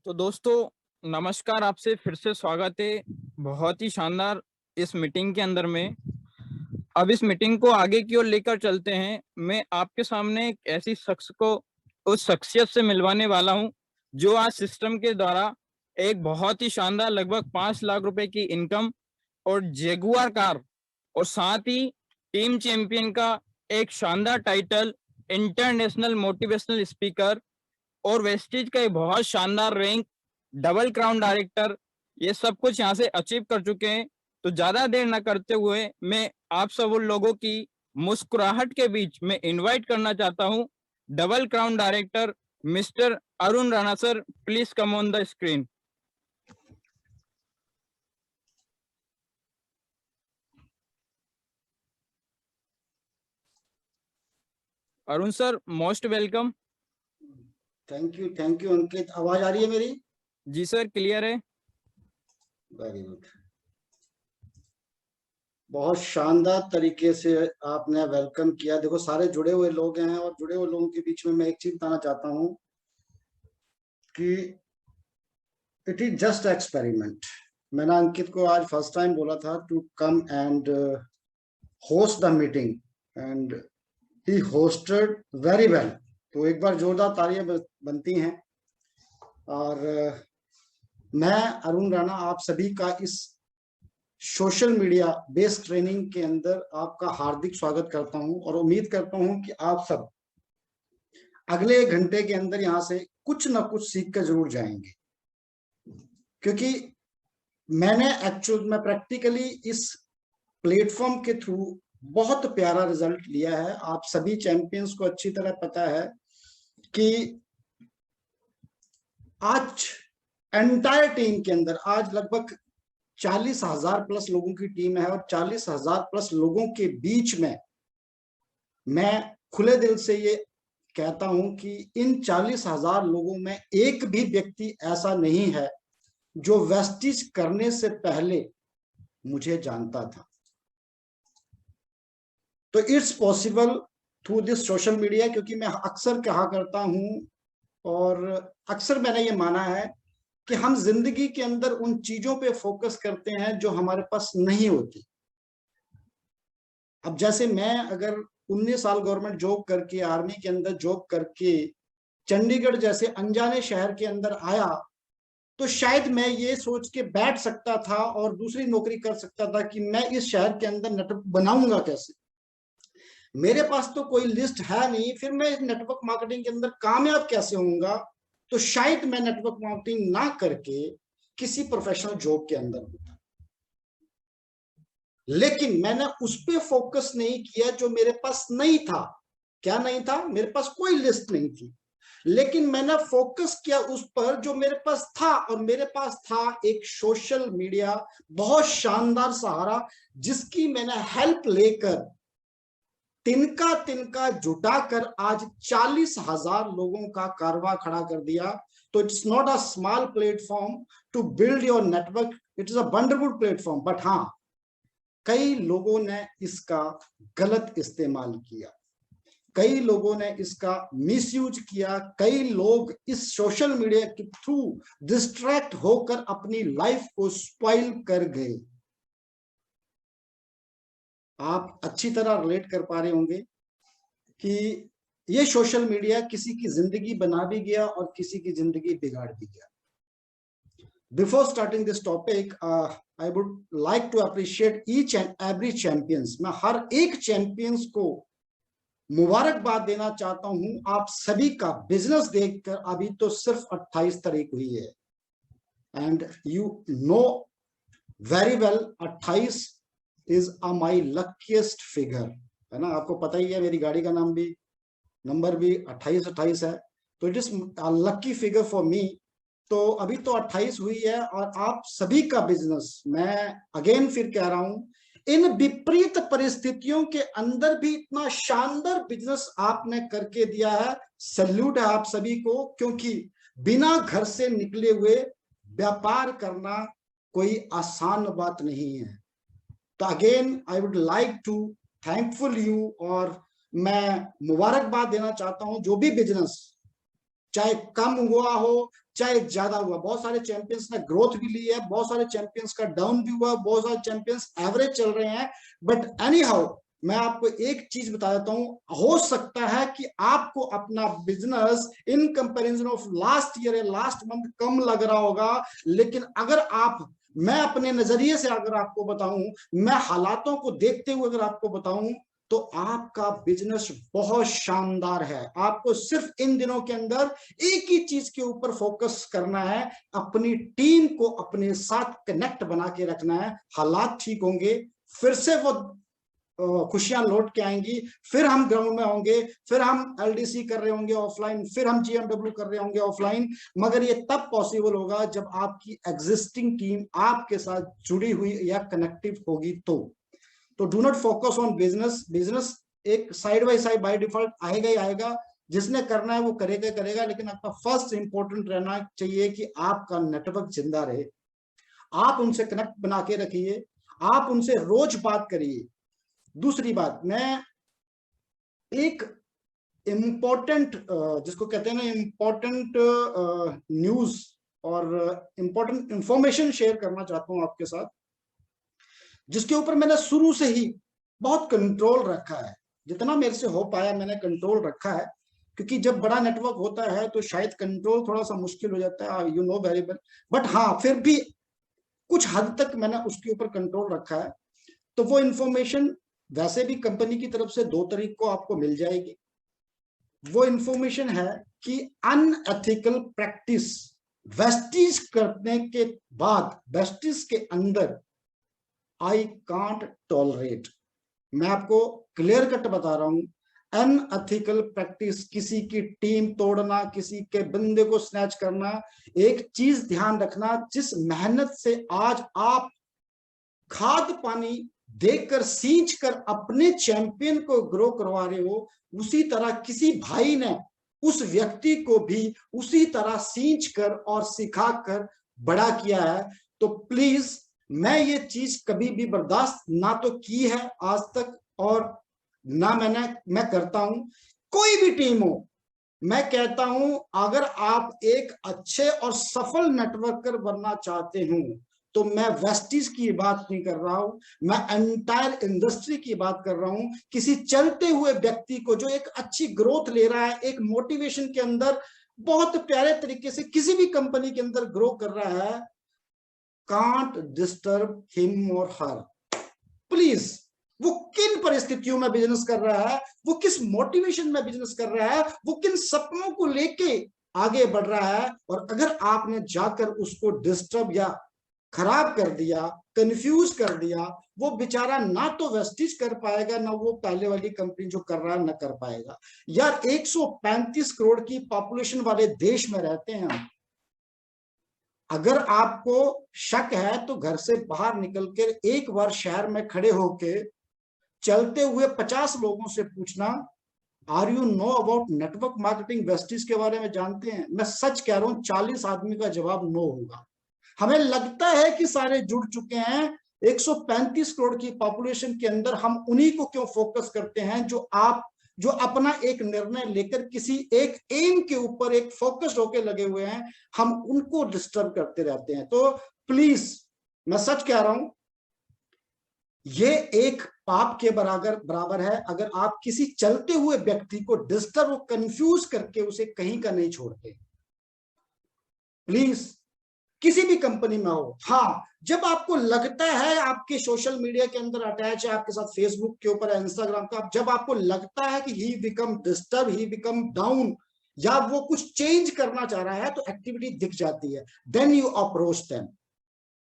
तो दोस्तों नमस्कार, आपसे फिर से स्वागत है। बहुत ही शानदार इस मीटिंग के अंदर में। अब इस मीटिंग को आगे की ओर लेकर चलते हैं। मैं आपके सामने एक ऐसी शख्स को, उस शख्सियत से मिलवाने वाला हूं जो आज सिस्टम के द्वारा एक बहुत ही शानदार लगभग 5 लाख रुपए की इनकम और जेगुआर कार और साथ ही टीम चैंपियन का एक शानदार टाइटल, इंटरनेशनल मोटिवेशनल स्पीकर और वेस्टिज का एक बहुत शानदार रैंक, डबल क्राउन डायरेक्टर, ये सब कुछ यहाँ से अचीव कर चुके हैं। तो ज्यादा देर न करते हुए मैं आप सब उन लोगों की मुस्कुराहट के बीच में इनवाइट करना चाहता हूँ double crown director mister Arun Rana sir. Please come on the screen. Arun sir, most welcome. Thank you Ankit. आवाज आ रही है मेरी? जी सर, क्लियर है। Very good. बहुत शानदार तरीके से आपने वेलकम किया। देखो, सारे जुड़े हुए लोग हैं और जुड़े हुए लोगों के बीच में मैं एक चीज बताना चाहता हूं कि इट इज जस्ट एक्सपेरिमेंट। मैंने अंकित को आज फर्स्ट टाइम बोला था to come and host the meeting and he hosted very well. तो एक बार जोरदार तालियां बनती हैं। और मैं अरुण राणा आप सभी का इस सोशल मीडिया बेस्ड ट्रेनिंग के अंदर आपका हार्दिक स्वागत करता हूं और उम्मीद करता हूं कि आप सब अगले 1 घंटे के अंदर यहां से कुछ ना कुछ सीख कर जरूर जाएंगे, क्योंकि मैं प्रैक्टिकली इस प्लेटफॉर्म के थ्रू बहुत प्यारा रिजल्ट लिया है। आप सभी चैंपियंस को अच्छी तरह पता है कि आज एंटायर टीम के अंदर आज लगभग 40,000 प्लस लोगों की टीम है और 40,000 प्लस लोगों के बीच में मैं खुले दिल से ये कहता हूं कि इन 40,000 लोगों में एक भी व्यक्ति ऐसा नहीं है जो वेस्टिज करने से पहले मुझे जानता था। तो it's possible through this social media, क्योंकि मैं अक्सर कहा करता हूं और अक्सर मैंने ये माना है कि हम जिंदगी के अंदर उन चीजों पे फोकस करते हैं जो हमारे पास नहीं होती। अब जैसे मैं अगर 19 साल गवर्नमेंट जॉब करके, आर्मी के अंदर जॉब करके चंडीगढ़ जैसे अनजाने शहर के अंदर आया, तो शायद मैं ये सोच के बैठ सकता था और दूसरी नौकरी कर सकता था कि मैं इस शहर के अंदर नेटवर्क बनाऊंगा कैसे। मेरे पास तो कोई लिस्ट है नहीं, फिर मैं नेटवर्क मार्केटिंग के अंदर कामयाब कैसे होऊंगा। तो शायद मैं नेटवर्क मार्केटिंग ना करके किसी प्रोफेशनल जॉब के अंदर होता। लेकिन मैंने उस पर फोकस नहीं किया जो मेरे पास नहीं था। क्या नहीं था? मेरे पास कोई लिस्ट नहीं थी, लेकिन मैंने फोकस किया उस पर जो मेरे पास था। और मेरे पास था एक सोशल मीडिया, बहुत शानदार सहारा, जिसकी मैंने हेल्प लेकर तिनका तिनका जुटाकर आज 40,000 लोगों का कारवा खड़ा कर दिया। तो it's not a small platform to build your network, it is a wonderful platform. But हाँ, कई लोगों ने इसका गलत इस्तेमाल किया, कई लोगों ने इसका मिसयूज किया, कई लोग इस सोशल मीडिया के थ्रू डिस्ट्रैक्ट होकर अपनी लाइफ को स्पॉइल कर गए। आप अच्छी तरह रिलेट कर पा रहे होंगे कि ये सोशल मीडिया किसी की जिंदगी बना भी गया और किसी की जिंदगी बिगाड़ भी गया। Before starting this topic, I would like to appreciate each and every champions. मैं हर एक चैंपियंस को मुबारकबाद देना चाहता हूं। आप सभी का बिजनेस देखकर, अभी तो सिर्फ 28 तारीख हुई है and you know very well 28 is my luckiest figure, है ना। आपको पता ही है, मेरी गाड़ी का नाम भी, नंबर भी 28 है। तो it is lucky figure for me. तो अभी तो 28 हुई है और आप सभी का बिजनेस, मैं अगेन फिर कह रहा हूं, इन विपरीत परिस्थितियों के अंदर भी इतना शानदार बिजनेस आपने करके दिया है। सैल्यूट है आप सभी को, क्योंकि बिना घर से निकले हुए व्यापार करना कोई आसान बात नहीं है। तो again I would like to thankful you, और मैं मुबारकबाद देना चाहता हूं जो भी बिजनेस चाहे कम हुआ हो चाहे ज्यादा हुआ। बहुत सारे चैंपियंस ने ग्रोथ भी ली है, बहुत सारे चैंपियंस का डाउन भी हुआ, बहुत सारे चैंपियंस एवरेज चल रहे हैं। बट एनी हाउ मैं आपको एक चीज बता देता हूं, हो सकता है कि आपको अपना business in comparison of last year या लास्ट मंथ कम लग रहा होगा, लेकिन अगर आप, मैं अपने नजरिए से अगर आपको बताऊं, मैं हालातों को देखते हुए अगर आपको बताऊं, तो आपका बिजनेस बहुत शानदार है। आपको सिर्फ इन दिनों के अंदर एक ही चीज के ऊपर फोकस करना है, अपनी टीम को अपने साथ कनेक्ट बना के रखना है। हालात ठीक होंगे, फिर से वो खुशियां लौट के आएंगी, फिर हम ग्राउंड में होंगे, फिर हम एलडीसी कर रहे होंगे ऑफलाइन, फिर हम जीएमडब्ल्यू कर रहे होंगे ऑफलाइन। मगर ये तब पॉसिबल होगा जब आपकी एग्जिस्टिंग टीम आपके साथ जुड़ी हुई या कनेक्टिव होगी। तो do not focus on business. Business एक side by side by default आएगा ही आएगा, जिसने करना है वो करेगा करेगा, लेकिन आपका फर्स्ट इंपॉर्टेंट रहना चाहिए कि आपका नेटवर्क जिंदा रहे, आप उनसे कनेक्ट बना के रखिए, आप उनसे रोज बात करिए। दूसरी बात, मैं एक इम्पोर्टेंट जिसको कहते हैं ना इम्पोर्टेंट न्यूज और इम्पोर्टेंट इंफॉर्मेशन शेयर करना चाहता हूं आपके साथ, जिसके ऊपर मैंने शुरू से ही बहुत कंट्रोल रखा है। जितना मेरे से हो पाया मैंने कंट्रोल रखा है, क्योंकि जब बड़ा नेटवर्क होता है तो शायद कंट्रोल थोड़ा सा मुश्किल हो जाता है, you know very well. But हाँ, फिर भी कुछ हद तक मैंने उसके ऊपर कंट्रोल रखा है। तो वो इंफॉर्मेशन वैसे भी कंपनी की तरफ से 2 तारीख को आपको मिल जाएगी। वो इंफॉर्मेशन है कि अनएथिकल प्रैक्टिस वेस्टिज करने के बाद, वेस्टिज के अंदर आई कांट टॉलरेट। मैं आपको क्लियर कट बता रहा हूं, अनएथिकल प्रैक्टिस, किसी की टीम तोड़ना, किसी के बंदे को स्नैच करना। एक चीज ध्यान रखना, जिस मेहनत से आज आप खाद पानी देकर सींच कर अपने चैंपियन को ग्रो करवा रहे हो, उसी तरह किसी भाई ने उस व्यक्ति को भी उसी तरह सींच कर और सिखा कर बड़ा किया है। तो प्लीज, मैं ये चीज कभी भी बर्दाश्त ना तो की है आज तक, और ना मैं करता हूं। कोई भी टीम हो, मैं कहता हूं, अगर आप एक अच्छे और सफल नेटवर्कर बनना चाहते हो, तो मैं वेस्टिज की बात नहीं कर रहा हूं, मैं एंटायर इंडस्ट्री की बात कर रहा हूं। किसी चलते हुए व्यक्ति को जो एक अच्छी ग्रोथ ले रहा है, एक मोटिवेशन के अंदर बहुत प्यारे तरीके से किसी भी कंपनी के अंदर ग्रो कर रहा है, कांट डिस्टर्ब हिम और हर। प्लीज, वो किन परिस्थितियों में बिजनेस कर रहा है, वो किस मोटिवेशन में बिजनेस कर रहा है, वो किन सपनों को लेके आगे बढ़ रहा है, और अगर आपने जाकर उसको डिस्टर्ब या खराब कर दिया, कंफ्यूज कर दिया, वो बेचारा ना तो वेस्टिज कर पाएगा, ना वो पहले वाली कंपनी जो कर रहा है ना कर पाएगा। यार 135 करोड़ की पॉपुलेशन वाले देश में रहते हैं हम। अगर आपको शक है तो घर से बाहर निकलकर एक बार शहर में खड़े होके चलते हुए 50 लोगों से पूछना, are you know about network marketing Vestige के बारे में जानते हैं? मैं सच कह रहा हूं, 40 आदमी का जवाब नो होगा। हमें लगता है कि सारे जुड़ चुके हैं। 135 करोड़ की पॉपुलेशन के अंदर हम उन्हीं को क्यों फोकस करते हैं जो अपना एक निर्णय लेकर किसी एक एम के ऊपर एक फोकस होकर लगे हुए हैं, हम उनको डिस्टर्ब करते रहते हैं। तो प्लीज, मैं सच कह रहा हूं, ये एक पाप के बराबर है अगर आप किसी चलते हुए व्यक्ति को डिस्टर्ब और कंफ्यूज करके उसे कहीं का नहीं छोड़ते। प्लीज, किसी भी कंपनी में हो, हाँ, जब आपको लगता है आपके सोशल मीडिया के अंदर अटैच है, आपके साथ फेसबुक के ऊपर है, इंस्टाग्राम का, जब आपको लगता है कि he become disturb, he become down, या वो कुछ चेंज करना चाह रहा है, तो एक्टिविटी दिख जाती है, देन यू अप्रोच देम।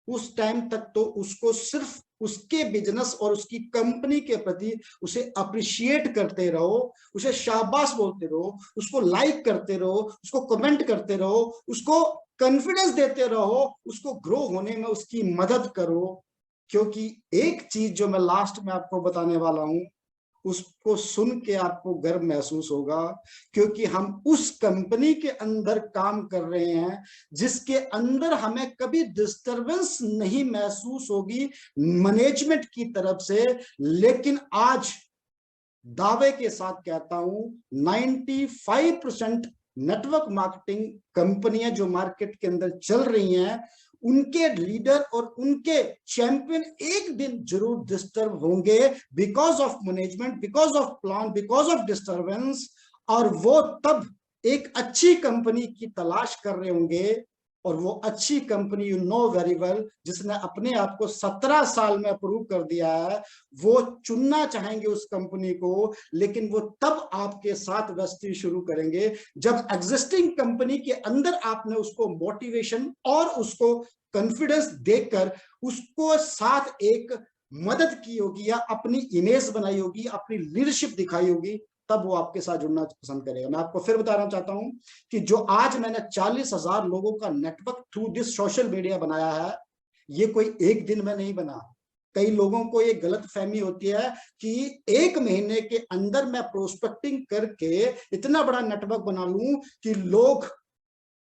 उस टाइम तक तो उसको सिर्फ उसके बिजनेस और उसकी कंपनी के प्रति उसे अप्रिशिएट करते रहो, उसे शाबाश बोलते रहो, उसको लाइक करते रहो, उसको कमेंट करते रहो, उसको कॉन्फिडेंस देते रहो, उसको ग्रो होने में उसकी मदद करो। क्योंकि एक चीज जो मैं लास्ट में आपको बताने वाला हूं, उसको सुन के आपको गर्व महसूस होगा, क्योंकि हम उस कंपनी के अंदर काम कर रहे हैं जिसके अंदर हमें कभी डिस्टरबेंस नहीं महसूस होगी मैनेजमेंट की तरफ से। लेकिन आज दावे के साथ कहता हूं 95% नेटवर्क मार्केटिंग कंपनियां जो मार्केट के अंदर चल रही हैं, उनके लीडर और उनके चैंपियन एक दिन जरूर डिस्टर्ब होंगे, because of management, because of plan, because of disturbance. और वो तब एक अच्छी कंपनी की तलाश कर रहे होंगे, और वो अच्छी company you know very well, जिसने अपने आप को 17 साल में अप्रूव कर दिया है, वो चुनना चाहेंगे उस कंपनी को। लेकिन वो तब आपके साथ वेस्टी शुरू करेंगे जब एग्जिस्टिंग कंपनी के अंदर आपने उसको मोटिवेशन और उसको कॉन्फिडेंस देकर उसको साथ एक मदद की होगी, या अपनी इमेज बनाई होगी, अपनी लीडरशिप दिखाई होगी, तब वो आपके साथ जुड़ना पसंद करेगा। मैं आपको फिर बताना चाहता हूं कि जो आज मैंने 40,000 लोगों का network through this social media बनाया है, ये कोई एक दिन में नहीं बना। कई लोगों को ये गलत फहमी होती है कि 1 महीने के अंदर मैं प्रोस्पेक्टिंग करके इतना बड़ा नेटवर्क बना लूं कि लोग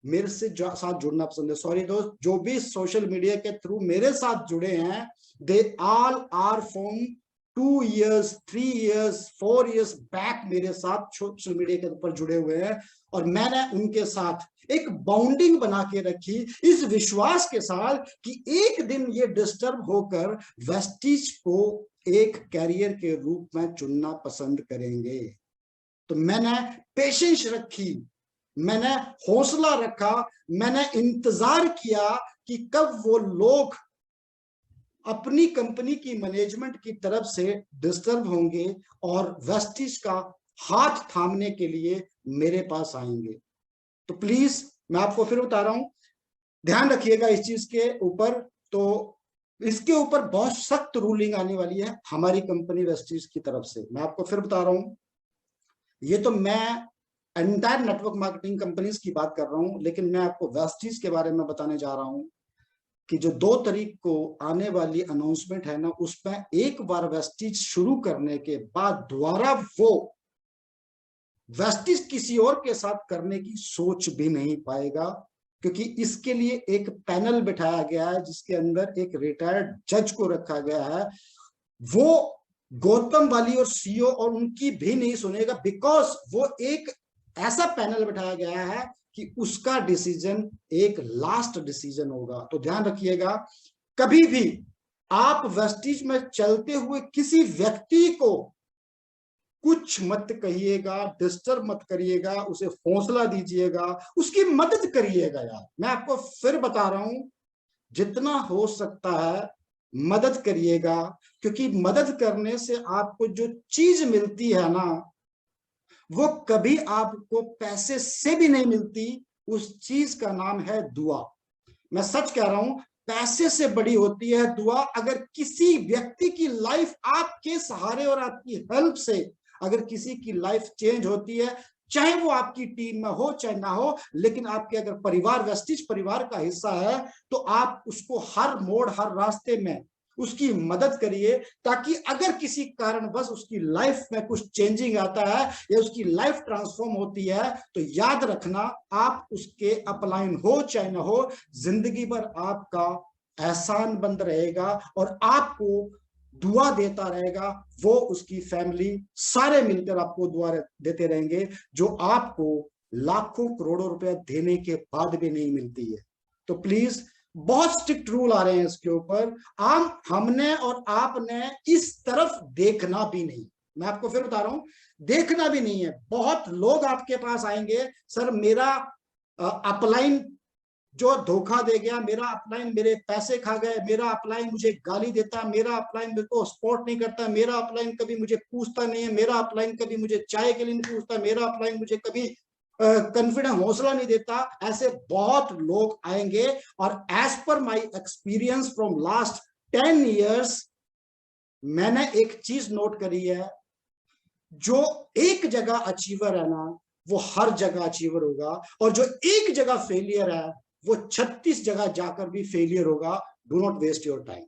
मेरे से साथ जुड़ना पसंद है। सॉरी दोस्त, जो भी सोशल मीडिया के थ्रू मेरे साथ जुड़े हैं, they all are from 2 years, 3 years, 4 years back मेरे साथ सोशल मीडिया के ऊपर जुड़े हुए हैं। और मैंने उनके साथ एक बाउंडिंग बना के रखी, इस विश्वास के साथ कि एक दिन ये डिस्टर्ब होकर वेस्टीज को एक कैरियर के रूप में चुनना पसंद करेंगे। तो मैंने पेशेंस रखी, मैंने हौसला रखा, मैंने इंतजार किया कि कब वो लोग अपनी कंपनी की मैनेजमेंट की तरफ से डिस्टर्ब होंगे और वेस्टीज का हाथ थामने के लिए मेरे पास आएंगे। तो प्लीज मैं आपको फिर बता रहा हूं, ध्यान रखिएगा इस चीज के ऊपर। तो इसके ऊपर बहुत सख्त रूलिंग आने वाली है हमारी कंपनी वेस्टीज की तरफ से। मैं आपको फिर बता रहा हूं, ये तो मैं एंटायर नेटवर्क मार्केटिंग कंपनीज की बात कर रहा हूं, लेकिन मैं आपको वेस्टीज के बारे में बताने जा रहा हूं कि जो 2 तारीख को आने वाली अनाउंसमेंट है ना, उसमें एक बार वेस्टीज शुरू करने के बाद दोबारा वो वेस्टीज किसी और के साथ करने की सोच भी नहीं पाएगा, क्योंकि इसके लिए एक पैनल बिठाया गया है जिसके अंदर एक रिटायर्ड जज को रखा गया है। वो गौतम वाली और सीईओ और उनकी भी नहीं सुनेगा, बिकॉज वो एक ऐसा पैनल बिठाया गया है कि उसका डिसीजन एक लास्ट डिसीजन होगा। तो ध्यान रखिएगा, कभी भी आप वेस्टीज में चलते हुए किसी व्यक्ति को कुछ मत कहिएगा, डिस्टर्ब मत करिएगा, उसे हौसला दीजिएगा, उसकी मदद करिएगा। यार मैं आपको फिर बता रहा हूं, जितना हो सकता है मदद करिएगा, क्योंकि मदद करने से आपको जो चीज मिलती है ना, वो कभी आपको पैसे से भी नहीं मिलती। उस चीज का नाम है दुआ। मैं सच कह रहा हूं, पैसे से बड़ी होती है दुआ। अगर किसी व्यक्ति की लाइफ आपके सहारे और आपकी हेल्प से अगर किसी की लाइफ चेंज होती है, चाहे वो आपकी टीम में हो चाहे ना हो, लेकिन आपके अगर परिवार वेस्टीज परिवार का हिस्सा है, तो आप उसको हर मोड़ हर रास्ते में उसकी मदद करिए, ताकि अगर किसी कारणवश उसकी लाइफ में कुछ चेंजिंग आता है या उसकी लाइफ ट्रांसफॉर्म होती है, तो याद रखना, आप उसके अपलाइन हो चाहे ना हो, जिंदगी भर आपका एहसान बंद रहेगा और आपको दुआ देता रहेगा। वो उसकी फैमिली सारे मिलकर आपको दुआ देते रहेंगे, जो आपको लाखों करोड़ों रुपए देने के बाद भी नहीं मिलती है। तो प्लीज, बहुत स्ट्रिक्ट रूल आ रहे हैं इसके ऊपर, हमने और आपने इस तरफ देखना भी नहीं। मैं आपको फिर बता रहा हूं, देखना भी नहीं है। बहुत लोग आपके पास आएंगे, सर मेरा अपलाइन जो धोखा दे गया, मेरा अपलाइन मेरे पैसे खा गए, मेरा अपलाइन मुझे गाली देता, मेरा अपलाइन मेरे को सपोर्ट नहीं करता, मेरा अपलाइन कभी मुझे पूछता नहीं है, मेरा अपलाइन कभी मुझे चाय के लिए नहीं पूछता, मेरा अपलाइन मुझे कभी कॉन्फिडेंस हौसला नहीं देता। ऐसे बहुत लोग आएंगे। और as per my experience from last 10 years, मैंने एक चीज नोट करी है, जो एक जगह अचीवर है ना, वो हर जगह अचीवर होगा, और जो एक जगह फेलियर है वो 36 जगह जाकर भी फेलियर होगा। Do not waste your time,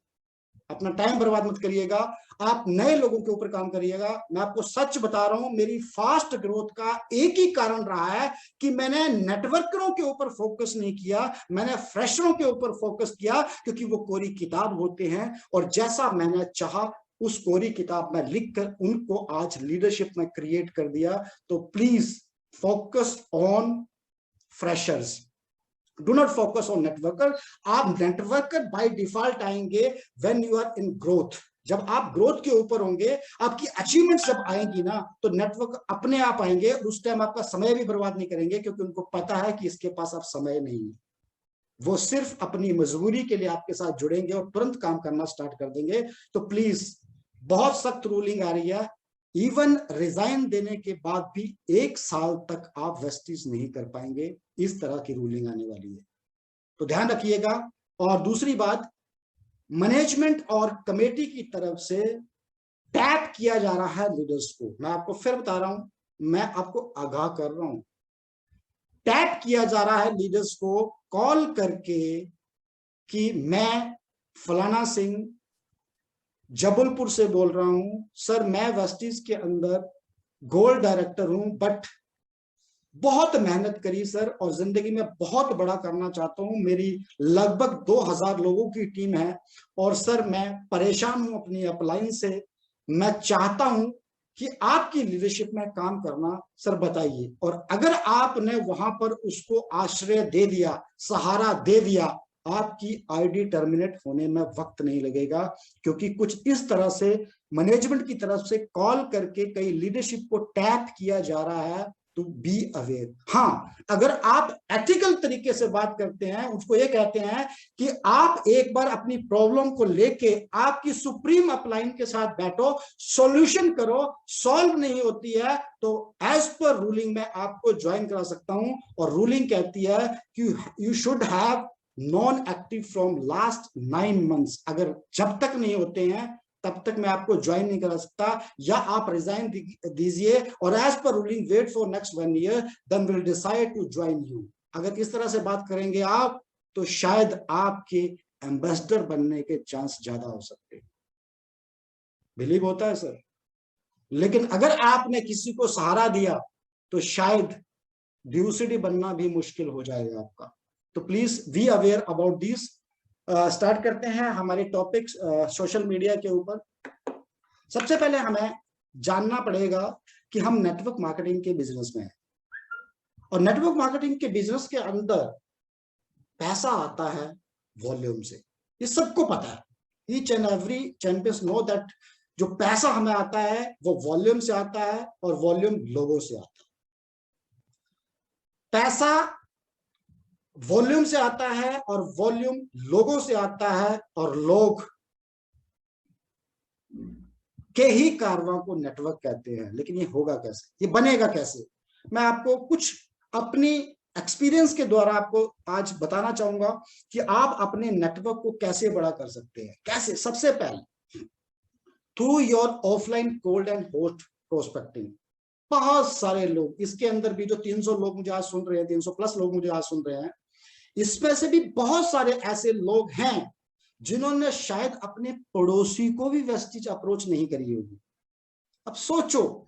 अपना टाइम बर्बाद मत करिएगा, आप नए लोगों के ऊपर काम करिएगा। मैं आपको सच बता रहा हूं, मेरी फास्ट ग्रोथ का एक ही कारण रहा है कि मैंने नेटवर्करों के ऊपर फोकस नहीं किया, मैंने फ्रेशरों के ऊपर फोकस किया, क्योंकि वो कोरी किताब होते हैं, और जैसा मैंने चाहा उस कोरी किताब में लिखकर उनको आज लीडरशिप में क्रिएट कर दिया। तो please focus on freshers, do not focus on networker. आप नेटवर्कर बाय डिफॉल्ट आएंगे when you are in growth. जब आप ग्रोथ के ऊपर होंगे, आपकी अचीवमेंट जब आएंगी ना, तो नेटवर्क अपने आप आएंगे। उस टाइम आपका समय भी बर्बाद नहीं करेंगे, क्योंकि उनको पता है कि इसके पास अब समय नहीं है। वो सिर्फ अपनी मजबूरी के लिए आपके साथ जुड़ेंगे और तुरंत काम करना स्टार्ट कर देंगे। तो प्लीज, बहुत सख्त रूलिंग आ रही है, इवन रिजाइन देने के बाद भी 1 साल तक आप वेस्टिज नहीं कर पाएंगे। इस तरह की रूलिंग आने वाली है, तो ध्यान रखिएगा। और दूसरी बात, मैनेजमेंट और कमेटी की तरफ से टैप किया जा रहा है लीडर्स को। मैं आपको फिर बता रहा हूं, मैं आपको आगाह कर रहा हूं, टैप किया जा रहा है लीडर्स को कॉल करके कि मैं फलाना सिंह जबलपुर से बोल रहा हूं सर, मैं वेस्टिज के अंदर गोल्ड डायरेक्टर हूं, बट बहुत मेहनत करी सर और जिंदगी में बहुत बड़ा करना चाहता हूं। मेरी लगभग 2000 लोगों की टीम है और सर मैं परेशान हूं अपनी अपलाइन से। मैं चाहता हूं कि आपकी लीडरशिप में काम करना, सर बताइए। और अगर आपने वहां पर उसको आश्रय दे दिया, सहारा दे दिया, आपकी आईडी टर्मिनेट होने में वक्त नहीं लगेगा। क्योंकि कुछ इस तरह से मैनेजमेंट की तरफ से कॉल करके कई लीडरशिप को टैप किया जा रहा है। To be aware. हाँ, अगर आप एथिकल तरीके से बात करते हैं, उसको ये कहते हैं कि आप एक बार अपनी प्रॉब्लम को लेके आपकी सुप्रीम अपलाइन के साथ बैठो, सॉल्यूशन करो। सॉल्व नहीं होती है तो एज पर रूलिंग में आपको ज्वाइन करा सकता हूं। और रूलिंग कहती है कि you should have non active from last 9 months। अगर जब तक नहीं होते हैं तब तक मैं आपको ज्वाइन नहीं करा सकता, या आप रिजाइन दीजिए और as per ruling wait for next 1 year, then will decide to join you. अगर इस तरह से बात करेंगे आप, तो शायद आपके एम्बेसडर बनने के चांस ज्यादा हो सकते हैं। बिलीव होता है सर। लेकिन अगर आपने किसी को सहारा दिया तो शायद ड्यूसिटी बनना भी मुश्किल हो जाएगा आपका। तो please be aware about this. Start करते हैं हमारे टॉपिक्स सोशल मीडिया के ऊपर। सबसे पहले हमें जानना पड़ेगा कि हम नेटवर्क मार्केटिंग के बिजनेस में हैं, और नेटवर्क मार्केटिंग के बिजनेस के अंदर पैसा आता है वॉल्यूम से। ये सबको पता है, each and every champions know that जो पैसा हमें आता है वो वॉल्यूम से आता है और वॉल्यूम लोगों से आता है। पैसा वॉल्यूम से आता है और वॉल्यूम लोगों से आता है, और लोग के ही कारवां को नेटवर्क कहते हैं। लेकिन ये होगा कैसे, ये बनेगा कैसे, मैं आपको कुछ अपनी एक्सपीरियंस के द्वारा आपको आज बताना चाहूंगा कि आप अपने नेटवर्क को कैसे बड़ा कर सकते हैं। कैसे? सबसे पहले through your offline cold and hot prospecting. बहुत सारे लोग, इसके अंदर भी जो 300 लोग मुझे आज सुन रहे हैं, 300 प्लस लोग मुझे आज सुन रहे हैं, इसमें से भी बहुत सारे ऐसे लोग हैं जिन्होंने शायद अपने पड़ोसी को भी वेस्टिज अप्रोच नहीं करी होगी। अब सोचो,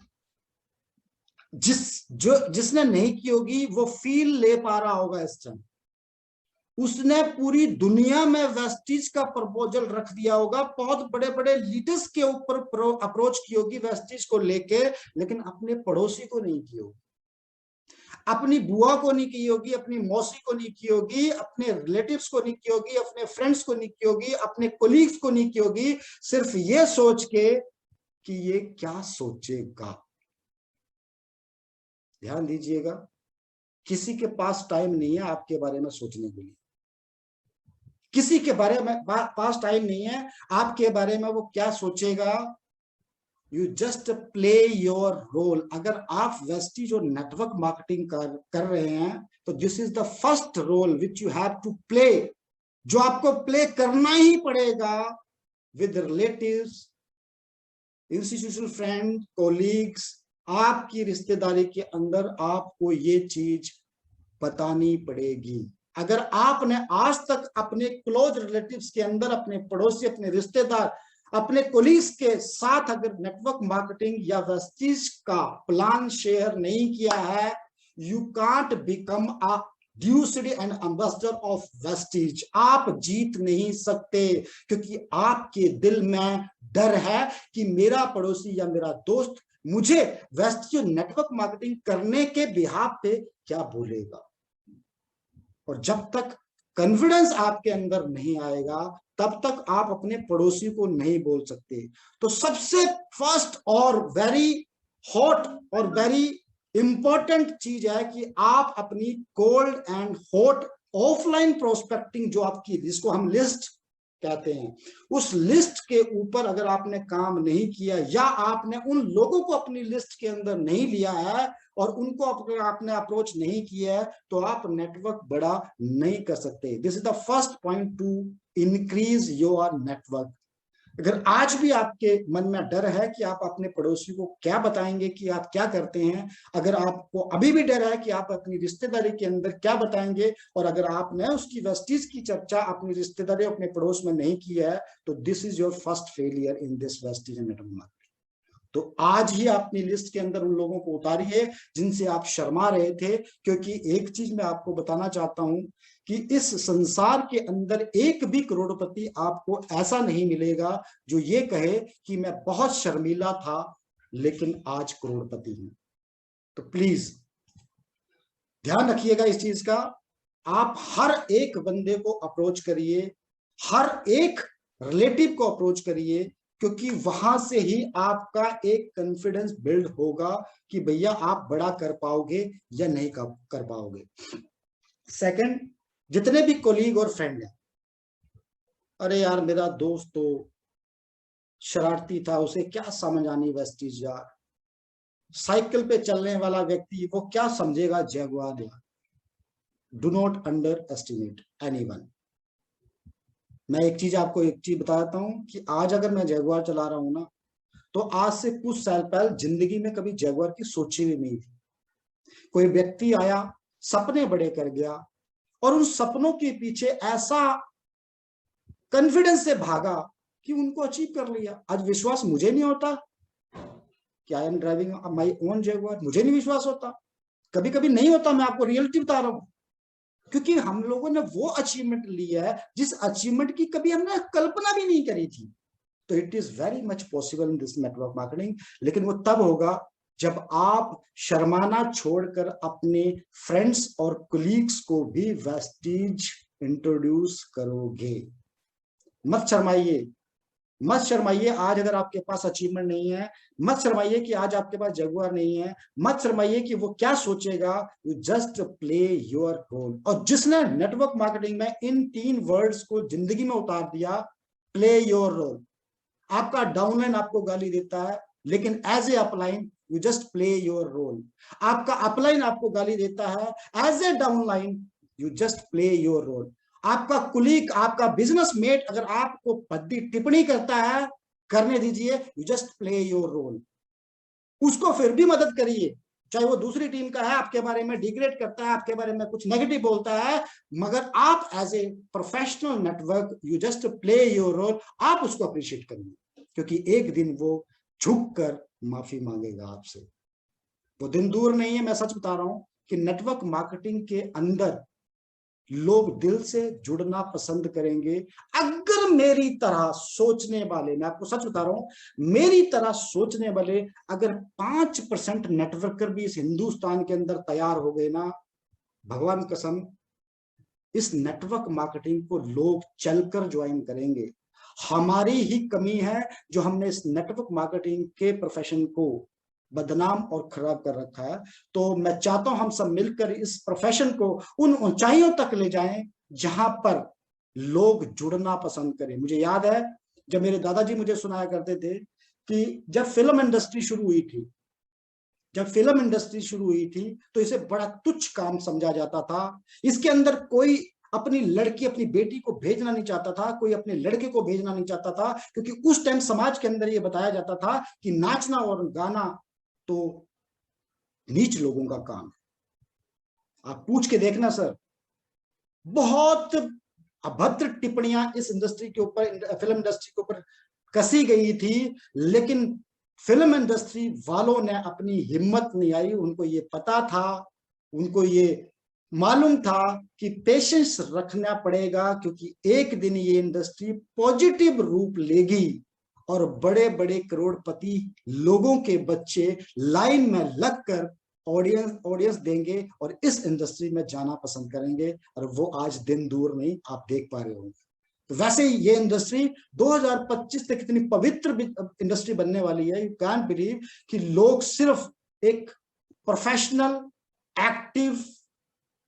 जिसने नहीं की होगी वो फील ले पा रहा होगा इस टाइम। उसने पूरी दुनिया में वेस्टिज का प्रपोजल रख दिया होगा, बहुत बड़े बड़े लीडर्स के ऊपर अप्रोच की होगी वेस्टिज को लेके, लेकिन अपने पड़ोसी को नहीं की होगी, अपनी बुआ को नहीं की होगी, अपनी मौसी को नहीं की होगी, अपने रिलेटिव्स को नहीं की होगी, अपने फ्रेंड्स को नहीं की होगी, अपने कोलीग्स को नहीं की होगी, सिर्फ ये सोच के कि ये क्या सोचेगा। ध्यान दीजिएगा, किसी के पास टाइम नहीं है आपके बारे में सोचने के लिए। किसी के बारे में पास टाइम नहीं है आपके बारे में वो क्या सोचेगा। You just play your role. अगर आप वेस्टिज और नेटवर्क मार्केटिंग कर रहे हैं तो this is the first role which you have to play, जो आपको प्ले करना ही पड़ेगा with relatives, institutional friend, colleagues. आपकी रिश्तेदारी के अंदर आपको ये चीज बतानी पड़ेगी। अगर आपने आज तक अपने क्लोज रिलेटिव्स के अंदर, अपने पड़ोसी, अपने रिश्तेदार, अपने कोलीग्स के साथ अगर नेटवर्क मार्केटिंग या वेस्टिज का प्लान शेयर नहीं किया है, यू कांट बिकम अ ड्यूसिटी एंड एम्बेसडर ऑफ वेस्टिज। आप जीत नहीं सकते, क्योंकि आपके दिल में डर है कि मेरा पड़ोसी या मेरा दोस्त मुझे वेस्टिज नेटवर्क मार्केटिंग करने के बिहाफ पे क्या बोलेगा। और जब तक कॉन्फिडेंस आपके अंदर नहीं आएगा तब तक आप अपने पड़ोसी को नहीं बोल सकते। तो सबसे फर्स्ट और वेरी हॉट और वेरी इंपॉर्टेंट चीज है कि आप अपनी cold and hot offline prospecting जो आपकी, जिसको हम लिस्ट कहते हैं, उस लिस्ट के ऊपर अगर आपने काम नहीं किया या आपने उन लोगों को अपनी लिस्ट के अंदर नहीं लिया है और उनको आपने अप्रोच नहीं किया है, तो आप नेटवर्क बड़ा नहीं कर सकते। This is the first point two increase your network. अगर आज भी आपके मन में डर है कि आप अपने पड़ोसी को क्या बताएंगे कि आप क्या करते हैं, अगर आपको अभी भी डर है कि आप अपनी रिश्तेदारी के अंदर क्या बताएंगे, और अगर आपने उसकी वेस्टीज की चर्चा अपनी रिश्तेदारी अपने पड़ोस में नहीं की है, तो this is your first failure in this Vestige network. तो आज ही अपनी लिस्ट के अंदर उन लोगों को उतारिए जिनसे आप शर्मा रहे थे, क्योंकि एक चीज मैं आपको बताना चाहता हूं कि इस संसार के अंदर एक भी करोड़पति आपको ऐसा नहीं मिलेगा जो ये कहे कि मैं बहुत शर्मीला था लेकिन आज करोड़पति हूं। तो प्लीज ध्यान रखिएगा इस चीज का। आप हर एक बंदे को अप्रोच करिए, हर एक रिलेटिव को अप्रोच करिए, क्योंकि वहां से ही आपका एक कॉन्फिडेंस बिल्ड होगा कि भैया आप बड़ा कर पाओगे या नहीं कर पाओगे। सेकंड, जितने भी कोलीग और फ्रेंड हैं, अरे यार मेरा दोस्त तो शरारती था, उसे क्या समझ आनी वेस्टीज यार, साइकिल पे चलने वाला व्यक्ति वो क्या समझेगा जैगुआर यार। Do not under estimate anyone. मैं एक चीज बताता हूं कि आज अगर मैं जैगुआर चला रहा हूं ना, तो आज से कुछ साल पहले जिंदगी में कभी जैगुआर की सोची भी नहीं थी। कोई व्यक्ति आया, सपने बड़े कर गया और उन सपनों के पीछे ऐसा कॉन्फिडेंस से भागा कि उनको अचीव कर लिया। आज विश्वास मुझे नहीं होता कि I am driving my own Jaguar, मुझे नहीं विश्वास होता, कभी कभी नहीं होता। मैं आपको रियलिटी बता रहा हूं, क्योंकि हम लोगों ने वो अचीवमेंट ली है जिस अचीवमेंट की कभी हमने कल्पना भी नहीं करी थी। तो it is very much possible in this network marketing, लेकिन वो तब होगा जब आप शर्माना छोड़कर अपने फ्रेंड्स और कोलीग्स को भी वेस्टीज इंट्रोड्यूस करोगे। मत शर्माइए, मत शर्माइए। आज अगर आपके पास अचीवमेंट नहीं है, मत शर्माइए कि आज आपके पास जगुआर नहीं है, मत शर्माइए कि वो क्या सोचेगा। You just play your role. और जिसने नेटवर्क मार्केटिंग में इन 3 वर्ड्स को जिंदगी में उतार दिया, प्ले योर रोल। आपका डाउनलाइन आपको गाली देता है, लेकिन as a upline you just play your role. आपका अपलाइन आपको गाली देता है, as a downline you just play your role. आपका कुलीग, आपका बिजनेस मेट अगर आपको भद्दी टिप्पणी करता है, करने दीजिए, you just play your role. उसको फिर भी मदद करिए, चाहे वो दूसरी टीम का है, आपके बारे में डिग्रेड करता है, आपके बारे में कुछ नेगेटिव बोलता है, मगर आप as a professional network you just play your role. आप उसको अप्रिशिएट करिए, क्योंकि एक दिन वो झुक कर माफी मांगेगा आपसे। वो दिन दूर नहीं है, मैं सच बता रहा हूं कि नेटवर्क मार्केटिंग के अंदर लोग दिल से जुड़ना पसंद करेंगे अगर मेरी तरह सोचने वाले, मैं आपको सच बता रहा हूं, मेरी तरह सोचने वाले अगर 5% नेटवर्कर भी इस हिंदुस्तान के अंदर तैयार हो गए ना, भगवान कसम, इस नेटवर्क मार्केटिंग को लोग चलकर ज्वाइन करेंगे। हमारी ही कमी है जो हमने इस नेटवर्क मार्केटिंग के प्रोफेशन को बदनाम और खराब कर रखा है। तो मैं चाहता हूं हम सब मिलकर इस प्रोफेशन को उन ऊंचाइयों तक ले जाएं जहां पर लोग जुड़ना पसंद करें। मुझे याद है जब मेरे दादाजी मुझे सुनाया करते थे कि जब फिल्म इंडस्ट्री शुरू हुई थी, तो इसे बड़ा तुच्छ काम समझा जाता था। इसके अंदर कोई अपनी लड़की, अपनी बेटी को भेजना नहीं चाहता था, कोई अपने लड़के को भेजना नहीं चाहता था, क्योंकि उस टाइम समाज के अंदर यह बताया जाता था कि नाचना और गाना तो नीच लोगों का काम है। आप पूछ के देखना सर, बहुत अभद्र टिप्पणियां इस इंडस्ट्री के ऊपर, फिल्म इंडस्ट्री के ऊपर कसी गई थी, लेकिन फिल्म इंडस्ट्री वालों ने अपनी हिम्मत नहीं आई। उनको ये पता था, उनको ये मालूम था कि पेशेंस रखना पड़ेगा, क्योंकि एक दिन ये इंडस्ट्री पॉजिटिव रूप लेगी और बड़े बड़े करोड़पति लोगों के बच्चे लाइन में लगकर ऑडियंस देंगे और इस इंडस्ट्री में जाना पसंद करेंगे, और वो आज दिन दूर नहीं, आप देख पा रहे होंगे। तो वैसे ही ये इंडस्ट्री 2025 तक इतनी पवित्र इंडस्ट्री बनने वाली है, यू कैन बिलीव, कि लोग सिर्फ एक प्रोफेशनल, एक्टिव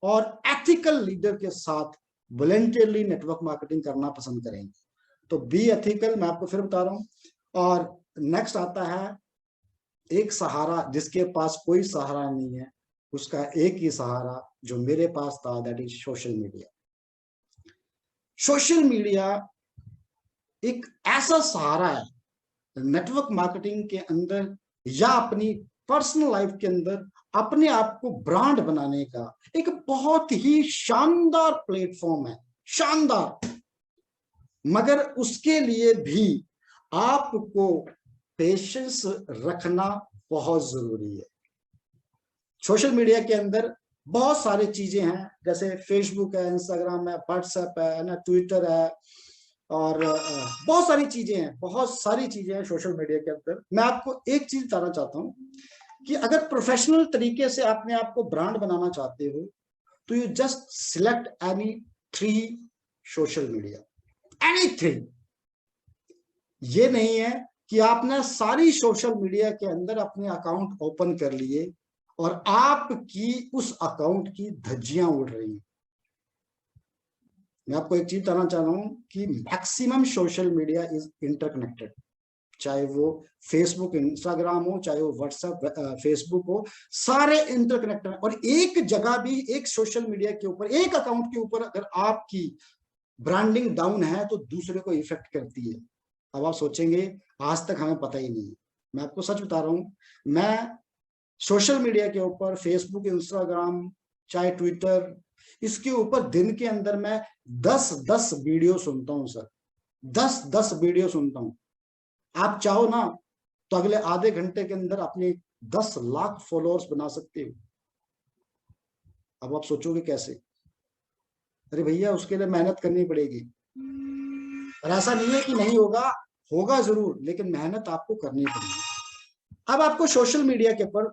और एथिकल लीडर के साथ वॉलंटियरली नेटवर्क मार्केटिंग करना पसंद करेंगे। तो बी एथिकल, मैं आपको फिर बता रहा हूं। और नेक्स्ट आता है एक सहारा, जिसके पास कोई सहारा नहीं है, उसका एक ही सहारा जो मेरे पास था, that is social media. Social media एक ऐसा सहारा है नेटवर्क मार्केटिंग के अंदर या अपनी पर्सनल लाइफ के अंदर अपने आप को ब्रांड बनाने का एक बहुत ही शानदार प्लेटफॉर्म है, शानदार। मगर उसके लिए भी आपको पेशेंस रखना बहुत जरूरी है। सोशल मीडिया के अंदर बहुत सारी चीजें हैं, जैसे फेसबुक है, इंस्टाग्राम है, व्हाट्सएप है ना, ट्विटर है, और बहुत सारी चीजें हैं, बहुत सारी चीजें हैं सोशल मीडिया के अंदर। मैं आपको एक चीज बताना चाहता हूं कि अगर प्रोफेशनल तरीके से अपने आप को ब्रांड बनाना चाहते हो, तो you just select any 3 social media, any 3। ये नहीं है कि आपने सारी सोशल मीडिया के अंदर अपने अकाउंट ओपन कर लिए और आपकी उस अकाउंट की धज्जियां उड़ रही हैं। मैं आपको एक चीज बताना चाह रहा हूं कि maximum social media is interconnected, चाहे वो फेसबुक इंस्टाग्राम हो, चाहे वो व्हाट्सएप फेसबुक हो, सारे इंटरकनेक्टेड हैं। और एक जगह भी, एक सोशल मीडिया के ऊपर, एक अकाउंट के ऊपर अगर आपकी ब्रांडिंग डाउन है तो दूसरे को इफेक्ट करती है। अब आप सोचेंगे आज तक हमें पता ही नहीं है। मैं आपको सच बता रहा हूं, मैं सोशल मीडिया के ऊपर, फेसबुक, इंस्टाग्राम, चाहे ट्विटर, इसके ऊपर दिन के अंदर मैं 10-10 वीडियो सुनता हूं सर, 10-10 वीडियो सुनता हूं। आप चाहो ना तो अगले आधे घंटे के अंदर अपने 10 लाख फॉलोअर्स बना सकते हो। अब आप सोचोगे कैसे? अरे भैया, उसके लिए मेहनत करनी पड़ेगी। और ऐसा नहीं है कि नहीं होगा, होगा जरूर, लेकिन मेहनत आपको करनी पड़ेगी। अब आपको सोशल मीडिया के ऊपर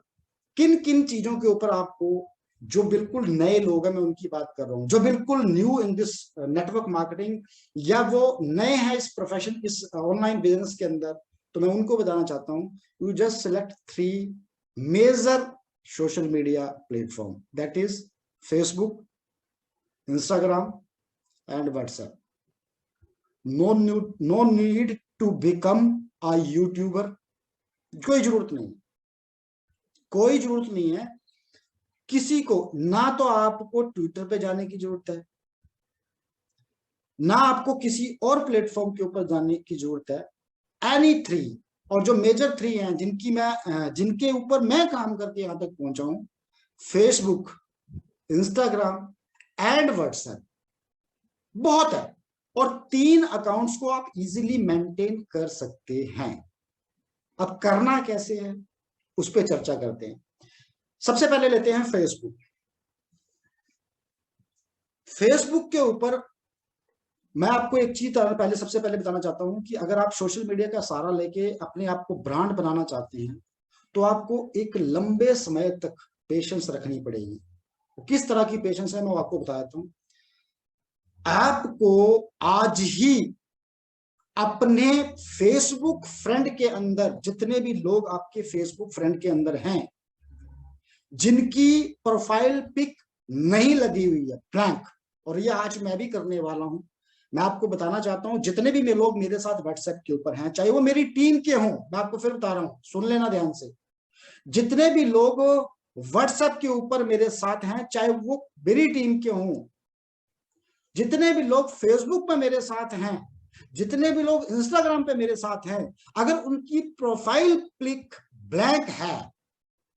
किन किन चीजों के ऊपर आपको, जो बिल्कुल नए लोग हैं, मैं उनकी बात कर रहा हूं, जो बिल्कुल new in this network marketing, या वो नए हैं इस प्रोफेशन, इस ऑनलाइन बिजनेस के अंदर, तो मैं उनको बताना चाहता हूं, you just select 3 major social media platform, that is Facebook, Instagram and WhatsApp. No need to become a YouTuber, कोई जरूरत नहीं, कोई जरूरत नहीं है किसी को। ना तो आपको ट्विटर पे जाने की जरूरत है, ना आपको किसी और प्लेटफॉर्म के ऊपर जाने की जरूरत है। एनी 3, और जो मेजर 3 हैं जिनके ऊपर मैं काम करके यहां तक पहुंचा हूं, फेसबुक, इंस्टाग्राम एंड व्हाट्सएप, बहुत है। और 3 अकाउंट्स को आप इजीली मेंटेन कर सकते हैं। अब करना कैसे है, उस पर चर्चा करते हैं। सबसे पहले लेते हैं फेसबुक। फेसबुक के ऊपर मैं आपको एक चीज पहले, सबसे पहले बताना चाहता हूं कि अगर आप सोशल मीडिया का सहारा लेके अपने आप को ब्रांड बनाना चाहते हैं, तो आपको एक लंबे समय तक पेशेंस रखनी पड़ेगी। किस तरह की पेशेंस है, मैं आपको बताता हूं। आपको आज ही अपने फेसबुक फ्रेंड के अंदर, जितने भी लोग आपके फेसबुक फ्रेंड के अंदर हैं, जिनकी प्रोफाइल पिक नहीं लगी हुई है, ब्लैंक, और ये आज मैं भी करने वाला हूं, मैं आपको बताना चाहता हूं, जितने भी लोग मेरे साथ व्हाट्सएप के ऊपर हैं, चाहे वो मेरी टीम के हों, मैं आपको फिर बता रहा हूं, सुन लेना ध्यान से, जितने भी लोग व्हाट्सएप के ऊपर मेरे साथ हैं, चाहे वो मेरी टीम के हों, जितने भी लोग फेसबुक पे मेरे साथ हैं, जितने भी लोग इंस्टाग्राम पे मेरे साथ हैं, अगर उनकी प्रोफाइल पिक ब्लैंक है,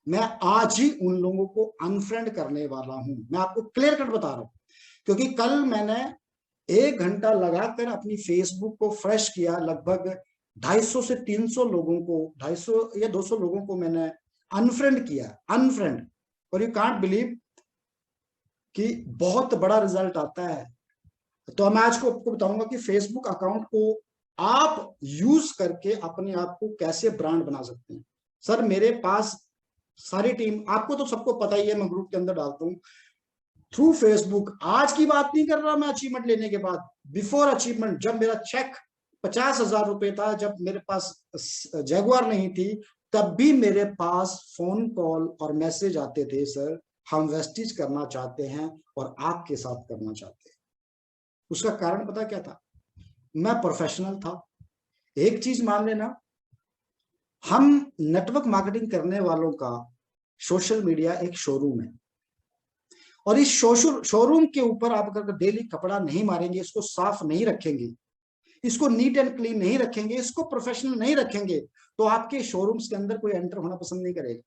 मैं आज ही उन लोगों को अनफ्रेंड करने वाला हूं। मैं आपको क्लियर कट बता रहा हूं, क्योंकि कल मैंने 1 घंटा लगाकर अपनी फेसबुक को फ्रेश किया। लगभग 250 से 300 लोगों को, 250 या 200 लोगों को मैंने अनफ्रेंड किया, अनफ्रेंड। और यू कांट बिलीव कि बहुत बड़ा रिजल्ट आता है। तो मैं आज को आपको बताऊंगा कि फेसबुक अकाउंट को आप यूज करके अपने आप को कैसे ब्रांड बना सकते हैं। सर, मेरे पास सारी टीम, आपको तो सबको पता ही है, मैं ग्रुप के अंदर डालता हूँ थ्रू फेसबुक। आज की बात नहीं कर रहा मैं अचीवमेंट लेने के बाद, बिफोर अचीवमेंट, जब मेरा चेक 50,000 रुपए था, जब मेरे पास जैगुआर नहीं थी, तब भी मेरे पास फोन कॉल और मैसेज आते थे, सर हम वेस्टिज करना चाहते हैं और आपके साथ करना चाहते हैं। उसका कारण पता क्या था? मैं प्रोफेशनल था। एक चीज मान लेना, हम नेटवर्क मार्केटिंग करने वालों का सोशल मीडिया एक शोरूम है, और इस शोरूम के ऊपर आप अगर डेली कपड़ा नहीं मारेंगे, इसको साफ नहीं रखेंगे, इसको नीट एंड क्लीन नहीं रखेंगे, इसको प्रोफेशनल नहीं रखेंगे, तो आपके शोरूम्स के अंदर कोई एंटर होना पसंद नहीं करेगा।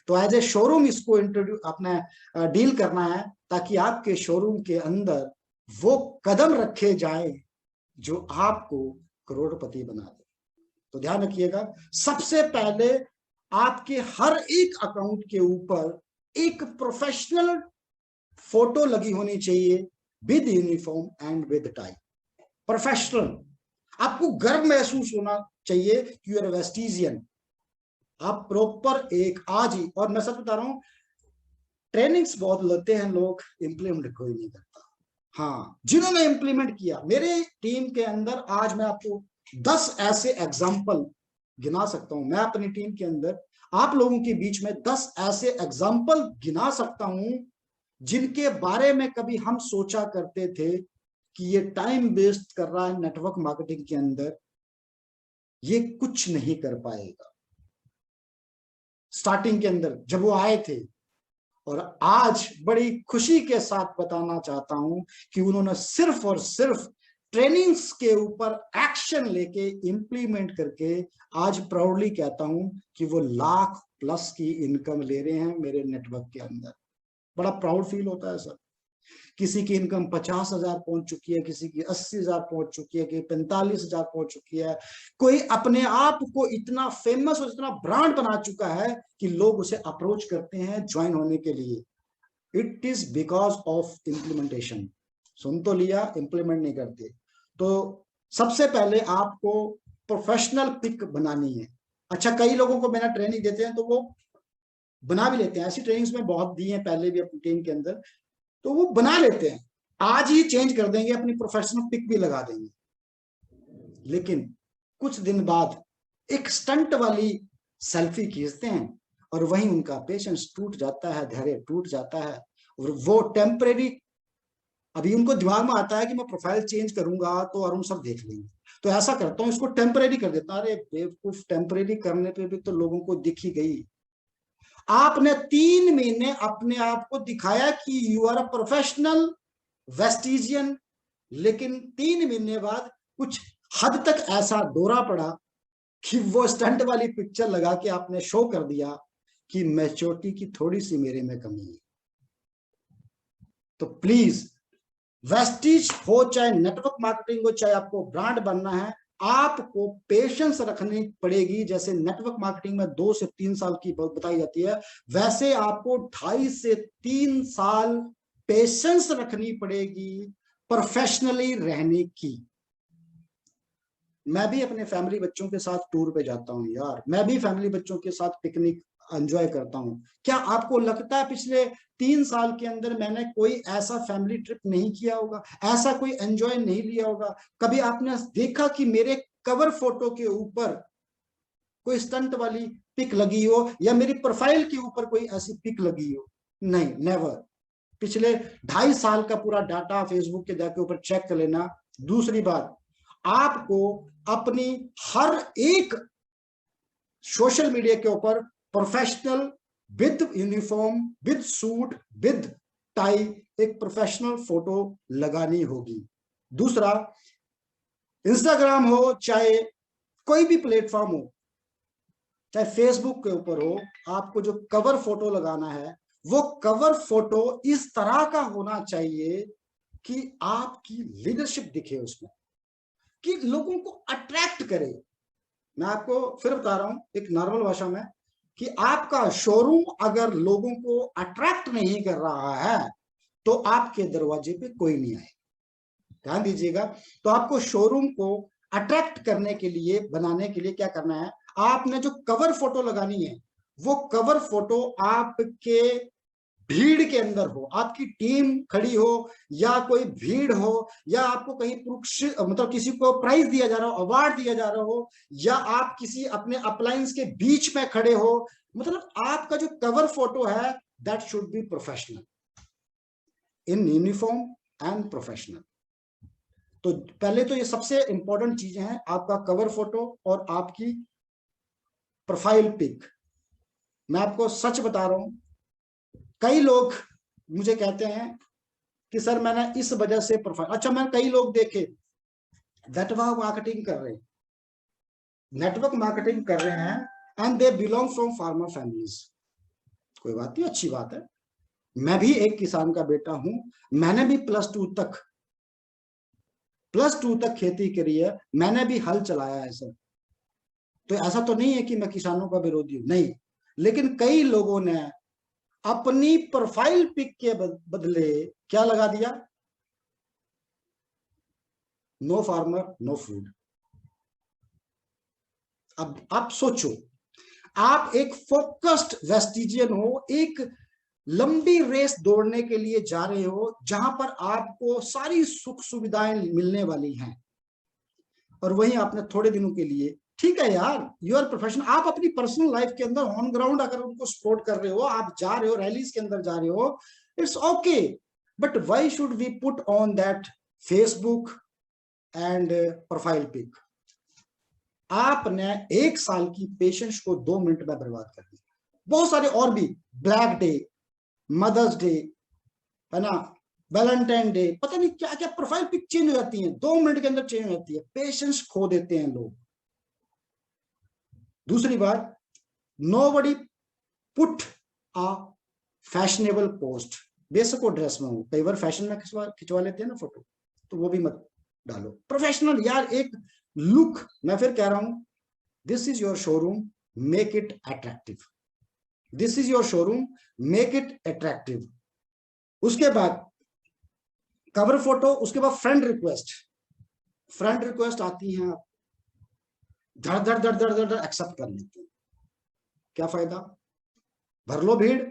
तो एज ए शोरूम इसको इंट्रोड्यूस अपना डील करना है, ताकि आपके शोरूम के अंदर वो कदम रखे जाए जो आपको करोड़पति बना दे। तो ध्यान रखिएगा, सबसे पहले आपके हर एक अकाउंट के ऊपर एक प्रोफेशनल फोटो लगी होनी चाहिए, with uniform and with tie, professional. आपको गर्व महसूस होना चाहिए कि यू आर वेस्टिजियन। आप प्रॉपर एक आज ही, और मैं सच बता रहा हूं, ट्रेनिंग्स बहुत लेते हैं लोग, इंप्लीमेंट कोई नहीं करता। हाँ, जिन्होंने इंप्लीमेंट किया, मेरे टीम के अंदर आज मैं आपको 10 ऐसे एग्जाम्पल गिना सकता हूं। मैं अपनी टीम के अंदर आप लोगों के बीच में 10 ऐसे एग्जाम्पल गिना सकता हूं जिनके बारे में कभी हम सोचा करते थे कि ये टाइम वेस्ट कर रहा है नेटवर्क मार्केटिंग के अंदर, ये कुछ नहीं कर पाएगा। स्टार्टिंग के अंदर जब वो आए थे, और आज बड़ी खुशी के साथ बताना चाहता हूं कि उन्होंने सिर्फ और सिर्फ ट्रेनिंग्स के ऊपर एक्शन लेके इंप्लीमेंट करके आज प्राउडली कहता हूं कि वो लाख प्लस की इनकम ले रहे हैं मेरे नेटवर्क के अंदर। बड़ा प्राउड फील होता है सर। किसी की इनकम 50,000 पहुंच चुकी है, किसी की 80,000 पहुंच चुकी है, कि 45,000 पहुंच चुकी है। कोई अपने आप को इतना फेमस और इतना ब्रांड बना चुका है कि लोग उसे अप्रोच करते हैं ज्वाइन होने के लिए। It is because of implementation. सुन तो लिया, इंप्लीमेंट नहीं करते। तो सबसे पहले आपको प्रोफेशनल पिक बनानी है। अच्छा, कई लोगों को मैंने ट्रेनिंग देते हैं तो वो बना भी लेते हैं, ऐसी ट्रेनिंग्स में बहुत दी है पहले भी अपनी टीम के अंदर, तो वो बना लेते हैं, आज ही चेंज कर देंगे, अपनी प्रोफेशनल पिक भी लगा देंगे। लेकिन कुछ दिन बाद एक स्टंट वाली सेल्फी खींचते हैं और वहीं उनका पेशेंस टूट जाता है, धैर्य टूट जाता है, और वो टेम्परेरी, अभी उनको दिमाग में आता है कि मैं प्रोफाइल चेंज करूंगा तो अरुण सब देख लेंगे, तो ऐसा करता हूं, इसको टेम्परेरी कर देता हूं। अरे बेवकूफ, टेम्परेरी करने पे भी तो लोगों को दिख ही गई। आपने 3 महीने अपने आप को दिखाया कि यू आर अ प्रोफेशनल वेस्टिजियन, लेकिन 3 महीने बाद कुछ हद तक ऐसा दौरा पड़ा कि वो स्टंट वाली पिक्चर लगा के आपने शो कर दिया कि मैच्योरिटी की थोड़ी सी मेरे में कमी है। तो प्लीज, वेस्टिज हो चाहे नेटवर्क मार्केटिंग हो, चाहे आपको ब्रांड बनना है, आपको पेशेंस रखनी पड़ेगी। जैसे नेटवर्क मार्केटिंग में 2 से 3 साल की बताई जाती है, वैसे आपको 2.5 से 3 साल पेशेंस रखनी पड़ेगी प्रोफेशनली रहने की। मैं भी अपने फैमिली बच्चों के साथ टूर पे जाता हूँ यार, मैं भी फैमिली बच्चों के साथ पिकनिक एंजॉय करता हूँ। क्या आपको लगता है पिछले 3 साल के अंदर मैंने कोई ऐसा फैमिली ट्रिप नहीं किया होगा, ऐसा कोई एंजॉय नहीं लिया होगा? कभी आपने देखा कि मेरे कवर फोटो के ऊपर कोई स्टंट वाली पिक लगी हो, या मेरी प्रोफाइल के ऊपर कोई ऐसी पिक लगी हो? नहीं, नेवर। पिछले 2.5 साल का पूरा डाटा फेसबुक के जाके ऊपर चेक कर लेना। दूसरी बात, आपको अपनी हर एक सोशल मीडिया के ऊपर professional, with uniform, with suit, with tie, एक प्रोफेशनल फोटो लगानी होगी। दूसरा, इंस्टाग्राम हो चाहे कोई भी प्लेटफॉर्म हो, चाहे फेसबुक के ऊपर हो, आपको जो कवर फोटो लगाना है वो कवर फोटो इस तरह का होना चाहिए कि आपकी लीडरशिप दिखे उसमें, कि लोगों को अट्रैक्ट करे। मैं आपको फिर बता रहा हूं एक नॉर्मल भाषा में, कि आपका शोरूम अगर लोगों को अट्रैक्ट नहीं कर रहा है तो आपके दरवाजे पे कोई नहीं आए। ध्यान दीजिएगा। तो आपको शोरूम को अट्रैक्ट करने के लिए, बनाने के लिए क्या करना है, आपने जो कवर फोटो लगानी है वो कवर फोटो आपके भीड़ के अंदर हो, आपकी टीम खड़ी हो या कोई भीड़ हो, या आपको कहीं मतलब किसी को प्राइज दिया जा रहा हो, अवार्ड दिया जा रहा हो, या आप किसी अपने अपलायंस के बीच में खड़े हो, मतलब आपका जो कवर फोटो है that should be professional, in uniform and professional. तो पहले तो ये सबसे इंपॉर्टेंट चीजें हैं, आपका कवर फोटो और आपकी प्रोफाइल पिक। मैं आपको सच बता रहा हूं, कई लोग मुझे कहते हैं कि सर मैंने इस वजह से प्रोफाइल, अच्छा मैं कई लोग देखे नेटवर्क मार्केटिंग कर रहे हैं, नेटवर्क मार्केटिंग कर रहे हैं and they belong from farmer families. कोई बात नहीं, अच्छी बात है, मैं भी एक किसान का बेटा हूं, मैंने भी प्लस टू तक खेती करी है, मैंने भी हल चलाया है सर। तो ऐसा तो नहीं है कि मैं किसानों का विरोधी हूं, नहीं, लेकिन कई लोगों ने अपनी प्रोफाइल पिक के बदले क्या लगा दिया, नो फार्मर नो फूड। अब आप सोचो, आप एक फोकस्ड वेस्टिजियन हो, एक लंबी रेस दौड़ने के लिए जा रहे हो जहां पर आपको सारी सुख सुविधाएं मिलने वाली हैं, और वहीं आपने थोड़े दिनों के लिए, ठीक है यार, यूर प्रोफेशनल, आप अपनी पर्सनल लाइफ के अंदर ऑन ग्राउंड अगर उनको सपोर्ट कर रहे हो, आप जा रहे हो रैलीज के अंदर जा रहे हो, it's okay, but why should we put on that Facebook and profile pic. आपने 1 साल की पेशेंस को 2 मिनट में बर्बाद कर दी। बहुत सारे और भी, ब्लैक डे, मदर्स डे, है ना, वैलेंटाइन डे, पता नहीं क्या क्या प्रोफाइल पिक चेंज हो जाती है, 2 मिनट के अंदर चेंज हो जाती है, पेशेंस खो देते हैं लोग। दूसरी बात, nobody put a fashionable post, बेशक वो ड्रेस में हो, कई बार फैशन में खिंचवा लेते हैं ना फोटो, तो वो भी मत डालो। प्रोफेशनल यार, एक लुक, मैं फिर कह रहा हूं, this is your showroom, make it attractive, this is your showroom, make it attractive. उसके बाद कवर फोटो, उसके बाद फ्रेंड रिक्वेस्ट आती हैं, आप धड़ धड़ धड़ धड़ धड़ एक्सेप्ट कर लेते हैं, क्या फायदा, भर लो भीड़।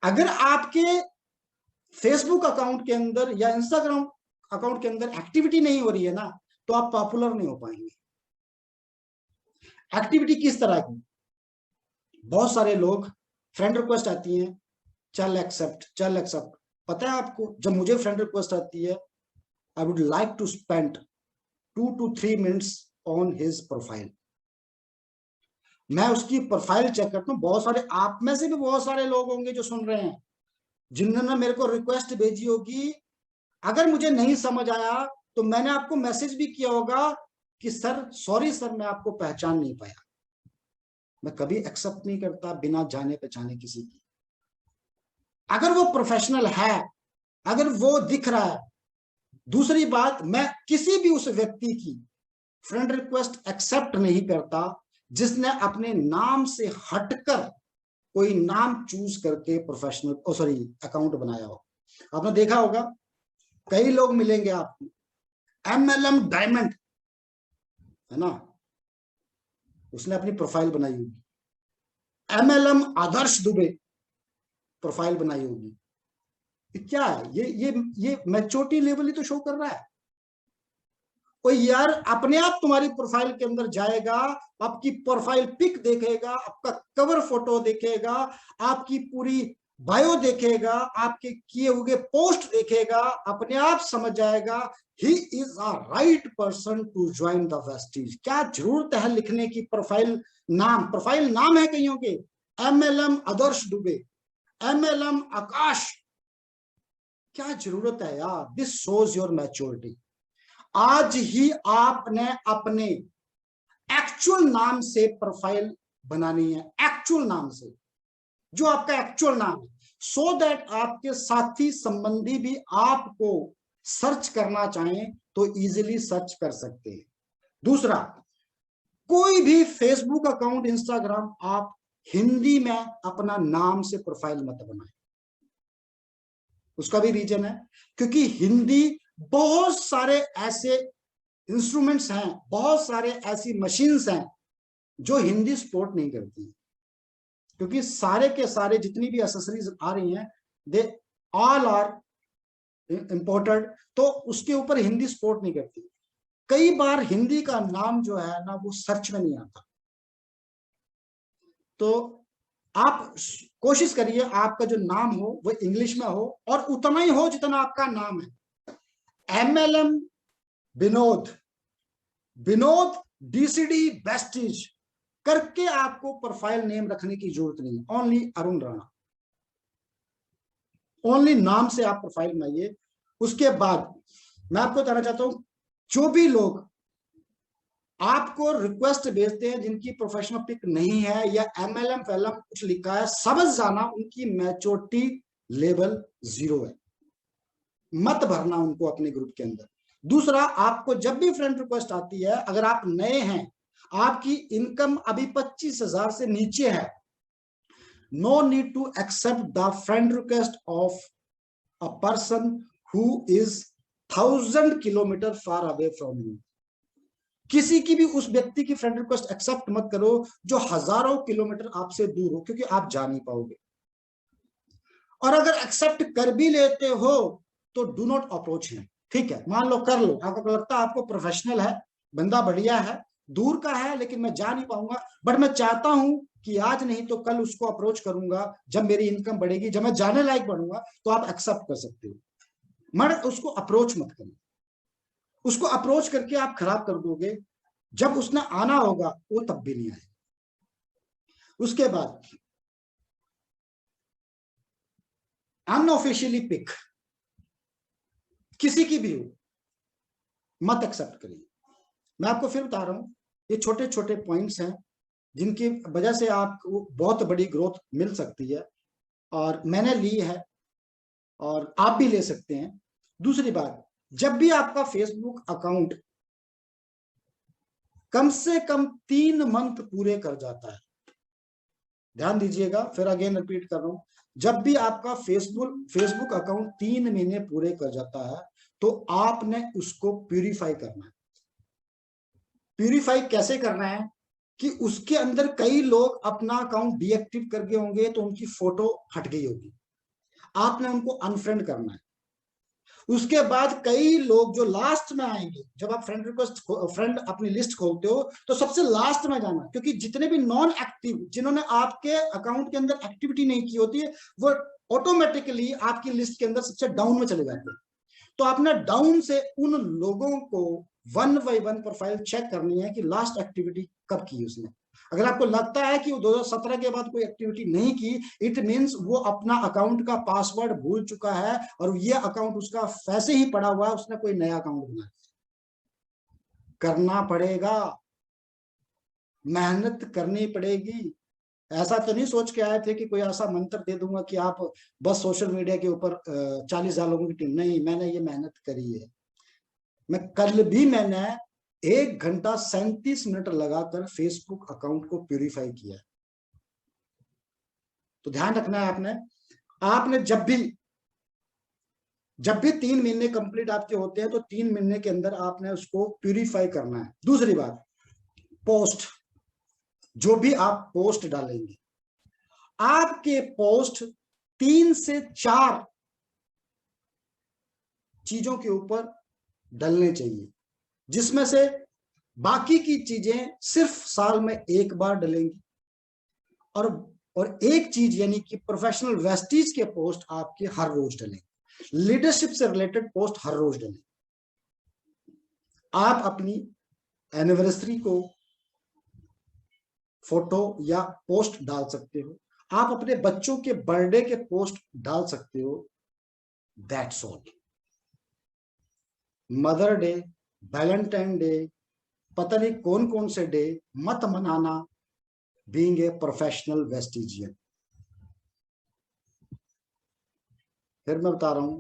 अगर आपके फेसबुक अकाउंट के अंदर या इंस्टाग्राम अकाउंट के अंदर एक्टिविटी नहीं हो रही है ना, तो आप पॉपुलर नहीं हो पाएंगे। एक्टिविटी किस तरह की, बहुत सारे लोग, फ्रेंड रिक्वेस्ट आती है, चल एक्सेप्ट। पता है आपको, जब मुझे फ्रेंड रिक्वेस्ट आती है, I would like to spend 2 to 3 minutes on his profile. मैं उसकी प्रोफाइल चेक करता हूँ। बहुत सारे, आप में से भी बहुत सारे लोग होंगे जो सुन रहे हैं, जिन्होंने मेरे को रिक्वेस्ट भेजी होगी, अगर मुझे नहीं समझ आया तो मैंने आपको मैसेज भी किया होगा कि सर सॉरी सर, मैं आपको पहचान नहीं पाया। मैं कभी एक्सेप्ट नहीं करता बिना जाने पहचाने किसी की। अगर वो प्रोफेशनल है, अगर वो दिख रहा है। दूसरी बात, मैं किसी भी उस व्यक्ति की फ्रेंड रिक्वेस्ट एक्सेप्ट नहीं करता जिसने अपने नाम से हटकर कोई नाम चूज करके प्रोफेशनल अकाउंट बनाया हो। आपने देखा होगा, कई लोग मिलेंगे आपको, MLM डायमंड, है ना, उसने अपनी प्रोफाइल बनाई होगी। MLM आदर्श दुबे प्रोफाइल बनाई होगी। क्या है ये मैच्योरिटी लेवल ही तो शो कर रहा है। कोई यार अपने आप तुम्हारी प्रोफाइल के अंदर जाएगा, आपकी प्रोफाइल पिक देखेगा, आपका कवर फोटो देखेगा, आपकी पूरी बायो देखेगा, आपके किए हुए पोस्ट देखेगा, अपने आप समझ जाएगा he is a right person to join the Vestige. क्या जरूरत है लिखने की प्रोफाइल नाम है कईयों के, MLM आदर्श दुबे, MLM आकाश, क्या जरूरत है यार। This shows your maturity. आज ही आपने अपने एक्चुअल नाम से प्रोफाइल बनानी है, एक्चुअल नाम से, जो आपका एक्चुअल नाम है, सो दैट आपके साथी संबंधी भी आपको सर्च करना चाहें तो इजीली सर्च कर सकते हैं। दूसरा, कोई भी फेसबुक अकाउंट, इंस्टाग्राम, आप हिंदी में अपना नाम से प्रोफाइल मत बनाएं। उसका भी रीजन है, क्योंकि हिंदी, बहुत सारे ऐसे इंस्ट्रूमेंट्स हैं, बहुत सारे ऐसी मशीन्स हैं जो हिंदी सपोर्ट नहीं करती, क्योंकि सारे के सारे जितनी भी एसेसरीज आ रही हैं दे ऑल आर इंपोर्टेड, तो उसके ऊपर हिंदी सपोर्ट नहीं करती। कई बार हिंदी का नाम जो है ना वो सर्च में नहीं आता। तो आप कोशिश करिए आपका जो नाम हो वो इंग्लिश में हो और उतना ही हो जितना आपका नाम है। MLM Vinod, Vinod DCD Vestige करके आपको प्रोफाइल नेम रखने की जरूरत नहीं है। ओनली अरुण राणा, ओनली नाम से आप प्रोफाइल बनाइए। उसके बाद मैं आपको कहना चाहता हूं, जो भी लोग आपको रिक्वेस्ट भेजते हैं जिनकी प्रोफेशनल पिक नहीं है या MLM फैलम कुछ लिखा है, समझ जाना उनकी मैच्योरिटी लेवल 0 है, मत भरना उनको अपने ग्रुप के अंदर। दूसरा, आपको जब भी फ्रेंड रिक्वेस्ट आती है, अगर आप नए हैं, आपकी इनकम अभी 25,000 से नीचे है, no need to accept the friend request of a person who is 1000 kilometre far away from you. किसी की भी उस व्यक्ति की फ्रेंड रिक्वेस्ट एक्सेप्ट मत करो जो हजारों किलोमीटर आपसे दूर हो, क्योंकि आप जा नहीं पाओगे। और अगर एक्सेप्ट कर भी लेते हो तो डू नॉट अप्रोच हिम, ठीक है? मान लो कर लो, आपको लगता है आपको प्रोफेशनल है, बंदा बढ़िया है, दूर का है लेकिन मैं जा नहीं पाऊंगा, बट मैं चाहता हूं कि आज नहीं तो कल उसको अप्रोच करूंगा, जब मेरी इनकम बढ़ेगी, जब मैं जाने लायक बनूंगा, तो आप एक्सेप्ट कर सकते हो। मगर उसको अप्रोच मत करिए, उसको अप्रोच करके आप खराब कर दोगे, जब उसने आना होगा वो तब भी नहीं आएगा। उसके बाद अनऑफिशियली पिक किसी की भी हो, मत एक्सेप्ट करिए। मैं आपको फिर बता रहा हूं, ये छोटे छोटे पॉइंट्स हैं जिनकी वजह से आपको बहुत बड़ी ग्रोथ मिल सकती है, और मैंने ली है और आप भी ले सकते हैं। दूसरी बात, जब भी आपका फेसबुक अकाउंट कम से कम 3 मंथ पूरे कर जाता है, ध्यान दीजिएगा, फिर अगेन रिपीट कर रहा हूं, जब भी आपका फेसबुक अकाउंट 3 महीने पूरे कर जाता है, तो आपने उसको प्यूरिफाई करना है। प्यूरिफाई कैसे करना है कि उसके अंदर कई लोग अपना अकाउंट डीएक्टिव करके होंगे, तो उनकी फोटो हट गई होगी, आपने उनको अनफ्रेंड करना है। उसके बाद कई लोग जो लास्ट में आएंगे, जब आप फ्रेंड अपनी लिस्ट खोलते हो तो सबसे लास्ट में जाना, क्योंकि जितने भी नॉन एक्टिव, जिन्होंने आपके अकाउंट के अंदर एक्टिविटी नहीं की होती है, वो ऑटोमेटिकली आपकी लिस्ट के अंदर सबसे डाउन में चले जाते हैं। तो आपने डाउन से उन लोगों को 1 बाय 1 प्रोफाइल चेक करनी है कि लास्ट एक्टिविटी कब की उसने। अगर आपको लगता है कि वो 2017 के बाद कोई एक्टिविटी नहीं की, इट मींस वो अपना अकाउंट का पासवर्ड भूल चुका है और ये अकाउंट उसका वैसे ही पड़ा हुआ है, उसने कोई नया अकाउंट बनाया। करना पड़ेगा, मेहनत करनी पड़ेगी। ऐसा तो नहीं सोच के आए थे कि कोई ऐसा मंत्र दे दूंगा कि आप बस सोशल मीडिया के ऊपर 40,000 लोगों की टीम, नहीं, मैंने ये मेहनत करी है। मैं कल भी मैंने 1 घंटा 37 मिनट लगाकर फेसबुक अकाउंट को प्यूरिफाई किया। तो ध्यान रखना है आपने जब भी 3 महीने कंप्लीट आपके होते हैं, तो 3 महीने के अंदर आपने उसको प्यूरिफाई करना है। दूसरी बात, पोस्ट, जो भी आप पोस्ट डालेंगे, आपके पोस्ट 3 से 4 चीजों के ऊपर डलने चाहिए, जिसमें से बाकी की चीजें सिर्फ साल में 1 बार डलेंगी, और एक चीज यानी कि प्रोफेशनल वेस्टीज के पोस्ट आपके हर रोज डलेंगे, लीडरशिप से रिलेटेड पोस्ट हर रोज डलेंगे। आप अपनी एनिवर्सरी को फोटो या पोस्ट डाल सकते हो, आप अपने बच्चों के बर्थडे के पोस्ट डाल सकते हो, that's all. Mother day, Valentine day, पता नहीं कौन कौन से डे मत मनाना, बीइंग ए प्रोफेशनल वेस्टिजियन। फिर मैं बता रहा हूं,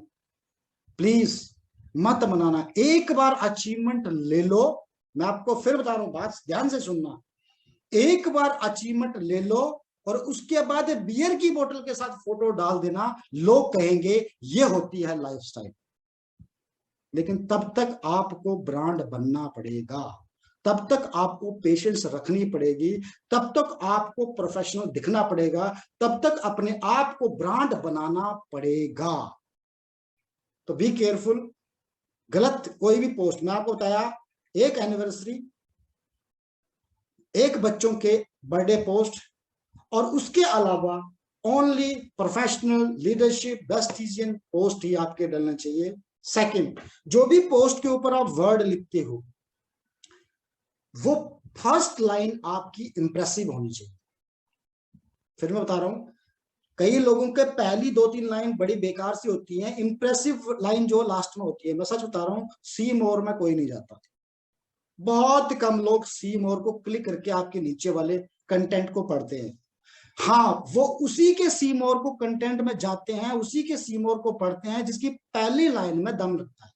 प्लीज मत मनाना। एक बार अचीवमेंट ले लो, मैं आपको फिर बता रहा हूं, बात ध्यान से सुनना, एक बार अचीवमेंट ले लो और उसके बाद बियर की बोतल के साथ फोटो डाल देना, लोग कहेंगे ये होती है लाइफस्टाइल। लेकिन तब तक आपको ब्रांड बनना पड़ेगा। तब तक आपको पेशेंस रखनी पड़ेगी, तब तक आपको प्रोफेशनल दिखना पड़ेगा, तब तक अपने आप को ब्रांड बनाना पड़ेगा। तो बी केयरफुल। गलत कोई भी पोस्ट, मैं आपको बताया, एक एनिवर्सरी, एक बच्चों के बर्थडे पोस्ट, और उसके अलावा ओनली प्रोफेशनल लीडरशिप बेस्टिजियन पोस्ट ही आपके डालना चाहिए। सेकंड, जो भी पोस्ट के ऊपर आप वर्ड लिखते हो वो फर्स्ट लाइन आपकी इंप्रेसिव होनी चाहिए। फिर मैं बता रहा हूं, कई लोगों के पहली 2-3 लाइन बड़ी बेकार सी होती है, इंप्रेसिव लाइन जो लास्ट में होती है। मैं सच बता रहा हूं, सी मोर में कोई नहीं जाता। बहुत कम लोग सी मोर को क्लिक करके आपके नीचे वाले कंटेंट को पढ़ते हैं। हाँ, वो उसी के सी मोर को कंटेंट में जाते हैं, उसी के सी मोर को पढ़ते हैं जिसकी पहली लाइन में दम लगता है,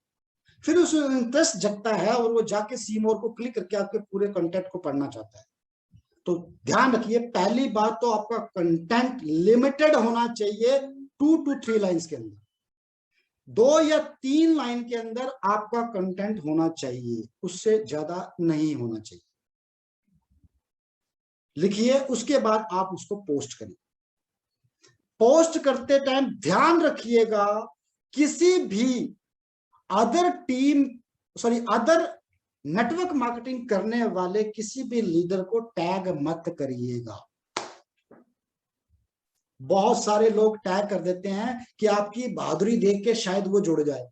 फिर उस इंटरेस्ट जगता है और वो जाके सी मोर को क्लिक करके आपके पूरे कंटेंट को पढ़ना चाहता है। तो ध्यान रखिए, पहली बात तो आपका कंटेंट लिमिटेड होना चाहिए 2 to 3 लाइंस के अंदर। 2 या 3 लाइन के अंदर आपका कंटेंट होना चाहिए, उससे ज्यादा नहीं होना चाहिए। लिखिए, उसके बाद आप उसको पोस्ट करिए। पोस्ट करते टाइम ध्यान रखिएगा, किसी भी अदर नेटवर्क मार्केटिंग करने वाले किसी भी लीडर को टैग मत करिएगा। बहुत सारे लोग टैग कर देते हैं कि आपकी बहादुरी देख के शायद वो जुड़ जाए।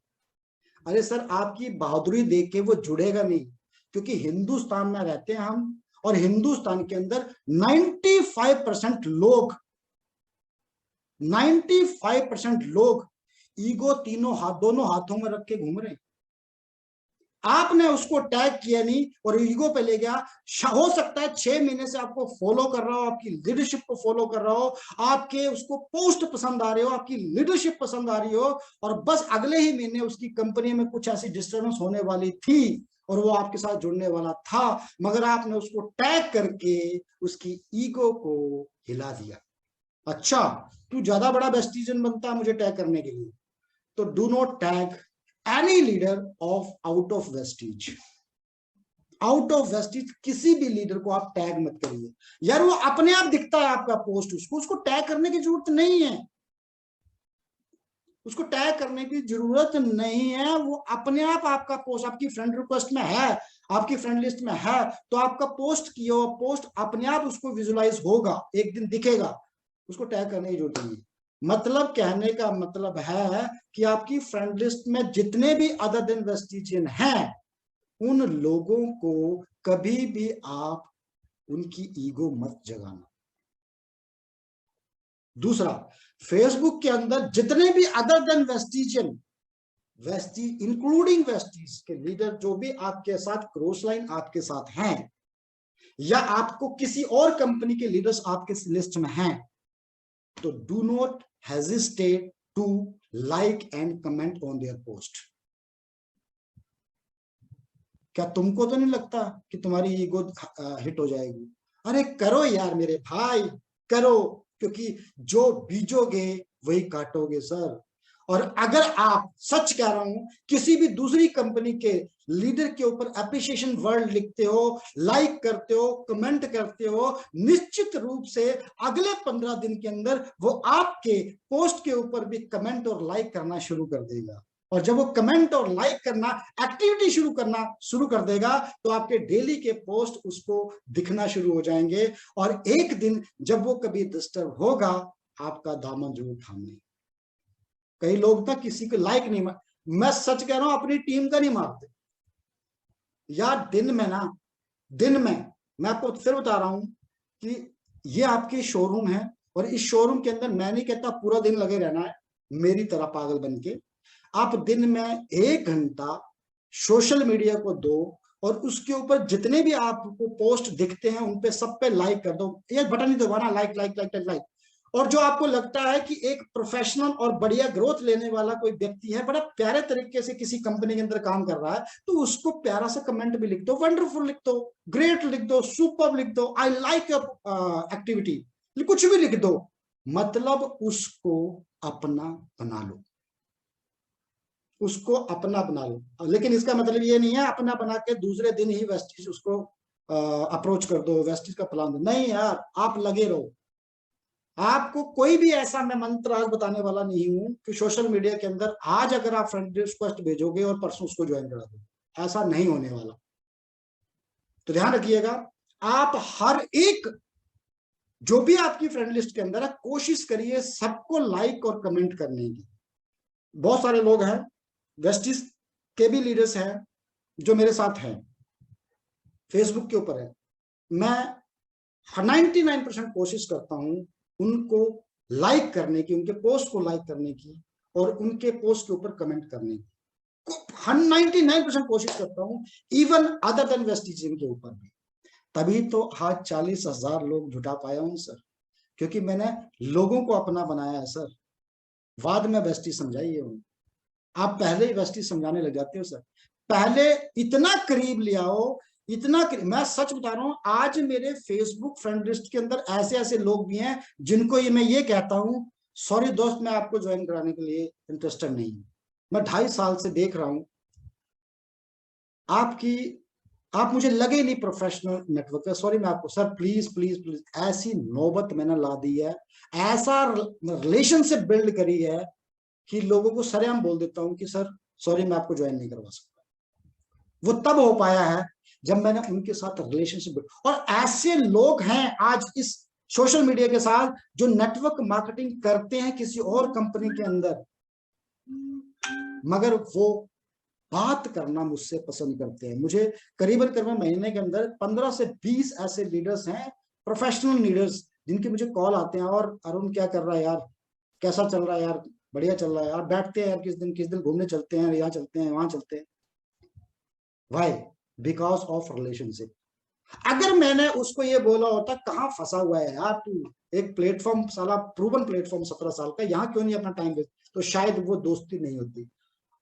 अरे सर, आपकी बहादुरी देख के वो जुड़ेगा नहीं, क्योंकि हिंदुस्तान में रहते हैं हम, और हिंदुस्तान के अंदर 95% लोग 95% लोग ईगो दोनों हाथों में रख के घूम रहे हैं। आपने उसको टैग किया नहीं और ईगो पे ले गया। हो सकता है 6 महीने से आपको फॉलो कर रहा हो, आपकी लीडरशिप को फॉलो कर रहा हो, आपके उसको पोस्ट पसंद आ रहे हो, आपकी लीडरशिप पसंद आ रही हो, और बस अगले ही महीने उसकी कंपनी में कुछ ऐसी डिस्टर्बेंस होने वाली थी और वो आपके साथ जुड़ने वाला था, मगर आपने उसको टैग करके उसकी ईगो को हिला दिया। अच्छा, तू ज्यादा बड़ा बेस्टिजियन बनता है मुझे टैग करने के लिए, तो do not tag any leader of out of Vestige. Out of Vestige किसी भी लीडर को आप टैग मत करिए यार। वो अपने आप दिखता है आपका पोस्ट, उसको टैग करने की जरूरत नहीं है, उसको टैग करने की जरूरत नहीं है। वो अपने आप आपका पोस्ट आपकी फ्रेंड रिक्वेस्ट में है, आपकी फ्रेंड लिस्ट में है, तो आपका पोस्ट किया हुआ पोस्ट अपने आप उसको विजुलाइज होगा, एक दिन दिखेगा, उसको टैग करने की जरूरत नहीं है। मतलब कहने का मतलब है कि आपकी फ्रेंड लिस्ट में जितने भी अदर देन वेस्टिजियन हैं, उन लोगों को कभी भी आप उनकी ईगो मत जगाना। दूसरा, फेसबुक के अंदर जितने भी अदर देन वेस्टिजियन, इंक्लूडिंग वेस्टीज के लीडर जो भी आपके साथ क्रॉस लाइन आपके साथ हैं, या आपको किसी और कंपनी के लीडर्स आपके लिस्ट में हैं, तो do not hesitate to like and comment on their post. क्या तुमको तो नहीं लगता कि तुम्हारी ईगो हिट हो जाएगी? अरे करो यार मेरे भाई, करो, क्योंकि जो बीजोगे वही काटोगे सर। और अगर आप, सच कह रहा हूं, किसी भी दूसरी कंपनी के लीडर के ऊपर एप्रिसिएशन वर्ड लिखते हो, लाइक करते हो, कमेंट करते हो, निश्चित रूप से अगले 15 दिन के अंदर वो आपके पोस्ट के ऊपर भी कमेंट और लाइक करना शुरू कर देगा। और जब वो कमेंट और लाइक करना, एक्टिविटी शुरू कर देगा, तो आपके डेली के पोस्ट उसको दिखना शुरू हो जाएंगे, और एक दिन जब वो कभी डिस्टर्ब होगा, आपका दामन जरूर थामे। कई लोग ना किसी को लाइक नहीं मैं सच कह रहा हूं, अपनी टीम का नहीं मारते यार। दिन में मैं आपको फिर बता रहा हूं कि ये आपके शोरूम है, और इस शोरूम के अंदर मैं नहीं कहता पूरा दिन लगे रहना है मेरी तरह पागल बन के। आप दिन में 1 घंटा सोशल मीडिया को दो, और उसके ऊपर जितने भी आपको पोस्ट दिखते हैं उन पे सब पे लाइक कर दो। ये बटन ही दबाना, like like like like like. और जो आपको लगता है कि एक प्रोफेशनल और बढ़िया ग्रोथ लेने वाला कोई व्यक्ति है, बड़ा प्यारे तरीके से किसी कंपनी के अंदर काम कर रहा है, तो उसको प्यारा सा कमेंट भी लिख दो, वंडरफुल लिख दो, ग्रेट लिख दो, सुपर लिख दो, आई लाइक योर एक्टिविटी, कुछ भी लिख दो, मतलब उसको अपना बना लो, उसको अपना बना लो। लेकिन इसका मतलब ये नहीं है अपना बना के दूसरे दिन ही वेस्टिज उसको अप्रोच कर दो, वेस्टिज का प्लान दो। नहीं यार, आप लगे रहो। आपको कोई भी ऐसा मैं मंत्र आज बताने वाला नहीं हूं कि सोशल मीडिया के अंदर आज अगर आप फ्रेंड रिक्वेस्ट भेजोगे और परसों उसको ज्वाइन करा दो, ऐसा नहीं होने वाला। तो ध्यान रखिएगा, आप हर एक जो भी आपकी फ्रेंड लिस्ट के अंदर है, कोशिश करिए सबको लाइक और कमेंट करने की। बहुत सारे लोग हैं, वेस्टिज के भी लीडर्स हैं जो मेरे साथ हैं, फेसबुक के ऊपर है। मैं 99% कोशिश करता हूं उनको लाइक करने की, उनके पोस्ट को लाइक करने की और उनके पोस्ट के ऊपर कमेंट करने की 99% कोशिश करता हूं, इवन अदर देन वेस्टिजियन के ऊपर भी। तभी तो आज 40,000 लोग जुटा पाया हूं सर, क्योंकि मैंने लोगों को अपना बनाया है सर। बाद में वेस्टिज समझाइए उन्हें, आप पहले ही वेस्टिज समझाने लग जाते हो सर। पहले इतना करीब ले आओ, इतना करीब। मैं सच बता रहा हूं, आज मेरे फेसबुक फ्रेंड लिस्ट के अंदर ऐसे ऐसे लोग भी हैं जिनको मैं ये कहता हूं, सॉरी दोस्त, मैं आपको ज्वाइन कराने के लिए इंटरेस्टेड नहीं हूं। मैं 2.5 साल से देख रहा हूं आप मुझे लगे नहीं प्रोफेशनल नेटवर्क है, सॉरी मैं आपको सर प्लीज प्लीज प्लीज, ऐसी नौबत मैंने ला दी है, ऐसा रिलेशनशिप बिल्ड करी है कि लोगों को सरेआम बोल देता हूं कि सर सॉरी मैं आपको ज्वाइन नहीं करवा सकता। वो तब हो पाया है जब मैंने उनके साथ रिलेशनशिप बिल्ड। और ऐसे लोग हैं आज इस सोशल मीडिया के साथ जो नेटवर्क मार्केटिंग करते हैं किसी और कंपनी के अंदर, मगर वो बात करना मुझसे पसंद करते हैं। मुझे करीबन करीबन महीने के अंदर 15 से 20 ऐसे लीडर्स हैं, प्रोफेशनल लीडर्स, जिनके मुझे कॉल आते हैं, और अरुण क्या कर रहा है यार, कैसा चल रहा है यार, बढ़िया चल रहा है यार, बैठते हैं यार किस दिन घूमने चलते हैं, यहाँ चलते हैं वहां चलते हैं। वाई? Because of relationship. अगर मैंने उसको ये बोला होता कहाँ फंसा हुआ है यार तू, एक प्लेटफॉर्म साला प्रूवन प्लेटफॉर्म 17 साल का, यहाँ क्यों नहीं अपना टाइम वेस्ट, तो शायद वो दोस्ती नहीं होती।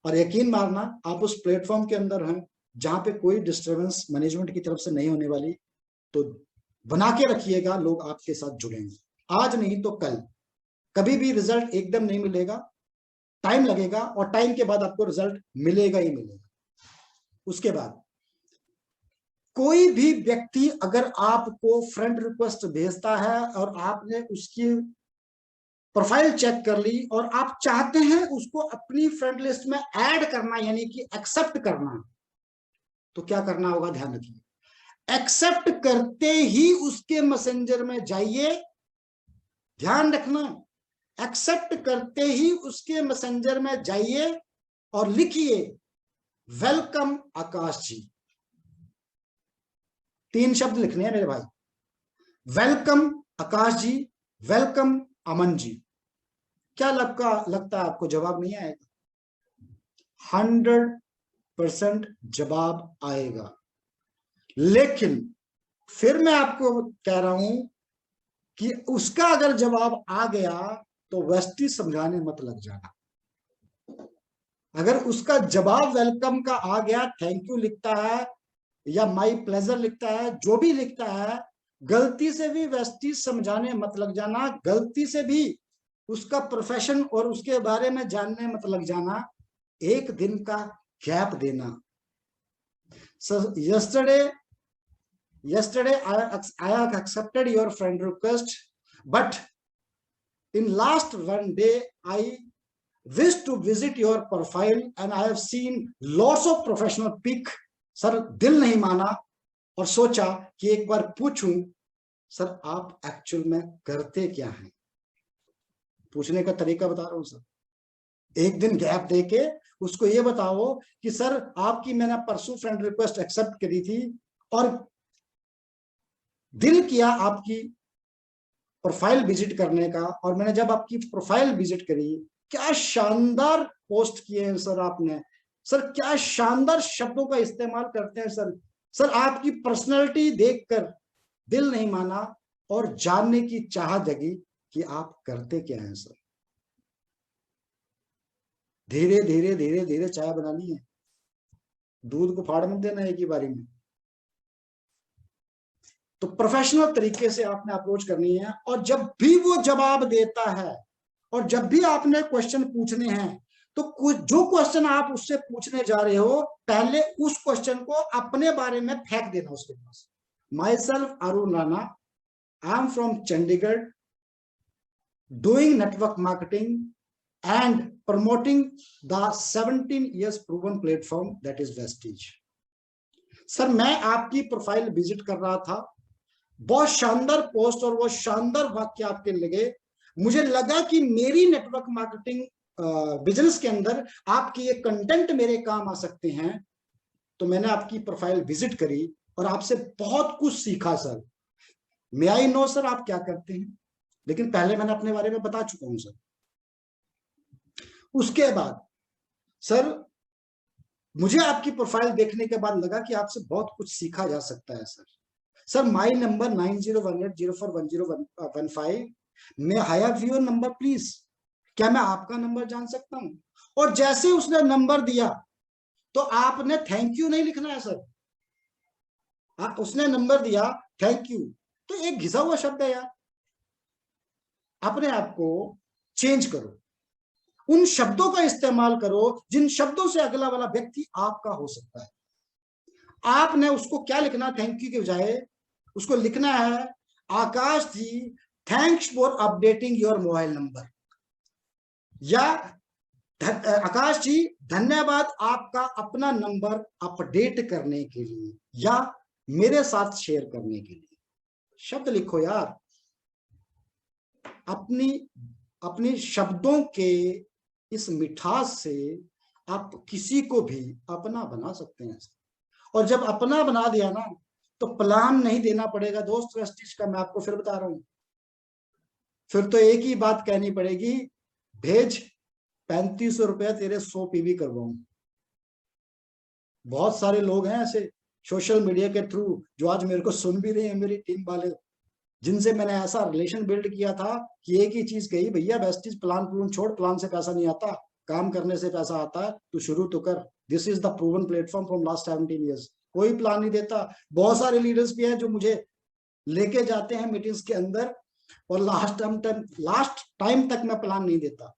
और यकीन मारना, आप उस प्लेटफॉर्म के अंदर हैं जहां पे कोई डिस्टरबेंस मैनेजमेंट की तरफ से नहीं होने वाली, तो बना के रखिएगा, लोग आपके साथ जुड़ेंगे। आज नहीं तो कल, कभी भी रिजल्ट एकदम नहीं मिलेगा, टाइम लगेगा, और टाइम के बाद आपको रिजल्ट मिलेगा ही मिलेगा। उसके बाद कोई भी व्यक्ति अगर आपको फ्रेंड रिक्वेस्ट भेजता है और आपने उसकी प्रोफाइल चेक कर ली और आप चाहते हैं उसको अपनी फ्रेंड लिस्ट में ऐड करना, यानी कि एक्सेप्ट करना, तो क्या करना होगा, ध्यान रखिए। एक्सेप्ट करते ही उसके मैसेंजर में जाइए, ध्यान रखना, एक्सेप्ट करते ही उसके मैसेंजर में जाइए और लिखिए वेलकम आकाश जी। 3 शब्द लिखने हैं मेरे भाई, वेलकम आकाश जी, वेलकम अमन जी। क्या लगता है आपको जवाब नहीं आएगा? 100% जवाब आएगा। लेकिन फिर मैं आपको कह रहा हूं कि उसका अगर जवाब आ गया तो वेस्टिज समझाने मत लग जाना। अगर उसका जवाब वेलकम का आ गया, थैंक यू लिखता है या माई प्लेजर लिखता है, जो भी लिखता है, गलती से भी वेस्टिज समझाने मत लग जाना, गलती से भी उसका प्रोफेशन और उसके बारे में जानने मत लग जाना। एक दिन का गैप देना। So yesterday I have accepted your friend request, but in last one day I wish to visit your profile and I have seen lots of professional pic. Sir दिल नहीं माना और सोचा कि एक बार पूछूं, सर आप एक्चुअल में करते क्या हैं? पूछने का तरीका बता रहा हूं सर। एक दिन गैप देके उसको ये बताओ कि सर आपकी मैंने परसों फ्रेंड रिक्वेस्ट एक्सेप्ट करी थी और दिल किया आपकी प्रोफाइल विजिट करने का, और मैंने जब आपकी प्रोफाइल विजिट करी, क्या शानदार पोस्ट किए हैं सर आपने, सर क्या शानदार शब्दों का इस्तेमाल करते हैं सर। सर आपकी पर्सनैलिटी देखकर दिल नहीं माना और जानने की चाह जगी कि आप करते क्या हैं सर। धीरे धीरे धीरे धीरे चाय बनानी है, दूध को फाड़ मत देना एक ही बारी में। तो प्रोफेशनल तरीके से आपने अप्रोच करनी है, और जब भी वो जवाब देता है और जब भी आपने क्वेश्चन पूछने हैं, तो कुछ जो क्वेश्चन आप उससे पूछने जा रहे हो, पहले उस क्वेश्चन को अपने बारे में फेंक देना उसके पास। Myself Arun Rana, I am from Chandigarh, doing network marketing and promoting the 17 years proven platform that is Vestige। Sir मैं आपकी प्रोफाइल विजिट कर रहा था, बहुत शानदार पोस्ट और बहुत शानदार वाक्य आपके लगे, मुझे लगा कि मेरी नेटवर्क मार्केटिंग बिजनेस के अंदर आपकी ये कंटेंट मेरे काम आ सकते हैं। तो मैंने आपकी प्रोफाइल विजिट करी और आपसे बहुत कुछ सीखा sir. May I know sir आप क्या करते हैं? लेकिन पहले मैंने अपने बारे में बता चुका हूं सर। उसके बाद सर मुझे आपकी प्रोफाइल देखने के बाद लगा कि आपसे बहुत कुछ सीखा जा सकता है sir. Sir my number 9018041015, may I have your number please, क्या मैं आपका नंबर जान सकता हूं? और जैसे उसने नंबर दिया तो आपने थैंक यू नहीं लिखना है सर। उसने नंबर दिया थैंक यू, तो एक घिसा हुआ शब्द है यार। अपने आप को चेंज करो, उन शब्दों का इस्तेमाल करो जिन शब्दों से अगला वाला व्यक्ति आपका हो सकता है। आपने उसको क्या लिखना, थैंक यू के बजाय उसको लिखना है Akash ji thanks for updating your mobile number, या आकाश जी धन्यवाद आपका अपना नंबर अपडेट करने के लिए या मेरे साथ शेयर करने के लिए। शब्द लिखो यार, अपनी शब्दों के इस मिठास से आप किसी को भी अपना बना सकते हैं। और जब अपना बना दिया ना तो प्लान नहीं देना पड़ेगा दोस्त वेस्टिज का, मैं आपको फिर बता रहा हूं। फिर तो एक ही बात कहनी पड़ेगी, भेज 3500 रुपया तेरे 100 पीवी करवाऊं। बहुत सारे लोग हैं ऐसे सोशल मीडिया के थ्रू जो आज मेरे को सुन भी रहे हैं, मेरी टीम वाले, जिनसे मैंने ऐसा रिलेशन बिल्ड किया था कि एक ही चीज कही, भैया वेस्टिज प्लान छोड़, प्लान से पैसा नहीं आता, काम करने से पैसा आता है, तू शुरू तो कर। This is the proven platform from last 17 years. कोई प्लान नहीं देता। बहुत सारे लीडर्स भी हैं जो मुझे लेके जाते हैं मीटिंग्स के अंदर और लास्ट टाइम तक मैं प्लान नहीं देता।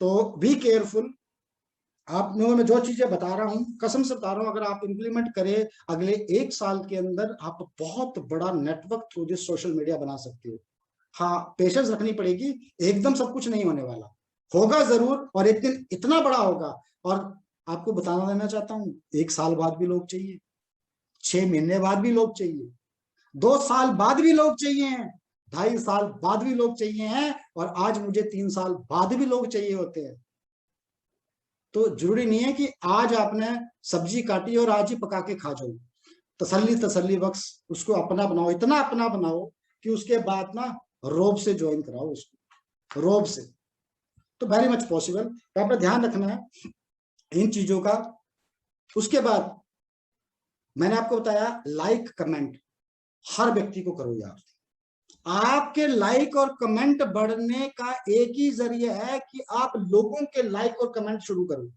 तो बी केयरफुल। आप लोगों में जो चीजें बता रहा हूं कसम से बता रहा हूं, अगर आप इंप्लीमेंट करें अगले 1 साल के अंदर आप बहुत बड़ा network through this social media बना सकते हो। हाँ पेशेंस रखनी पड़ेगी, एकदम सब कुछ नहीं होने वाला, होगा जरूर और एक दिन इतना बड़ा होगा। और आपको बताना देना चाहता हूँ 1 साल बाद भी लोग चाहिए, 6 महीने बाद भी लोग चाहिए, 2 साल बाद भी लोग चाहिए, 2.5 साल बाद भी लोग चाहिए हैं, और आज मुझे 3 साल बाद भी लोग चाहिए होते हैं। तो जरूरी नहीं है कि आज आपने सब्जी काटी और आज ही पका के खा जाओ। तसल्ली बख्श उसको अपना बनाओ, इतना अपना बनाओ कि उसके बाद ना रोब से ज्वाइन कराओ उसको, रोब से। तो वेरी मच पॉसिबल। तो आपने ध्यान रखना है इन चीजों का। उसके बाद मैंने आपको बताया लाइक कमेंट हर व्यक्ति को करो यार। आपके लाइक और कमेंट बढ़ने का एक ही जरिया है कि आप लोगों के लाइक और कमेंट शुरू करो।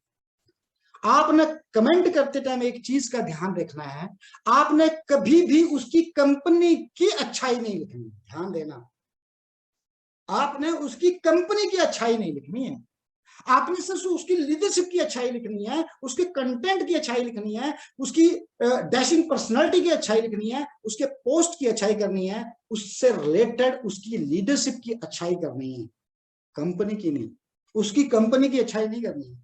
आपने कमेंट करते टाइम एक चीज का ध्यान रखना है, आपने कभी भी उसकी कंपनी की अच्छाई नहीं लिखनी। ध्यान देना, आपने उसकी कंपनी की अच्छाई नहीं लिखनी है, आपने सिर्फ उसकी लीडरशिप की अच्छाई लिखनी है, उसके कंटेंट की अच्छाई लिखनी है, उसकी डैशिंग पर्सनालिटी की अच्छाई लिखनी है, उसके पोस्ट की अच्छाई करनी है, उससे रिलेटेड उसकी लीडरशिप की अच्छाई करनी है, कंपनी की नहीं। उसकी कंपनी की अच्छाई नहीं करनी है।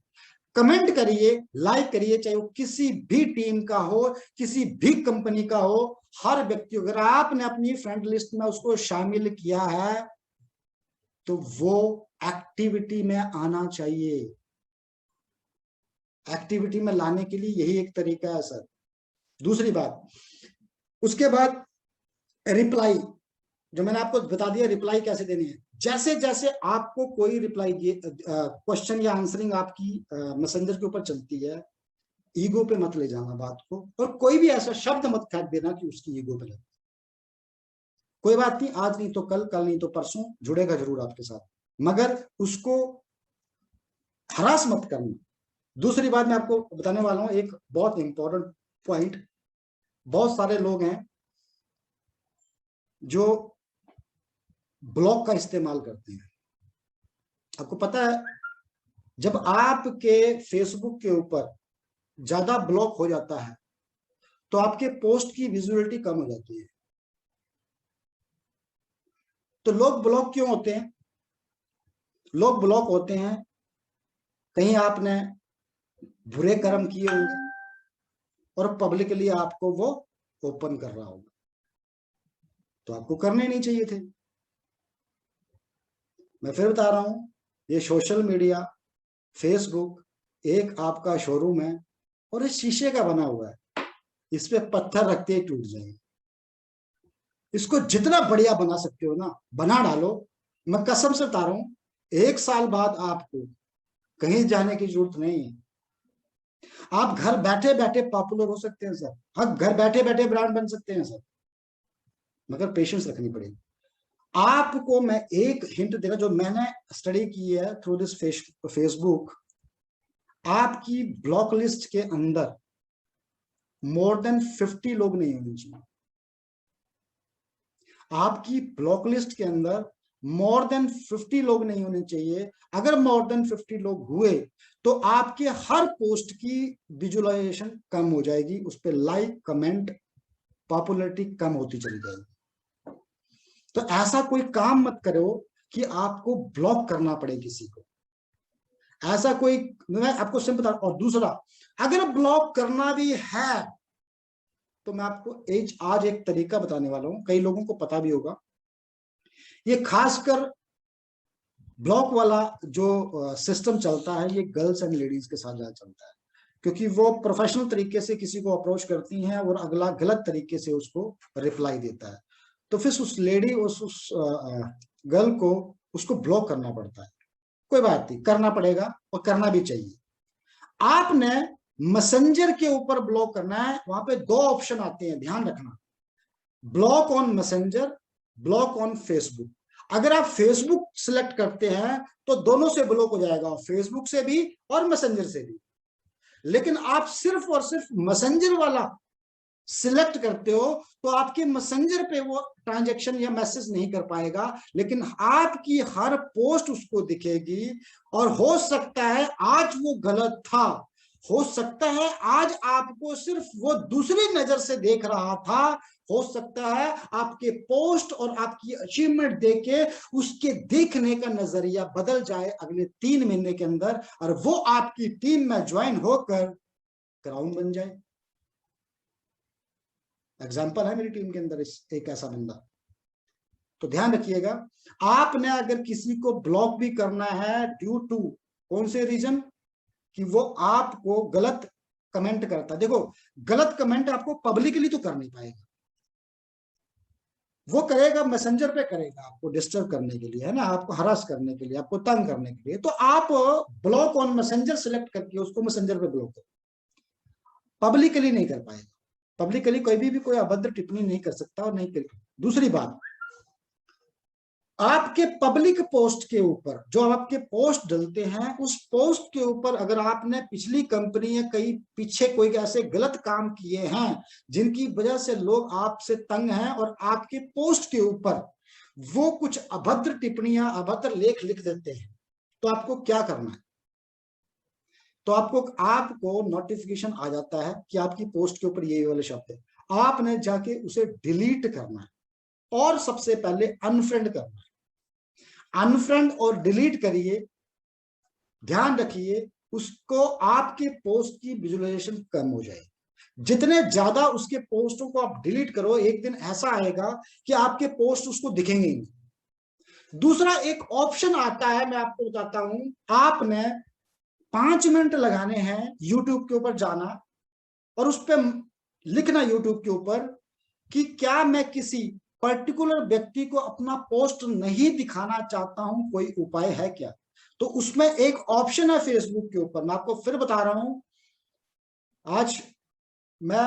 कमेंट करिए, लाइक करिए, चाहे वो किसी भी टीम का हो, किसी भी कंपनी का हो, हर व्यक्ति अगर आपने अपनी फ्रेंड लिस्ट में उसको शामिल किया है तो वो एक्टिविटी में आना चाहिए। एक्टिविटी में लाने के लिए यही एक तरीका है सर। दूसरी बात, उसके बाद रिप्लाई, जो मैंने आपको बता दिया रिप्लाई कैसे देनी है। जैसे जैसे आपको कोई रिप्लाई दिए, क्वेश्चन या आंसरिंग आपकी मैसेंजर के ऊपर चलती है, ईगो पे मत ले जाना बात को, और कोई भी ऐसा शब्द मत फेंक देना कि उसकी ईगो पे लगे। कोई बात नहीं, आज नहीं तो कल, कल नहीं तो परसों जुड़ेगा जरूर आपके साथ, मगर उसको हरास मत करना। दूसरी बात मैं आपको बताने वाला हूं, एक बहुत इंपॉर्टेंट पॉइंट। बहुत सारे लोग हैं जो ब्लॉग का इस्तेमाल करते हैं। आपको पता है जब आपके फेसबुक के ऊपर ज्यादा ब्लॉक हो जाता है तो आपके पोस्ट की विजुअलिटी कम हो जाती है। तो लोग ब्लॉक क्यों होते हैं? लोग ब्लॉक होते हैं, कहीं आपने बुरे कर्म किए होंगे और पब्लिकली आपको वो ओपन कर रहा होगा, तो आपको करने नहीं चाहिए थे। मैं फिर बता रहा हूं, ये सोशल मीडिया, फेसबुक एक आपका शोरूम है और ये शीशे का बना हुआ है, इस पे पत्थर रखते ही टूट जाएगा। इसको जितना बढ़िया बना सकते हो ना, बना डालो। मैं कसम से बता रहा हूं, 1 साल बाद आपको कहीं जाने की जरूरत नहीं है। आप घर बैठे बैठे पॉपुलर हो सकते हैं सर, आप घर बैठे बैठे ब्रांड बन सकते हैं सर, मगर पेशेंस रखनी पड़ेगी। आपको मैं एक हिंट देना, जो मैंने स्टडी की है थ्रू दिस फेसबुक, आपकी ब्लॉक लिस्ट के अंदर मोर देन 50 लोग नहीं होने चाहिए। आपकी ब्लॉक लिस्ट के अंदर मोर देन 50 लोग नहीं होने चाहिए। अगर मोर देन 50 लोग हुए तो आपके हर पोस्ट की विजुअलाइजेशन कम हो जाएगी, उस पर लाइक कमेंट पॉपुलैरिटी कम होती चली जाएगी। तो ऐसा कोई काम मत करो कि आपको ब्लॉक करना पड़े किसी को, ऐसा कोई, मैं आपको सिंपल बता। और दूसरा, अगर ब्लॉक करना भी है तो मैं आपको आज एक तरीका बताने वाला हूं, कई लोगों को पता भी होगा। ये खासकर ब्लॉक वाला जो सिस्टम चलता है, ये गर्ल्स एंड लेडीज के साथ ज्यादा चलता है, क्योंकि वो प्रोफेशनल तरीके से किसी को अप्रोच करती हैं और अगला गलत तरीके से उसको रिप्लाई देता है, तो फिर उस लेडी उस गर्ल को उसको ब्लॉक करना पड़ता है। कोई बात नहीं, करना पड़ेगा और करना भी चाहिए। आपने मैसेंजर के ऊपर ब्लॉक करना है, वहां पे 2 ऑप्शन आते हैं, ध्यान रखना, block on messenger, block on Facebook. अगर आप फेसबुक सिलेक्ट करते हैं तो दोनों से ब्लॉक हो जाएगा, फेसबुक से भी और मैसेंजर से भी। लेकिन आप सिर्फ और सिर्फ मैसेंजर वाला सिलेक्ट करते हो तो आपके मैसेंजर पे वो ट्रांजैक्शन या मैसेज नहीं कर पाएगा, लेकिन आपकी हर पोस्ट उसको दिखेगी। और हो सकता है आज वो गलत था, हो सकता है आज आपको सिर्फ वो दूसरी नजर से देख रहा था, हो सकता है आपके पोस्ट और आपकी अचीवमेंट देख के उसके देखने का नजरिया बदल जाए अगले 3 महीने के अंदर, और वो आपकी टीम में ज्वाइन होकर क्राउन बन जाए। एग्जाम्पल है मेरी टीम के अंदर एक ऐसा बंदा। तो ध्यान रखिएगा, आपने अगर किसी को ब्लॉक भी करना है ड्यू टू कौन से रीजन, कि वो आपको गलत कमेंट करता, देखो गलत कमेंट आपको पब्लिकली तो कर नहीं पाएगा, वो करेगा मैसेंजर पे करेगा आपको डिस्टर्ब करने के लिए, है ना, आपको हरास करने के लिए, आपको तंग करने के लिए। तो आप ब्लॉक ऑन मैसेंजर सिलेक्ट करके उसको मैसेंजर पे ब्लॉक करो, पब्लिकली नहीं कर पाएगा। पब्लिकली कोई भी कोई अभद्र टिप्पणी नहीं कर सकता और नहीं कर। दूसरी बात, आपके पब्लिक पोस्ट के ऊपर जो आपके पोस्ट डलते हैं, उस पोस्ट के ऊपर अगर आपने पिछली कंपनी या कई पीछे कोई ऐसे गलत काम किए हैं जिनकी वजह से लोग आपसे तंग हैं और आपके पोस्ट के ऊपर वो कुछ अभद्र टिप्पणियां अभद्र लेख लिख देते हैं, तो आपको क्या करना है? तो आपको नोटिफिकेशन आ जाता है कि आपकी पोस्ट के ऊपर ये वाले शब्द है, आपने जाके उसे डिलीट करना है और सबसे पहले अनफ्रेंड करना है। अनफ्रेंड और डिलीट करिए, ध्यान रखिए उसको आपके पोस्ट की विजुअलाइजेशन कम हो जाएगी। जितने ज्यादा उसके पोस्टों को आप डिलीट करो, एक दिन ऐसा आएगा कि आपके पोस्ट उसको दिखेंगे ही नहीं। दूसरा एक ऑप्शन आता है, मैं आपको बताता हूं, आपने 5 मिनट लगाने हैं यूट्यूब के ऊपर जाना और उस पर लिखना यूट्यूब के ऊपर कि क्या मैं किसी पर्टिकुलर व्यक्ति को अपना पोस्ट नहीं दिखाना चाहता हूं, कोई उपाय है क्या? तो उसमें एक ऑप्शन है फेसबुक के ऊपर, मैं आपको फिर बता रहा हूं, आज मैं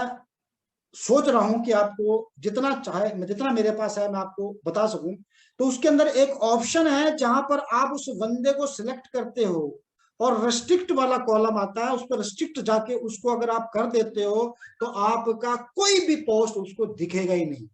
सोच रहा हूं कि आपको जितना चाहे, जितना मेरे पास है मैं आपको बता सकूं। तो उसके अंदर एक ऑप्शन है जहां पर आप उस बंदे को सिलेक्ट करते हो और रेस्ट्रिक्ट वाला कॉलम आता है, उस पर रेस्ट्रिक्ट जाके उसको अगर आप कर देते हो तो आपका कोई भी पोस्ट उसको दिखेगा ही नहीं।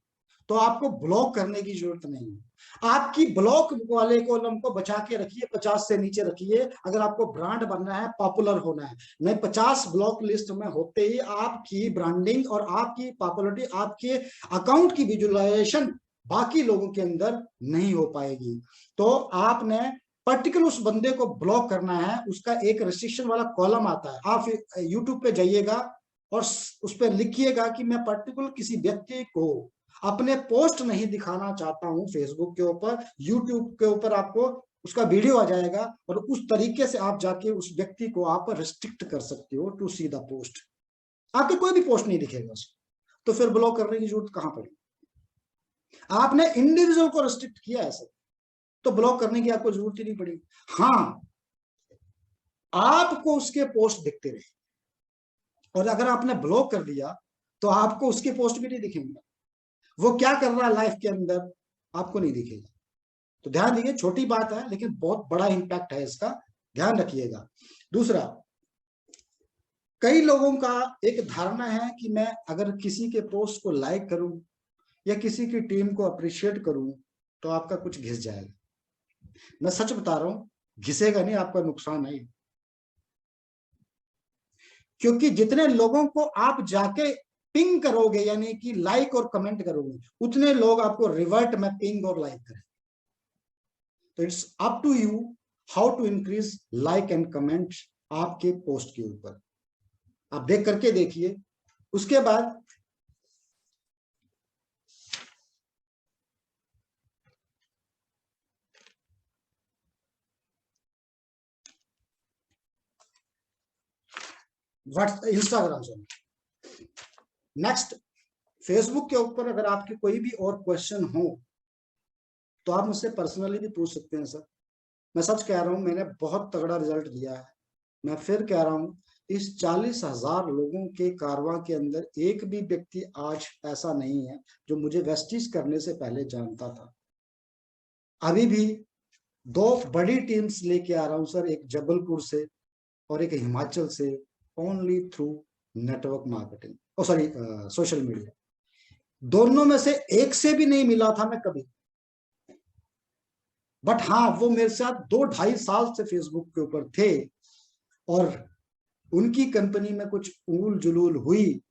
तो आपको ब्लॉक करने की जरूरत नहीं है। आपकी ब्लॉक वाले कॉलम को बचा के रखिए, 50 से नीचे रखिए। अगर आपको ब्रांड बनना है, पॉपुलर होना है, नहीं 50 ब्लॉक लिस्ट में होते ही आपकी ब्रांडिंग और आपकी पॉपुलरिटी, आपके अकाउंट की विजुअलाइजेशन बाकी लोगों के अंदर नहीं हो पाएगी। तो आपने पर्टिकुलर उस बंदे को ब्लॉक करना है, उसका एक रेस्ट्रिक्शन वाला कॉलम आता है। आप यूट्यूब पे जाइएगा और उस पर लिखिएगा कि मैं पर्टिकुलर किसी व्यक्ति को अपने पोस्ट नहीं दिखाना चाहता हूं फेसबुक के ऊपर, यूट्यूब के ऊपर आपको उसका वीडियो आ जाएगा और उस तरीके से आप जाके उस व्यक्ति को आप रिस्ट्रिक्ट कर सकते हो टू सी द पोस्ट। आपके कोई भी पोस्ट नहीं दिखेगा उसको, तो फिर ब्लॉक करने की जरूरत कहां पड़ी? आपने इंडिविजुअल को रिस्ट्रिक्ट किया है सर, तो ब्लॉक करने की आपको जरूरत ही नहीं पड़ी। हाँ, आपको उसके पोस्ट दिखते रहे, और अगर आपने ब्लॉक कर दिया तो आपको उसके पोस्ट भी नहीं दिखेंगे। वो क्या कर रहा है लाइफ के अंदर आपको नहीं दिखेगा। तो ध्यान दीजिए, छोटी बात है लेकिन बहुत बड़ा इंपैक्ट है इसका, ध्यान रखिएगा। दूसरा, कई लोगों का एक धारणा है कि मैं अगर किसी के पोस्ट को लाइक करूं या किसी की टीम को अप्रिशिएट करूं तो आपका कुछ घिस जाएगा। मैं सच बता रहा हूं, घिसेगा नहीं, आपका नुकसान है। क्योंकि जितने लोगों को आप जाके पिंग करोगे, यानी कि लाइक और कमेंट करोगे, उतने लोग आपको रिवर्ट में पिंग और लाइक करें। तो it's up to you how to increase like and comment आपके पोस्ट के ऊपर। आप देख करके देखिए। उसके बाद इंस्टाग्राम से नेक्स्ट, फेसबुक के ऊपर अगर आपके कोई भी और क्वेश्चन हो तो आप मुझसे पर्सनली भी पूछ सकते हैं सर। मैं सच कह रहा हूं, मैंने बहुत तगड़ा रिजल्ट दिया है। मैं फिर कह रहा हूं, इस 40,000 लोगों के कारवां के अंदर एक भी व्यक्ति आज ऐसा नहीं है जो मुझे वेस्टिज करने से पहले जानता था। अभी भी 2 बड़ी टीम्स लेके आ रहा हूं सर, एक जबलपुर से और एक हिमाचल से, ओनली थ्रू नेटवर्क मार्केटिंग, ओ सॉरी सोशल मीडिया। दोनों में से एक से भी नहीं मिला था मैं कभी, बट हाँ, वो मेरे साथ 2-2.5 साल से फेसबुक के ऊपर थे और उनकी कंपनी में कुछ उल जुलूल हुई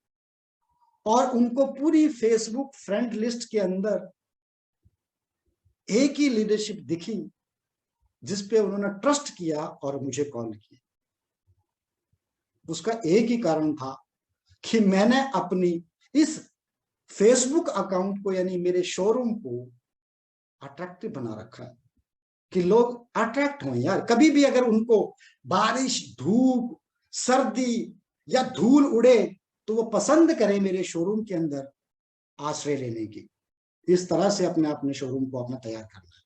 और उनको पूरी फेसबुक फ्रेंड लिस्ट के अंदर एक ही लीडरशिप दिखी जिसपे उन्होंने ट्रस्ट किया और मुझे कॉल किया। उसका एक ही कारण था कि मैंने अपनी इस फेसबुक अकाउंट को, यानी मेरे शोरूम को अट्रैक्टिव बना रखा है कि लोग अट्रैक्ट हों यार। कभी भी अगर उनको बारिश, धूप, सर्दी या धूल उड़े तो वो पसंद करें मेरे शोरूम के अंदर आश्रय लेने की। इस तरह से अपने शोरूम को अपना तैयार करना है।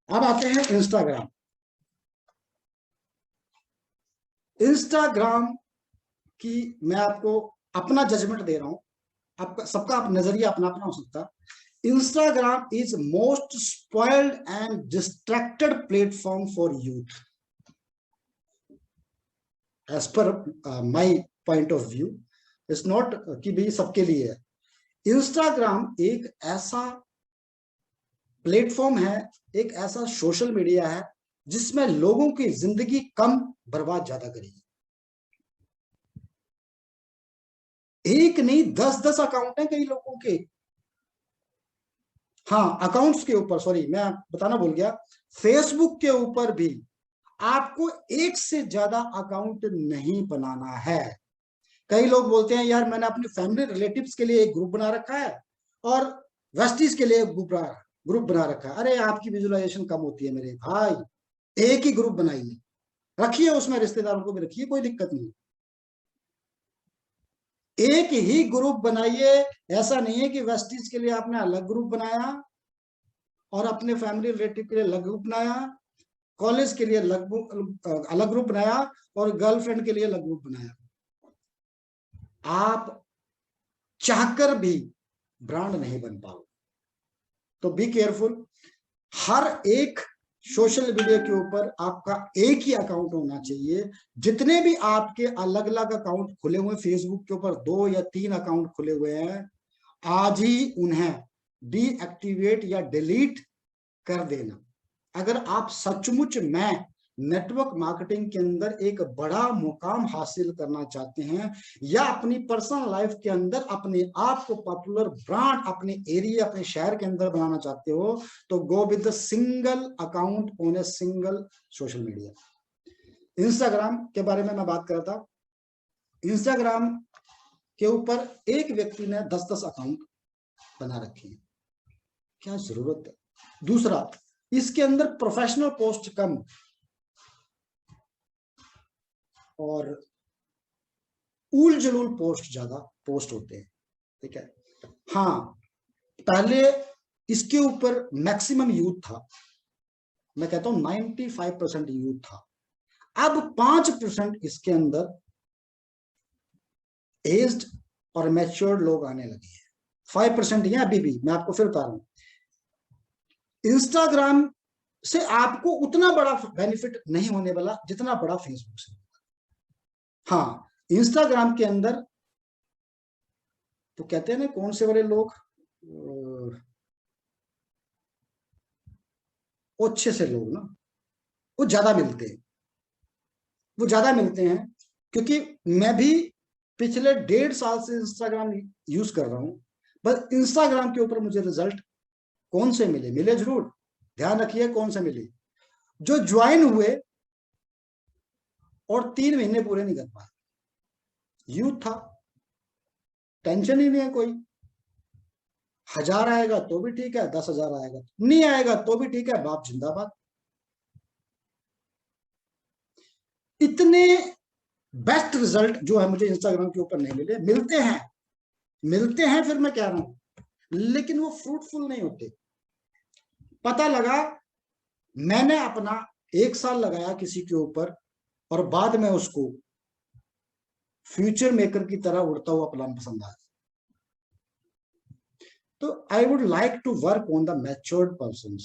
अब आते हैं इंस्टाग्राम। इंस्टाग्राम की मैं आपको अपना जजमेंट दे रहा हूं, आपका सबका नजरिया अपना अपना हो सकता। Instagram is most spoiled and distracted platform for youth, as per my point of view. It's not कि भाई सबके लिए है। Instagram एक ऐसा प्लेटफॉर्म है, एक ऐसा सोशल मीडिया है जिसमें लोगों की जिंदगी कम, बर्बाद ज्यादा करेगी। एक नहीं 10-10 अकाउंट है कई लोगों के। हाँ, अकाउंट्स के ऊपर, सॉरी मैं बताना भूल गया, फेसबुक के ऊपर भी आपको एक से ज्यादा अकाउंट नहीं बनाना है। कई लोग बोलते हैं यार मैंने अपनी फैमिली रिलेटिव्स के लिए एक ग्रुप बना रखा है और वेस्टीज के लिए एक ग्रुप बना रखा है। अरे आपकी विजुअलाइजेशन कम होती है मेरे भाई, एक ही ग्रुप बनाइए, रखिए उसमें रिश्तेदारों को भी रखिए, कोई दिक्कत नहीं। एक ही ग्रुप बनाइए। ऐसा नहीं है कि वेस्टीज के लिए आपने अलग ग्रुप बनाया और अपने फैमिली रिलेटिव के लिए अलग ग्रुप बनाया, कॉलेज के लिए अलग ग्रुप बनाया और गर्लफ्रेंड के लिए अलग ग्रुप बनाया। आप चाहकर भी ब्रांड नहीं बन पाओ। तो बी केयरफुल। हर एक सोशल मीडिया के ऊपर आपका एक ही अकाउंट होना चाहिए। जितने भी आपके अलग अलग अकाउंट खुले हुए, फेसबुक के ऊपर 2 या 3 अकाउंट खुले हुए हैं, आज ही उन्हें डीएक्टिवेट या डिलीट कर देना। अगर आप सचमुच में नेटवर्क मार्केटिंग के अंदर एक बड़ा मुकाम हासिल करना चाहते हैं या अपनी पर्सनल लाइफ के अंदर अपने आप को पॉपुलर ब्रांड अपने एरिया अपने शहर के अंदर बनाना चाहते हो, तो go with the single account on a single social media. Instagram के बारे में मैं बात कर रहा था। इंस्टाग्राम के ऊपर एक व्यक्ति ने 10-10 अकाउंट बना रखे हैं, क्या जरूरत है? दूसरा, इसके अंदर प्रोफेशनल पोस्ट कम और उल जलूल पोस्ट ज्यादा पोस्ट होते हैं, ठीक है। हाँ, पहले इसके ऊपर मैक्सिमम यूथ था, मैं कहता हूं 95% यूथ था। अब 5% इसके अंदर एज्ड और मैच्योर्ड लोग आने लगे हैं। 5% ही है अभी भी, मैं आपको फिर बता रहा हूं। इंस्टाग्राम से आपको उतना बड़ा बेनिफिट नहीं होने वाला जितना बड़ा फेसबुक से। हाँ, इंस्टाग्राम के अंदर तो कहते हैं ना, कौन से वाले लोग अच्छे से लोग ना, वो ज्यादा मिलते हैं, वो ज्यादा मिलते हैं। क्योंकि मैं भी पिछले 1.5 साल से इंस्टाग्राम यूज कर रहा हूं, बस इंस्टाग्राम के ऊपर मुझे रिजल्ट कौन से मिले, मिले जरूर, ध्यान रखिए कौन से मिले। जो ज्वाइन हुए और 3 महीने पूरे नहीं कर पाए, यूथ था, टेंशन ही नहीं है कोई। 1000 आएगा तो भी ठीक है, 10,000 आएगा नहीं आएगा तो भी ठीक है, बाप जिंदाबाद। इतने बेस्ट रिजल्ट जो है मुझे इंस्टाग्राम के ऊपर नहीं मिले। मिलते हैं फिर मैं कह रहा हूं, लेकिन वो फ्रूटफुल नहीं होते। पता लगा, मैंने अपना 1 साल लगाया किसी के ऊपर और बाद में उसको फ्यूचर मेकर की तरह उड़ता हुआ प्लान पसंद आया। तो I would like to work on the matured person,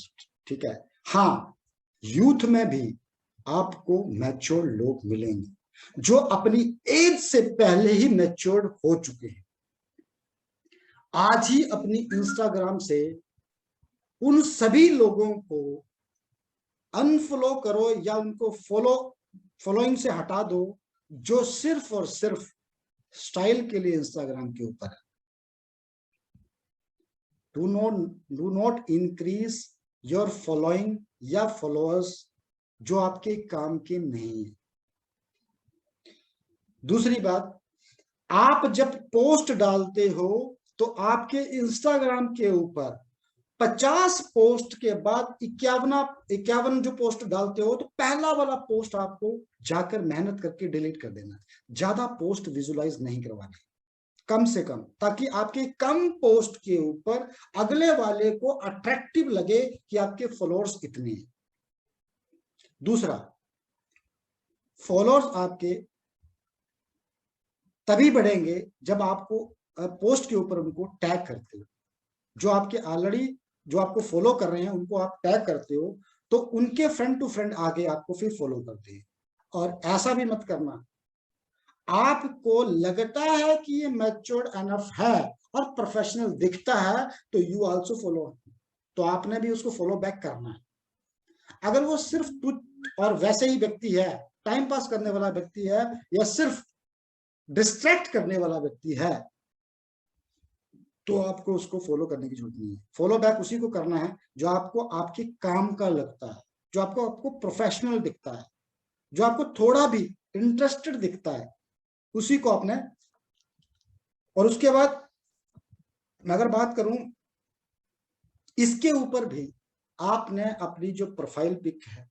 ठीक है। हाँ, यूथ में भी आपको मैच्योर्ड लोग मिलेंगे जो अपनी एज से पहले ही मैच्योर्ड हो चुके हैं। आज ही अपनी इंस्टाग्राम से उन सभी लोगों को अनफॉलो करो या उनको फॉलोइंग से हटा दो जो सिर्फ और सिर्फ स्टाइल के लिए इंस्टाग्राम के ऊपर है। Do not increase your following या फॉलोअर्स जो आपके काम के नहीं है। दूसरी बात, आप जब पोस्ट डालते हो तो आपके इंस्टाग्राम के ऊपर 50 पोस्ट के बाद 51 जो पोस्ट डालते हो तो पहला वाला पोस्ट आपको जाकर मेहनत करके डिलीट कर देना। ज्यादा पोस्ट विजुलाइज नहीं करवाने, कम से कम, ताकि आपके कम पोस्ट के ऊपर अगले वाले को अट्रैक्टिव लगे कि आपके फॉलोअर्स इतने हैं। दूसरा, फॉलोअर्स आपके तभी बढ़ेंगे जब आपको पोस्ट के ऊपर उनको टैग करते हो। जो आपके ऑलरेडी जो आपको फॉलो कर रहे हैं उनको आप टैग करते हो तो उनके फ्रेंड टू फ्रेंड आगे आपको फिर फॉलो करते हैं। और ऐसा भी मत करना, आपको लगता है कि ये मैच्योर्ड एनफ है और प्रोफेशनल दिखता है तो यू आल्सो फॉलो, तो आपने भी उसको फॉलो बैक करना है। अगर वो सिर्फ तुझ और वैसे ही व्यक्ति है, टाइम पास करने वाला व्यक्ति है या सिर्फ डिस्ट्रैक्ट करने वाला व्यक्ति है, तो आपको उसको फॉलो करने की जरूरत नहीं है। फॉलो बैक उसी को करना है जो आपको आपके काम का लगता है, जो आपको प्रोफेशनल दिखता है, जो आपको थोड़ा भी इंटरेस्टेड दिखता है, उसी को आपने। और उसके बाद मैं अगर बात करूं, इसके ऊपर भी आपने अपनी जो प्रोफाइल पिक है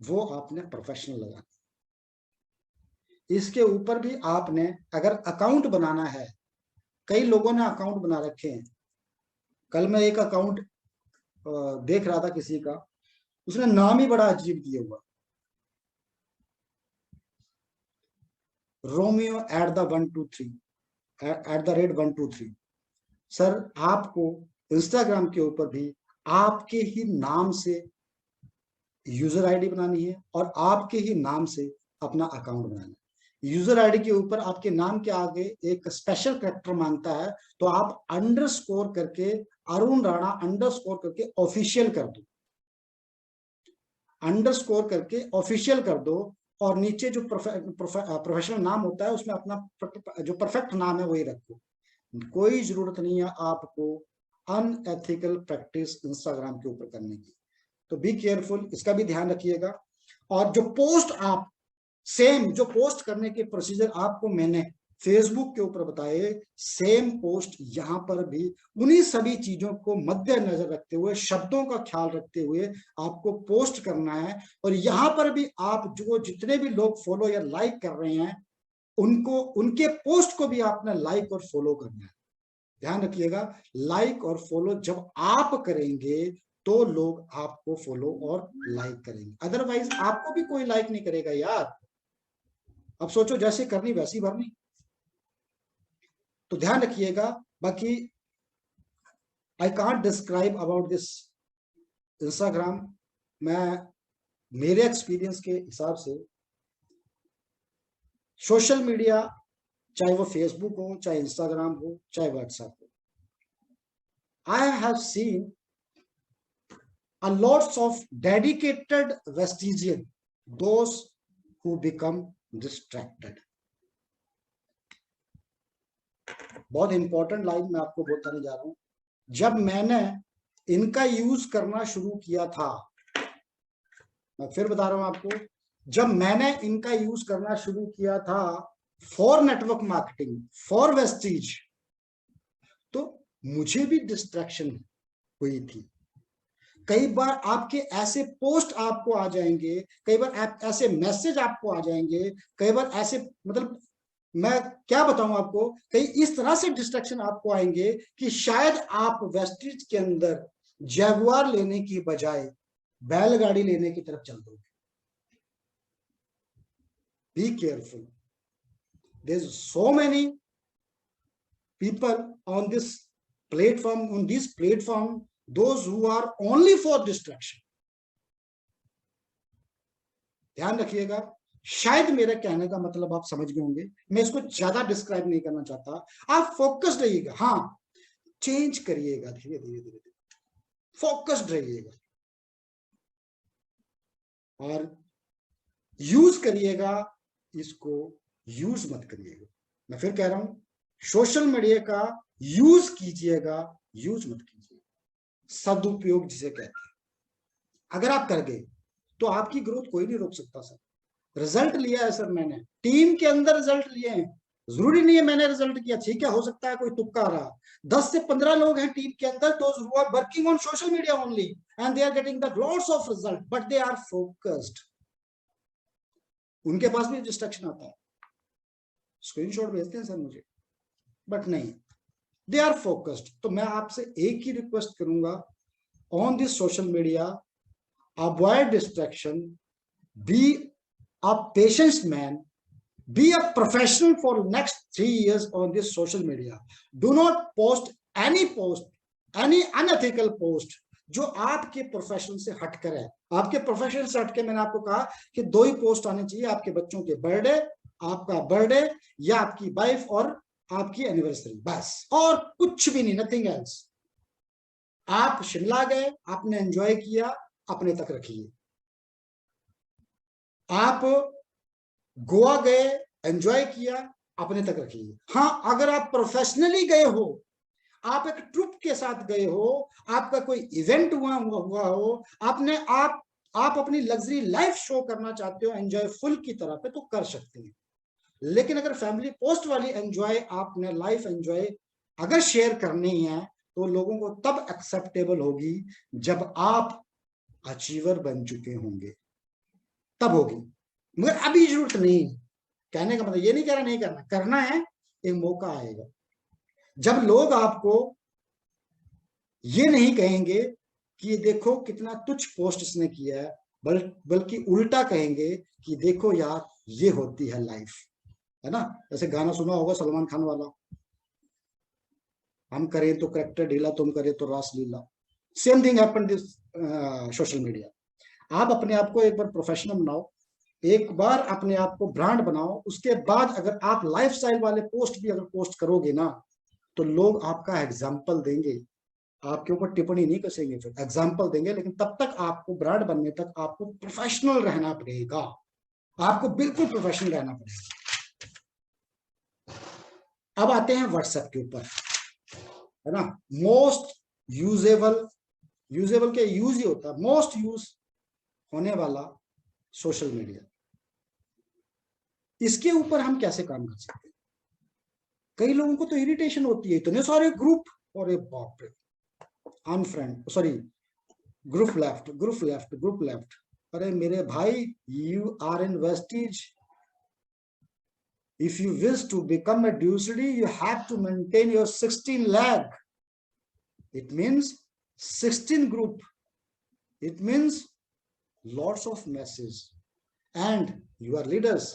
वो आपने प्रोफेशनल लगाना। इसके ऊपर भी आपने अगर अकाउंट बनाना है, कई लोगों ने अकाउंट बना रखे हैं। कल मैं एक अकाउंट देख रहा था किसी का, उसने नाम ही बड़ा अजीब दिया हुआ, रोमियो @123 सर, आपको इंस्टाग्राम के ऊपर भी आपके ही नाम से यूजर आईडी बनानी है और आपके ही नाम से अपना अकाउंट बनाना है। यूजर आईडी के ऊपर आपके नाम के आगे एक स्पेशल कैरेक्टर मांगता है, तो आप अंडरस्कोर करके अरुण राणा अंडरस्कोर करके ऑफिशियल कर दो, अंडरस्कोर करके ऑफिशियल कर दो, और नीचे जो प्रोफेशनल नाम होता है उसमें अपना जो परफेक्ट नाम है वही रखो। कोई जरूरत नहीं है आपको अनएथिकल प्रैक्टिस इंस्टाग्राम के ऊपर करने की, तो बी केयरफुल, इसका भी ध्यान रखिएगा। और जो पोस्ट आप सेम जो पोस्ट करने के प्रोसीजर आपको मैंने फेसबुक के ऊपर बताए, सेम पोस्ट यहां पर भी उन्हीं सभी चीजों को मद्देनजर रखते हुए, शब्दों का ख्याल रखते हुए आपको पोस्ट करना है। और यहां पर भी आप जो जितने भी लोग फॉलो या लाइक कर रहे हैं उनको, उनके पोस्ट को भी आपने लाइक और फॉलो करना है। ध्यान रखिएगा, लाइक और फॉलो जब आप करेंगे तो लोग आपको फॉलो और लाइक करेंगे, अदरवाइज आपको भी कोई लाइक नहीं करेगा यार। अब सोचो, जैसे करनी वैसी भरनी। तो ध्यान रखिएगा। बाकी I can't describe about this Instagram. मैं मेरे एक्सपीरियंस के हिसाब से सोशल मीडिया, चाहे वो फेसबुक हो, चाहे इंस्टाग्राम हो, चाहे व्हाट्सएप हो, I have seen a lots of dedicated vestigian, those who become distracted। बहुत इंपॉर्टेंट लाइन मैं आपको बताने जा रहा हूं। जब मैंने इनका यूज करना शुरू किया था, मैं फिर बता रहा हूं आपको, जब मैंने इनका यूज करना शुरू किया था for network marketing, for Vestige, तो मुझे भी डिस्ट्रैक्शन हुई थी। कई बार आपके ऐसे पोस्ट आपको आ जाएंगे, कई बार ऐसे मैसेज आपको आ जाएंगे, कई बार ऐसे, मतलब मैं क्या बताऊं आपको, कई इस तरह से डिस्ट्रैक्शन आपको आएंगे कि शायद आप वेस्टीज के अंदर जैगुआर लेने की बजाय बैलगाड़ी लेने की तरफ चल दोगे। Be careful, there is so many people on this on this platform, those who are only for distraction। ध्यान रखिएगा, शायद मेरे कहने का मतलब आप समझ गए होंगे, मैं इसको ज्यादा डिस्क्राइब नहीं करना चाहता। आप फोकस्ड रहिएगा, हाँ चेंज करिएगा, धीरे धीरे धीरे धीरे फोकस्ड रहिएगा और यूज करिएगा, इसको यूज मत करिएगा। मैं फिर कह रहा हूं, सोशल मीडिया का यूज कीजिएगा, यूज मत कीजिए। सदुपयोग जिसे कहते हैं, अगर आप कर गए तो आपकी ग्रोथ कोई नहीं रोक सकता सर। रिजल्ट लिया है सर, मैंने टीम के अंदर रिजल्ट लिए हैं, जरूरी नहीं है मैंने रिजल्ट किया, ठीक है, हो सकता है कोई तुक्का रहा। 10 से 15 लोग हैं टीम के अंदर, those who are working on social media only and they are getting the lots of result, but they are focused. उनके पास भी डिस्ट्रैक्शन आता है, स्क्रीनशॉट भेजते हैं सर मुझे, बट नहीं, दे आर फोकस्ड। तो मैं आपसे एक ही रिक्वेस्ट करूंगा, on this social media avoid distraction, be a patience man, be a professional for next 3 years on this social media। do not post any unethical post जो आपके profession से हटकर है। आपके प्रोफेशन से हटके मैंने आपको कहा कि 2 ही पोस्ट आने चाहिए, आपके बच्चों के बर्थडे, आपका बर्थडे या आपकी वाइफ और आपकी एनिवर्सरी, बस, और कुछ भी नहीं, नथिंग एल्स। आप शिमला गए, आपने एंजॉय किया, अपने तक रखिए। आप गोवा गए, एंजॉय किया, अपने तक रखिए। हाँ, अगर आप प्रोफेशनली गए हो, आप एक ट्रुप के साथ गए हो, आपका कोई इवेंट हुआ हो, आप अपनी लग्जरी लाइफ शो करना चाहते हो एंजॉय फुल की तरह पे, तो कर सकते हैं। लेकिन अगर फैमिली पोस्ट वाली एंजॉय, आपने लाइफ एंजॉय अगर शेयर करनी है, तो लोगों को तब एक्सेप्टेबल होगी जब आप अचीवर बन चुके होंगे, तब होगी। मगर अभी जरूरत नहीं। कहने का मतलब ये नहीं कह रहा नहीं करना, करना है, एक मौका आएगा जब लोग आपको ये नहीं कहेंगे कि ये देखो कितना तुच्छ पोस्ट इसने किया है, बल्कि उल्टा कहेंगे कि देखो यार ये होती है लाइफ, है ना। जैसे गाना सुना होगा सलमान खान वाला, हम करें तो करेक्टर ढीला, तुम करें तो Ras Lila. Same thing happen this social media. आप अपने आप को एक बार प्रोफेशनल बनाओ, एक बार अपने आप को ब्रांड बनाओ, उसके बाद अगर आप लाइफस्टाइल वाले पोस्ट भी अगर पोस्ट करोगे ना, तो लोग आपका एग्जाम्पल देंगे, आपके ऊपर टिप्पणी नहीं कसेंगे, फिर एग्जाम्पल देंगे। लेकिन तब तक आपको ब्रांड बनने तक आपको प्रोफेशनल रहना पड़ेगा, आपको बिल्कुल प्रोफेशनल रहना पड़ेगा। अब आते हैं व्हाट्सएप के ऊपर, है ना, मोस्ट यूजेबल, यूजेबल के यूज ही होता है, मोस्ट यूज होने वाला सोशल मीडिया। इसके ऊपर हम कैसे काम कर सकते हैं? कई लोगों को तो इरिटेशन होती है, इतने सारे ग्रुप, और बाप रे, unfriend, sorry, group left, group left, group left. अरे मेरे भाई, you are in Vestige. If you wish to become a deity, you have to maintain your 16 leg. It means 16 group. It means lots of messages. And you are leaders.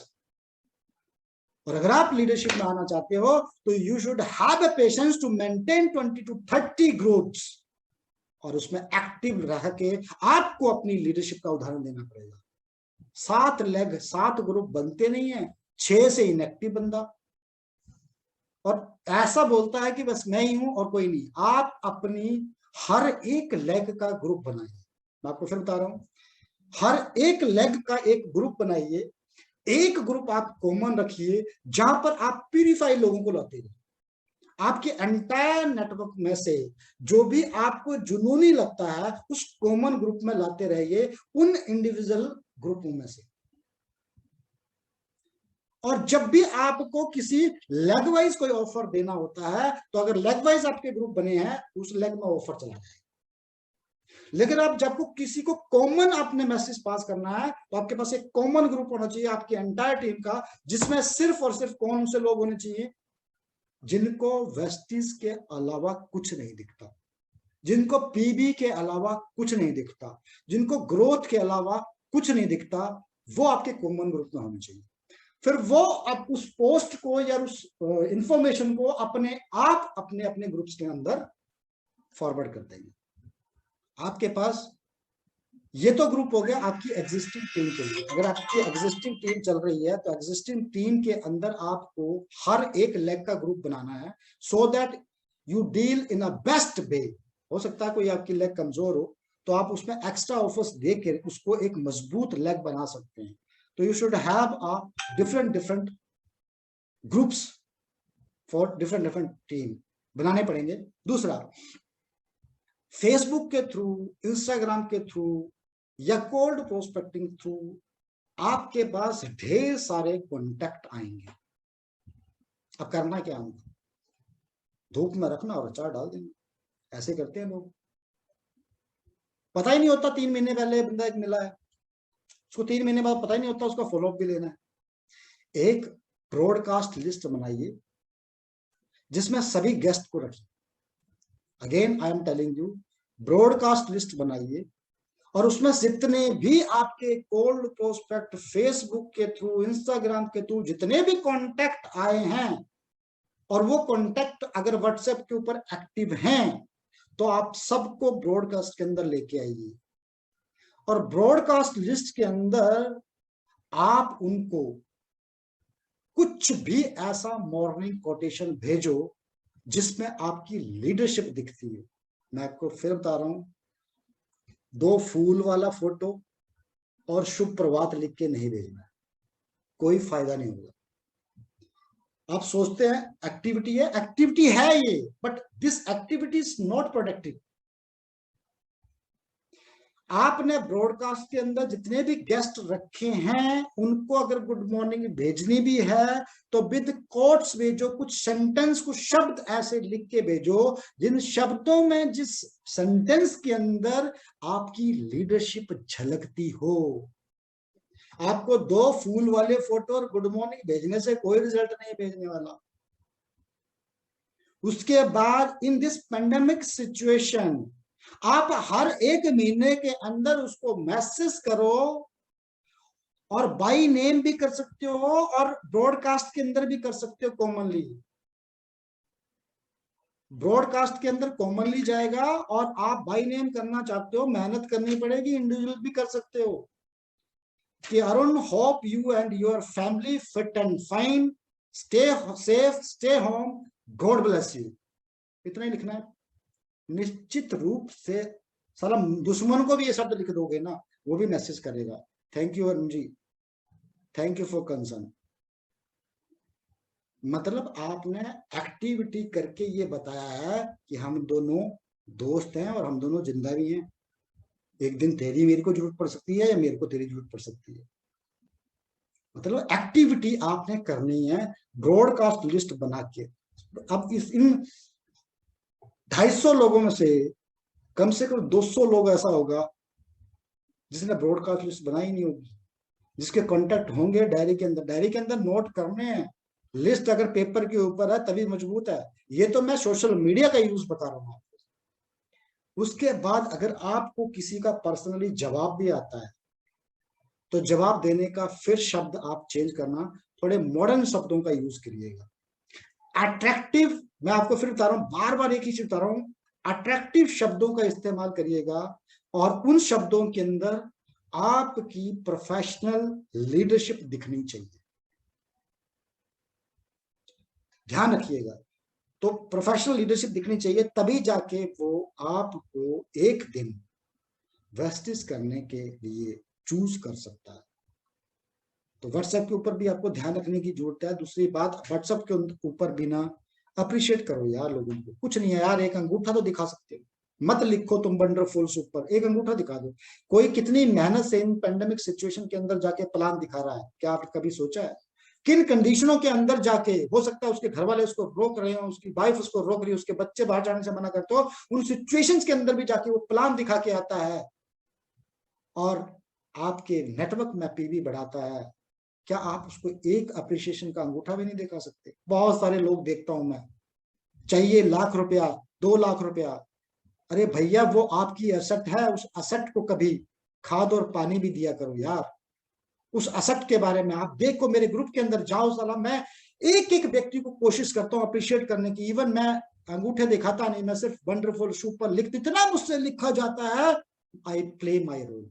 और अगर आप leadership में आना चाहते हो तो you should have a patience to maintain 20 to 30 groups. और उसमें एक्टिव रह के आपको अपनी लीडरशिप का उदाहरण देना पड़ेगा। 7 लेग, 7 ग्रुप बनते नहीं है, 6 से इनएक्टिव बंदा और ऐसा बोलता है कि बस मैं ही हूं और कोई नहीं। आप अपनी हर एक लेग का ग्रुप बनाइए। मैं आपको फिर बता रहा हूं, हर एक लेग का एक ग्रुप बनाइए, एक ग्रुप आप कॉमन रखिए जहां पर आप प्यूरिफाई लोगों को लाते रहिए। आपके एंटायर नेटवर्क में से जो भी आपको जुनूनी लगता है उस कॉमन ग्रुप में लाते रहिए, उन इंडिविजुअल ग्रुपों में से। और जब भी आपको किसी लेग वाइज कोई ऑफर देना होता है तो अगर लेग वाइज आपके ग्रुप बने हैं उस लेग में ऑफर चला जाए। लेकिन आप जब को किसी को कॉमन आपने मैसेज पास करना है तो आपके पास एक कॉमन ग्रुप होना चाहिए आपकी एंटायर टीम का, जिसमें सिर्फ और सिर्फ कौन से लोग होने चाहिए? जिनको वेस्टीज के अलावा कुछ नहीं दिखता, जिनको पीबी के अलावा कुछ नहीं दिखता, जिनको ग्रोथ के अलावा कुछ नहीं दिखता, वो आपके कॉमन ग्रुप में होने चाहिए। फिर वो आप उस पोस्ट को या उस इंफॉर्मेशन को अपने आप अपने अपने ग्रुप्स के अंदर फॉरवर्ड कर देंगे। आपके पास ये तो ग्रुप हो गया आपकी एग्जिस्टिंग टीम के लिए। अगर आपकी एग्जिस्टिंग टीम चल रही है तो एग्जिस्टिंग टीम के अंदर आपको हर एक लेग का ग्रुप बनाना है, so that you deal in a best way. हो सकता है कोई आपकी लेग कमजोर हो तो आप उसमें एक्स्ट्रा ऑफर्स देकर उसको एक मजबूत लेग बना सकते हैं। तो you should have a different groups for different team बनाने पड़ेंगे। दूसरा, फेसबुक के थ्रू, इंस्टाग्राम के थ्रू या कोल्ड प्रोस्पेक्टिंग थ्रू आपके पास ढेर सारे कॉन्टैक्ट आएंगे। अब करना क्या होगा? धूप में रखना और अचार डाल देंगे। ऐसे करते हैं लोग, पता ही नहीं होता 3 महीने पहले बंदा एक मिला है, उसको 3 महीने बाद पता ही नहीं होता उसका फॉलोअप भी लेना है। एक ब्रॉडकास्ट लिस्ट बनाइए जिसमें सभी गेस्ट को रखिए। Again I am telling you, broadcast list बनाइए और उसमें जितने भी आपके कोल्ड प्रोस्पेक्ट फेसबुक के थ्रू, इंस्टाग्राम के थ्रू जितने भी कॉन्टैक्ट आए हैं, और वो कॉन्टैक्ट अगर व्हाट्सएप के ऊपर एक्टिव हैं तो आप सबको ब्रॉडकास्ट के अंदर लेके आइए। और ब्रॉडकास्ट लिस्ट के अंदर आप उनको कुछ भी ऐसा मॉर्निंग कोटेशन भेजो जिसमें आपकी लीडरशिप दिखती है। मैं आपको फिर बता रहा हूं, 2 फूल वाला फोटो और शुभ प्रभात लिख के नहीं भेजना, कोई फायदा नहीं होगा। आप सोचते हैं एक्टिविटी है ये, but this activity is not productive. आपने ब्रॉडकास्ट के अंदर जितने भी गेस्ट रखे हैं उनको अगर गुड मॉर्निंग भेजनी भी है तो विद कोट्स भेजो, कुछ सेंटेंस, कुछ शब्द ऐसे लिख के भेजो जिन शब्दों में, जिस सेंटेंस के अंदर आपकी लीडरशिप झलकती हो। आपको 2 फूल वाले फोटो और गुड मॉर्निंग भेजने से कोई रिजल्ट नहीं भेजने वाला। उसके बाद इन दिस पेंडेमिक सिचुएशन आप हर एक महीने के अंदर उसको मैसेज करो, और बाय नेम भी कर सकते हो और ब्रॉडकास्ट के अंदर भी कर सकते हो। कॉमनली ब्रॉडकास्ट के अंदर कॉमनली जाएगा, और आप बाय नेम करना चाहते हो, मेहनत करनी पड़ेगी, इंडिविजुअल भी कर सकते हो। कि Arun, hope you and your family fit and fine, stay safe, stay home, God bless you, इतना ही लिखना है। निश्चित रूप से साला दुश्मन को भी ये शब्द लिख दोगे ना, वो भी मैसेज करेगा। Thank you Arun ji, thank you for concern. मतलब आपने एक्टिविटी करके ये बताया है कि हम दोनों दोस्त हैं और हम दोनों जिंदा भी हैं। एक दिन तेरी मेरे को जरूरत पड़ सकती है या मेरे को तेरी जरूरत पड़ सकती है। मतलब एक्टिविटी आपने करनी है, ब्रॉडकास्ट लिस्ट बना के। अब इन 250 लोगों में से कम 200 लोग ऐसा होगा जिसने ब्रॉडकास्ट लिस्ट बनाई नहीं होगी, जिसके कॉन्टेक्ट होंगे डायरी के अंदर। डायरी के अंदर नोट करने हैं, लिस्ट अगर पेपर के ऊपर है तभी मजबूत है। ये तो मैं सोशल मीडिया का यूज बता रहा हूं आपको। उसके बाद अगर आपको किसी का पर्सनली जवाब भी आता है तो जवाब देने का फिर शब्द आप चेंज करना, थोड़े मॉडर्न शब्दों का यूज करिएगा। अट्रैक्टिव, मैं आपको फिर बता रहा हूं, बार बार एक ही चीज बता रहा हूं, अट्रैक्टिव शब्दों का इस्तेमाल करिएगा और उन शब्दों के अंदर आपकी प्रोफेशनल लीडरशिप दिखनी चाहिए। ध्यान रखिएगा, तो प्रोफेशनल लीडरशिप दिखनी चाहिए, तभी जाके वो आपको एक दिन वेस्टिज करने के लिए चूज कर सकता है। तो व्हाट्सएप के ऊपर भी आपको ध्यान रखने की जरूरत है। दूसरी बात, व्हाट्सएप के ऊपर भी ना अप्रिशिएट करो यार लोगों को। कुछ नहीं है यार, एक अंगूठा तो दिखा सकते हो, मत लिखो तुम वंडरफुल्स ऊपर, एक अंगूठा दिखा दो। कोई कितनी मेहनत से इन पेंडेमिक सिचुएशन के अंदर जाके प्लान दिखा रहा है, क्या आपने कभी सोचा है किन कंडीशनों के अंदर जाके, हो सकता है उसके घर वाले उसको रोक रहे हो, उसकी वाइफ उसको रोक रही है, उसके बच्चे बाहर जाने से मना करते हो, उन सिचुएशंस के अंदर भी जाके वो प्लान दिखा के आता है और आपके नेटवर्क में पीवी बढ़ाता है। क्या आप उसको एक अप्रिशिएशन का अंगूठा भी नहीं दिखा सकते? बहुत सारे लोग देखता हूं मैं, चाहिए लाख रुपया, 2 लाख रुपया। अरे भैया, वो आपकी एसेट है, उस एसेट को कभी खाद और पानी भी दिया करो यार। उस एसेट के बारे में आप देखो, मेरे ग्रुप के अंदर जाओ, साला मैं एक एक व्यक्ति को कोशिश करता हूँ अप्रिशिएट करने की। इवन मैं अंगूठे दिखाता नहीं, मैं सिर्फ वंडरफुल सुपर लिख, इतना मुझसे लिखा जाता है, आई प्ले माई रोल।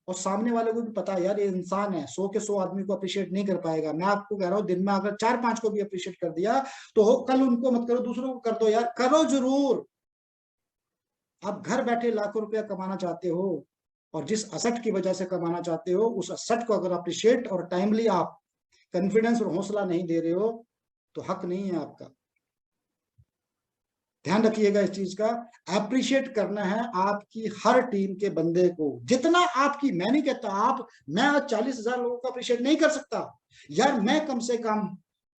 और सामने वाले को भी पता है यार ये इंसान है, 100 के 100 आदमी को अप्रिशिएट नहीं कर पाएगा। मैं आपको कह रहा हूँ, दिन में अगर 4-5 को भी अप्रिशिएट कर दिया तो कल उनको मत करो, दूसरों को कर दो यार, करो जरूर। आप घर बैठे लाखों रुपया कमाना चाहते हो और जिस असेट की वजह से कमाना चाहते हो, उस असेट को अगर अप्रिशिएट और टाइमली आप कॉन्फिडेंस और हौसला नहीं दे रहे हो तो हक नहीं है आपका। ध्यान रखिएगा इस चीज का। अप्रिशिएट करना है आपकी हर टीम के बंदे को, जितना आपकी, मैं नहीं कहता आप, मैं आज 40,000 लोगों को अप्रिशिएट नहीं कर सकता यार, मैं कम से कम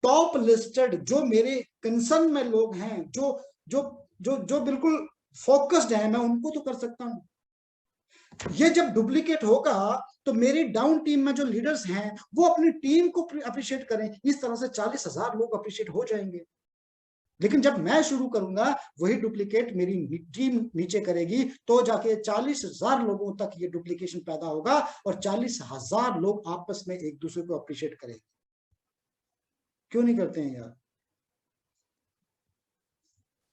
टॉप लिस्टेड जो मेरे कंसर्न में लोग हैं, जो जो जो जो बिल्कुल फोकस्ड है, मैं उनको तो कर सकता हूं। ये जब डुप्लीकेट होगा तो मेरी डाउन टीम में जो लीडर्स हैं वो अपनी टीम को अप्रिशिएट करें, इस तरह से 40,000 लोग अप्रिशिएट हो जाएंगे। लेकिन जब मैं शुरू करूंगा, वही डुप्लीकेट मेरी टीम नीचे करेगी, तो जाके 40,000 लोगों तक ये डुप्लीकेशन पैदा होगा और 40,000 लोग आपस में एक दूसरे को अप्रिशिएट करेंगे। क्यों नहीं करते हैं यार?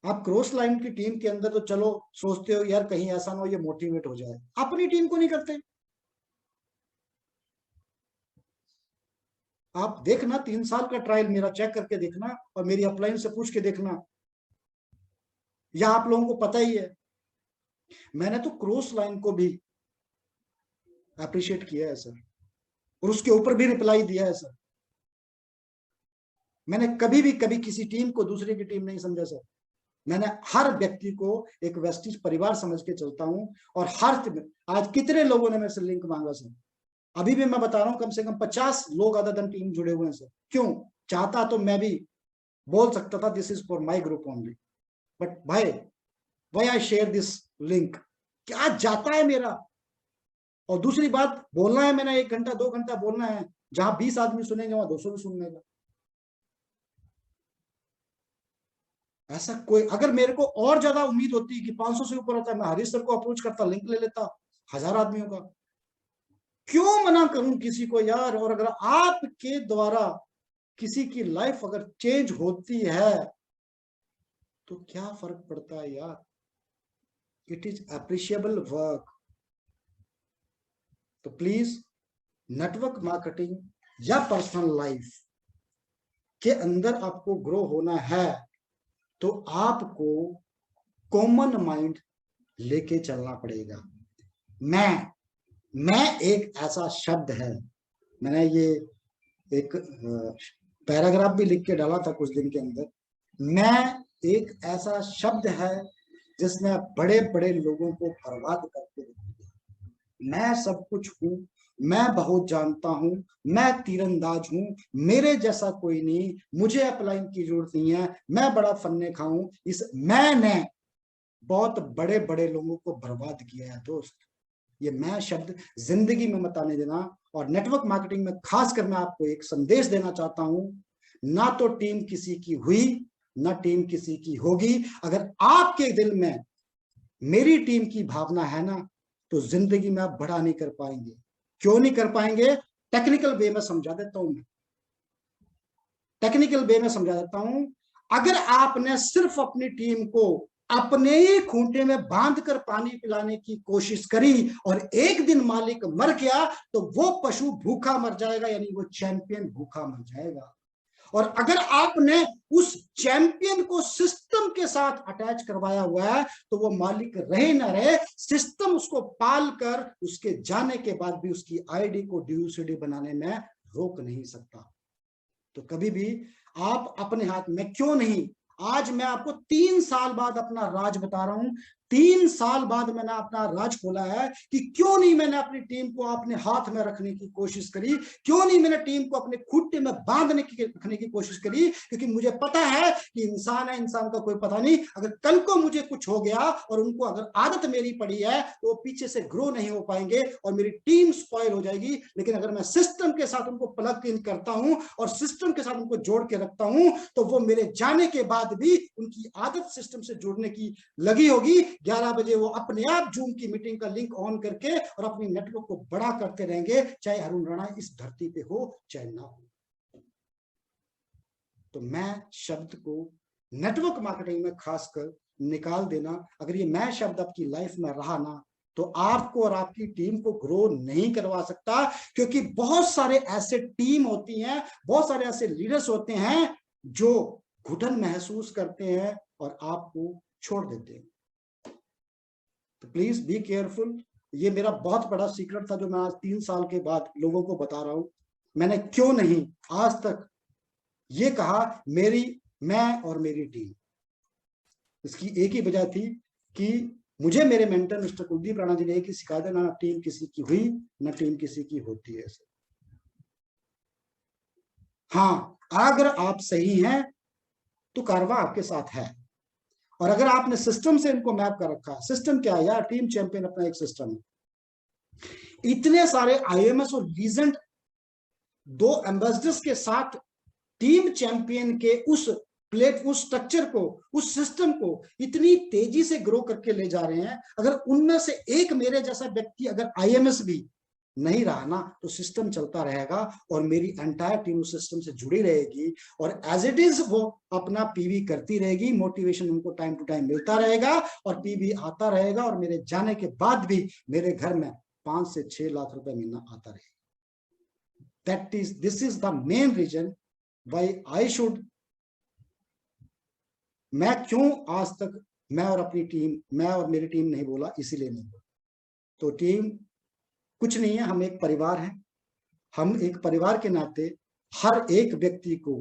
आप क्रॉस लाइन की टीम के अंदर तो चलो सोचते हो यार कहीं ऐसा ना हो ये मोटिवेट हो जाए, अपनी टीम को नहीं करते। आप देखना, 3 साल का ट्रायल मेरा चेक करके देखना और मेरी अपलाइन से पूछ के देखना, या आप लोगों को पता ही है, मैंने तो क्रॉस लाइन को भी अप्रिशिएट किया है सर, और उसके ऊपर भी रिप्लाई दिया है सर। मैंने कभी भी कभी किसी टीम को दूसरे की टीम नहीं समझा सर। मैंने हर व्यक्ति को एक वेस्टिज परिवार समझ के चलता हूं और आज कितने लोगों ने मेरे से लिंक मांगा सर, अभी भी मैं बता रहा हूं कम से कम 50 लोग अदर देन टीम जुड़े हुए हैं सर। क्यों? चाहता तो मैं भी बोल सकता था this is for my group only, but भाई आई शेयर दिस लिंक, क्या जाता है मेरा। और दूसरी बात, बोलना है मैंने 1 घंटा 2 घंटा बोलना है, जहां 20 आदमी सुनेंगे वहां 200 भी सुनने का। ऐसा कोई, अगर मेरे को और ज्यादा उम्मीद होती कि 500 से ऊपर होता है, मैं हरीश सर को अप्रोच करता, लिंक ले लेता 1000 आदमियों का। क्यों मना करूं किसी को यार? और अगर आपके द्वारा किसी की लाइफ अगर चेंज होती है तो क्या फर्क पड़ता है यार? It is appreciable work. तो प्लीज नेटवर्क मार्केटिंग या पर्सनल लाइफ के अंदर आपको ग्रो होना है तो आपको कॉमन माइंड लेके चलना पड़ेगा। मैं एक ऐसा शब्द है, मैंने ये एक पैराग्राफ भी लिख के डाला था कुछ दिन के अंदर। मैं एक ऐसा शब्द है जिसने बड़े बड़े लोगों को बर्बाद करके रख दिया। मैं सब कुछ हूं, मैं बहुत जानता हूं, मैं तीरंदाज हूं, मेरे जैसा कोई नहीं, मुझे अपलाइन की जरूरत नहीं है, मैं बड़ा फन्ने खाऊं। इस मैंने बहुत बड़े बड़े लोगों को बर्बाद किया है दोस्त। ये मैं शब्द जिंदगी में मत आने देना। और नेटवर्क मार्केटिंग में खासकर मैं आपको एक संदेश देना चाहता हूं, ना तो टीम किसी की हुई ना टीम किसी की होगी। अगर आपके दिल में मेरी टीम की भावना है ना तो जिंदगी में आप बड़ा नहीं कर पाएंगे। क्यों नहीं कर पाएंगे? टेक्निकल वे में समझा देता हूं। मैं टेक्निकल वे में समझा देता हूं। अगर आपने सिर्फ अपनी टीम को अपने ही खूंटे में बांध कर पानी पिलाने की कोशिश करी और एक दिन मालिक मर गया तो वो पशु भूखा मर जाएगा, यानी वो चैंपियन भूखा मर जाएगा। और अगर आपने उस चैंपियन को सिस्टम के साथ अटैच करवाया हुआ है तो वो मालिक रहे ना रहे, सिस्टम उसको पाल कर उसके जाने के बाद भी उसकी आईडी को ड्यूसीडी बनाने में रोक नहीं सकता। तो कभी भी आप अपने हाथ में क्यों नहीं, आज मैं आपको 3 साल बाद अपना राज बता रहा हूं। 3 साल बाद मैंने अपना राज खोला है कि क्यों नहीं मैंने अपनी टीम को अपने हाथ में रखने की कोशिश करी, क्यों नहीं मैंने टीम को अपने खूंटे में बांधने की रखने की कोशिश करी। क्योंकि मुझे पता है कि इंसान है, इंसान का कोई पता नहीं, अगर कल को मुझे कुछ हो गया और उनको अगर आदत मेरी पड़ी है तो वो पीछे से ग्रो नहीं हो पाएंगे और मेरी टीम स्पॉइल हो जाएगी। लेकिन अगर मैं सिस्टम के साथ उनको प्लग इन करता हूं और सिस्टम के साथ उनको जोड़ के रखता हूं तो वो मेरे जाने के बाद भी उनकी आदत सिस्टम से जुड़ने की लगी होगी। 11 बजे वो अपने आप जूम की मीटिंग का लिंक ऑन करके और अपनी नेटवर्क को बड़ा करते रहेंगे, चाहे अरुण राणा इस धरती पे हो चाहे ना हो। तो मैं शब्द को नेटवर्क मार्केटिंग में खासकर निकाल देना। अगर ये मैं शब्द आपकी लाइफ में रहा ना तो आपको और आपकी टीम को ग्रो नहीं करवा सकता। क्योंकि बहुत सारे ऐसे टीम होती हैं, बहुत सारे ऐसे लीडर्स होते हैं जो घुटन महसूस करते हैं और आपको छोड़ देते हैं। तो प्लीज बी केयरफुल। ये मेरा बहुत बड़ा सीक्रेट था जो मैं आज 3 साल के बाद लोगों को बता रहा हूं। मैंने क्यों नहीं आज तक ये कहा मैं और मेरी टीम। इसकी एक ही वजह थी कि मुझे मेरे मेंटर मिस्टर कुलदीप राणा जी ने एक ही सिखाया था, ना टीम किसी की हुई ना टीम किसी की होती है। हाँ, अगर आप सही हैं तो कारवा आपके साथ है। और अगर आपने सिस्टम से इनको मैप कर रखा है, सिस्टम क्या है यार? टीम चैंपियन अपना एक सिस्टम है। इतने सारे आईएमएस और लीजेंड 2 एम्बेसडर्स के साथ टीम चैंपियन के उस स्ट्रक्चर को, उस सिस्टम को इतनी तेजी से ग्रो करके ले जा रहे हैं। अगर उनमें से एक मेरे जैसा व्यक्ति अगर आईएमएस भी नहीं रहा ना तो सिस्टम चलता रहेगा और मेरी एंटायर टीम उस सिस्टम से जुड़ी रहेगी और एज इट इज वो अपना पीवी करती रहेगी। मोटिवेशन उनको टाइम टू टाइम मिलता रहेगा और पीवी आता रहेगा और मेरे जाने के बाद भी मेरे घर में 5 से 6 लाख रुपए महीना आता रहेगा। This is the main reason why I should. मैं क्यों आज तक मैं और मेरी टीम नहीं बोला, इसीलिए नहीं बोला। तो टीम कुछ नहीं है, हम एक परिवार हैं। हम एक परिवार के नाते हर एक व्यक्ति को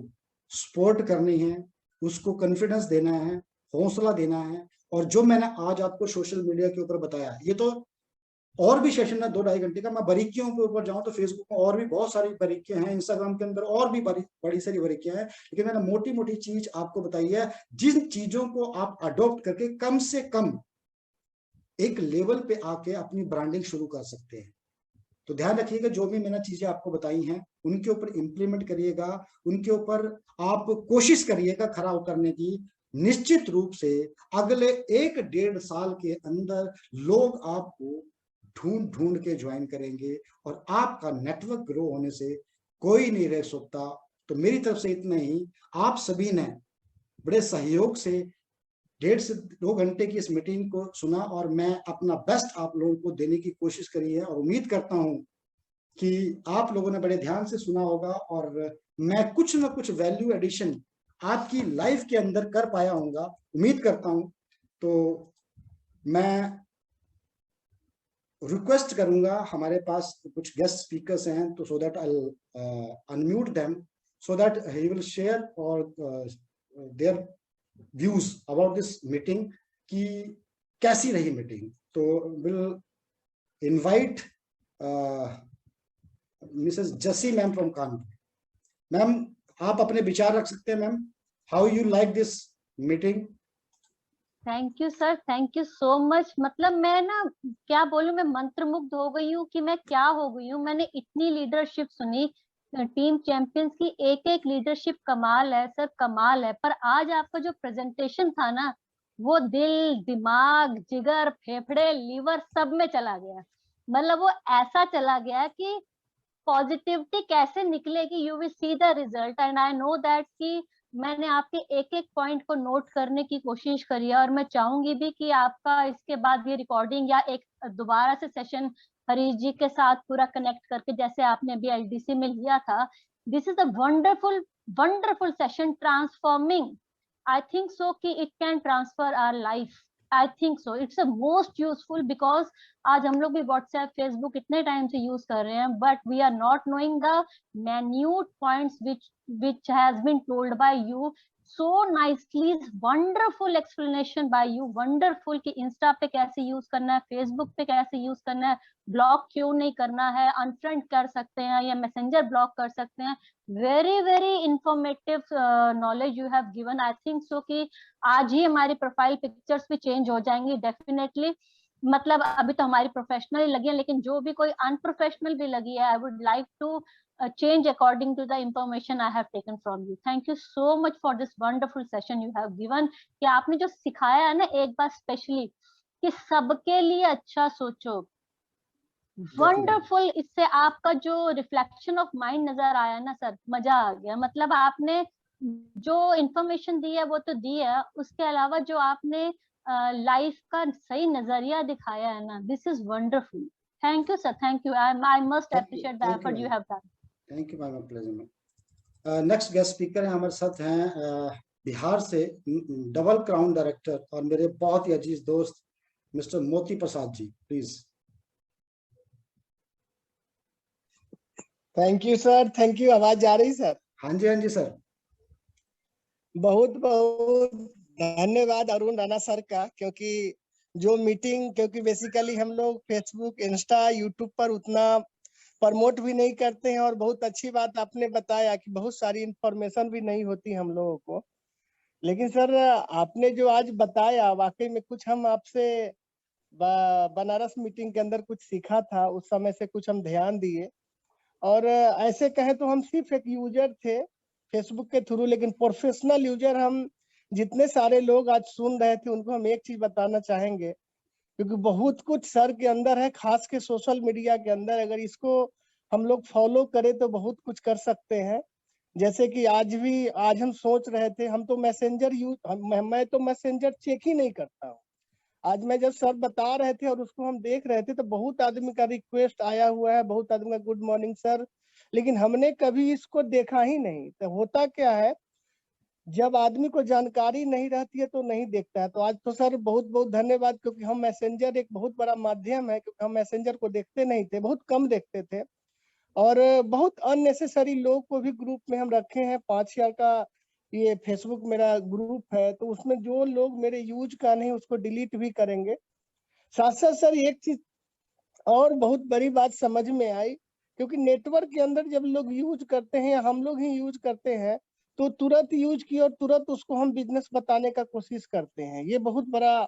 सपोर्ट करनी है, उसको कॉन्फिडेंस देना है, हौसला देना है। और जो मैंने आज आपको सोशल मीडिया के ऊपर बताया, ये तो और भी सेशन है 2-2.5 घंटे का। मैं बारीकियों के ऊपर जाऊं तो फेसबुक में और भी बहुत सारी बारीकियां हैं, इंस्टाग्राम के अंदर और भी बड़ी सारी बारीकियां हैं। लेकिन मैंने मोटी मोटी चीज आपको बताई है, जिन चीजों को आप अडॉप्ट करके कम से कम एक लेवल पे आके अपनी ब्रांडिंग शुरू कर सकते हैं। तो ध्यान रखिएगा, जो भी मैंने चीजें आपको बताई हैं उनके ऊपर इंप्लीमेंट करिएगा, उनके ऊपर आप कोशिश करिएगा खरा उतरने की। निश्चित रूप से अगले 1-1.5 साल के अंदर लोग आपको ढूंढ ढूंढ के ज्वाइन करेंगे और आपका नेटवर्क ग्रो होने से कोई नहीं रह सकता। तो मेरी तरफ से इतना ही। आप सभी ने बड़े सहयोग से 1.5 से 2 घंटे की इस मीटिंग को सुना और मैं अपना बेस्ट आप लोगों को देने की कोशिश करी है और उम्मीद करता हूं कि आप लोगों ने बड़े ध्यान से सुना होगा और मैं कुछ ना कुछ वैल्यू एडिशन आपकी लाइफ के अंदर कर पाया होऊंगा, उम्मीद करता हूं। तो मैं रिक्वेस्ट करूंगा, हमारे पास कुछ गेस्ट स्पीकर्स हैं, तो so that I unmute them so that he will share और their views about this meeting कि कैसी रही मीटिंग। तो will invite Mrs Jassi ma'am from Kanpur. Ma'am, आप अपने विचार रख सकते हैं ma'am, how you like this meeting. Thank you sir, thank you so much. मतलब मैं ना क्या बोलूं, मैं मंत्रमुग्ध हो गई हूँ कि मैं क्या हो गई हूँ। मैंने इतनी लीडरशिप सुनी टीम चैंपियंस की, एक एक लीडरशिप कमाल है सर, कमाल है। पर आज आपका जो प्रेजेंटेशन था ना, वो दिल दिमाग जिगर फेफड़े लीवर सब में चला गया। मतलब वो ऐसा चला गया कि पॉजिटिविटी कैसे निकलेगी, you will see the result. And I know that कि मैंने आपके एक एक पॉइंट को नोट करने की कोशिश करी है, और मैं चाहूंगी भी कि आपका इसके बाद ये रिकॉर्डिंग या एक दोबारा से सेशन हरीश जी के साथ पूरा कनेक्ट करके, जैसे आपने अभी एलडीसी में लिया था। This is a wonderful wonderful session, transforming. I think so कि it can transfer our life. I think so it's a most useful, because आज हम लोग भी व्हाट्सएप फेसबुक इतने टाइम से यूज कर रहे हैं, but we are not knowing the minute points which has been told by you so nicely. Wonderful explanation by you, wonderful कि इंस्टा पे कैसे यूज करना है, फेसबुक पे कैसे यूज करना है, ब्लॉक क्यों नहीं करना है, अनफ्रेंड कर सकते हैं या मैसेंजर ब्लॉक कर सकते हैं। Very very informative knowledge you have given. I think so कि आज ही हमारी प्रोफाइल पिक्चर्स भी चेंज हो जाएंगी डेफिनेटली। मतलब अभी तो हमारी प्रोफेशनल लगी है, लेकिन जो भी कोई अनप्रोफेशनल भी लगी है, I would like to change according to the information I have taken from you. Thank you so much for this wonderful session you have given। कि आपने जो सिखाया है ना एक बार स्पेशली कि सबके लिए अच्छा सोचो, वंडरफुल। इससे आपका जो रिफ्लेक्शन ऑफ माइंड नजर आया ना सर, मजा आ गया। मतलब आपने जो इंफॉर्मेशन दी है वो तो दी है, उसके अलावा जो आपने लाइफ का सही नजरिया दिखाया है ना, this is wonderful. Thank you sir, thank you. I must appreciate the effort you have done. Thank you ma'am, pleasure ma'am. Next guest speaker है हमारे साथ हैं बिहार से डबल क्राउन डायरेक्टर और मेरे बहुत ही अजीज दोस्त mister Moti Prasad ji, please. Thank you sir, thank you. आवाज जा रही सर? हाँ जी, हाँ जी सर। बहुत बहुत धन्यवाद अरुण राणा सर का, क्योंकि जो मीटिंग, क्योंकि बेसिकली हम लोग फेसबुक इंस्टा यूट्यूब पर उतना प्रमोट भी नहीं करते हैं, और बहुत अच्छी बात आपने बताया कि बहुत सारी इंफॉर्मेशन भी नहीं होती हम लोगों को। लेकिन सर आपने जो आज बताया, वाकई में कुछ हम आपसे बनारस मीटिंग के अंदर कुछ सीखा था, उस समय से कुछ हम ध्यान दिए। और ऐसे कहें तो हम सिर्फ एक यूजर थे फेसबुक के थ्रू, लेकिन प्रोफेशनल यूजर हम जितने सारे लोग आज सुन रहे थे उनको हम एक चीज बताना चाहेंगे, क्योंकि बहुत कुछ सर के अंदर है, खास के सोशल मीडिया के अंदर। अगर इसको हम लोग फॉलो करें तो बहुत कुछ कर सकते हैं। जैसे कि आज हम सोच रहे थे, हम तो मैसेंजर मैं तो मैसेंजर चेक ही नहीं करता हूँ। आज मैं जब सर बता रहे थे और उसको हम देख रहे थे, तो बहुत आदमी का रिक्वेस्ट आया हुआ है, बहुत आदमी का गुड मॉर्निंग सर, लेकिन हमने कभी इसको देखा ही नहीं। तो होता क्या है, जब आदमी को जानकारी नहीं रहती है तो नहीं देखता है। तो आज तो सर बहुत बहुत धन्यवाद, क्योंकि हम मैसेंजर एक बहुत बड़ा माध्यम है, क्योंकि हम मैसेंजर को देखते नहीं थे, बहुत कम देखते थे। और बहुत अननेसेसरी लोग को भी ग्रुप में हम रखे हैं। 5000 का ये फेसबुक मेरा ग्रुप है, तो उसमें जो लोग मेरे यूज का नहीं उसको डिलीट भी करेंगे। साथ साथ सर एक चीज और बहुत बड़ी बात समझ में आई, क्योंकि नेटवर्क के अंदर जब लोग यूज करते हैं, हम लोग ही यूज करते हैं, तो तुरंत यूज किया और तुरंत उसको हम बिजनेस बताने का कोशिश करते हैं। ये बहुत बड़ा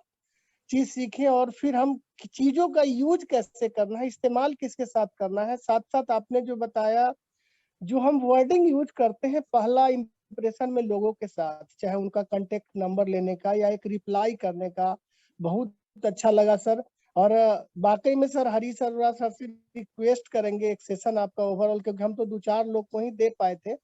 चीज सीखे। और फिर हम चीजों का यूज कैसे करना है, इस्तेमाल किसके साथ करना है। साथ साथ आपने जो बताया, जो हम वर्डिंग यूज करते हैं पहला इंप्रेशन में लोगों के साथ, चाहे उनका कांटेक्ट नंबर लेने का या एक रिप्लाई करने का, बहुत अच्छा लगा सर। और वाकई में सर हरीश अरोड़ा सर से रिक्वेस्ट करेंगे एक सेशन आपका ओवरऑल, क्योंकि हम तो 2-4 लोग को ही दे पाए थे,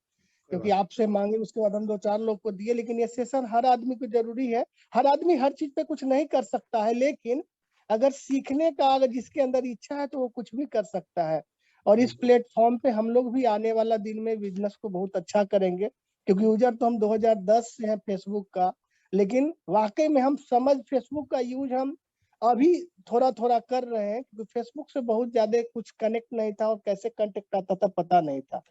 क्योंकि आपसे मांगे उसके बाद हम 2-4 लोग को दिए। लेकिन ये सेशन हर आदमी को जरूरी है। हर आदमी हर चीज पे कुछ नहीं कर सकता है, लेकिन अगर सीखने का, अगर जिसके अंदर इच्छा है तो वो कुछ भी कर सकता है। और इस प्लेटफॉर्म पे हम लोग भी आने वाला दिन में बिजनेस को बहुत अच्छा करेंगे, क्योंकि यूजर तो हम 2010 से हैं फेसबुक का, लेकिन वाकई में हम समझ फेसबुक का यूज हम अभी थोड़ा थोड़ा कर रहे हैं, क्योंकि फेसबुक से बहुत ज्यादा कुछ कनेक्ट नहीं था और कैसे कांटेक्ट आता था पता नहीं था।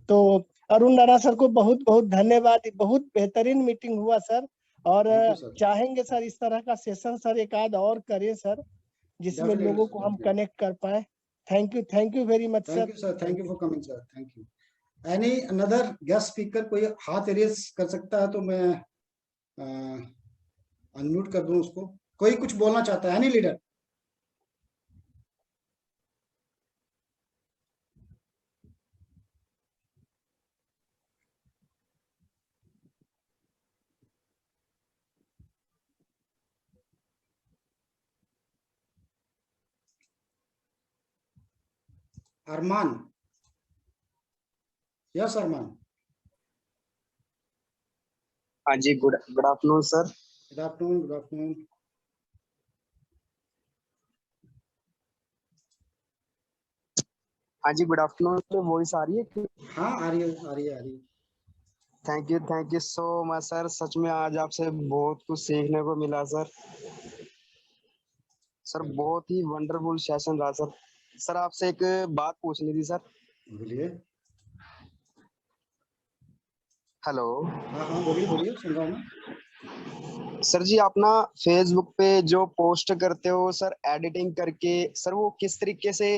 तो अरुण राणा सर को बहुत बहुत धन्यवाद, बहुत बेहतरीन मीटिंग हुआ सर, और Thank you, sir. चाहेंगे सर इस तरह का सेशन सर एक आध और करें सर, जिसमें Definitely, लोगों sir, को हम definitely. कनेक्ट कर पाए। Thank you very much Thank sir. you, sir. Thank you for coming, sir. Thank you. Any another guest speaker कोई हाथ रेज कर सकता है तो मैं अनम्यूट कर दूं उसको। कोई कुछ बोलना चाहता है? Any leader? Arman? Yes Arman. हाँ जी, good afternoon sir. Good afternoon, good afternoon. हाँ जी, गुड आफ्टरनून। तो वॉइस आ रही है? हाँ आ रही है, आ रही है, आ रही है। Thank you so much sir. सच में आज आपसे बहुत कुछ सीखने को मिला सर। सर बहुत ही वंडरफुल सेशन रहा सर। सर आपसे एक बात पूछनी थी सर। बोलिए। हेलो। हाँ हाँ बोलिए बोलिए, सुन रहा हूँ मैं। सर जी, आप ना फेसबुक पे जो पोस्ट करते हो सर एडिटिंग करके, सर वो किस तरीके से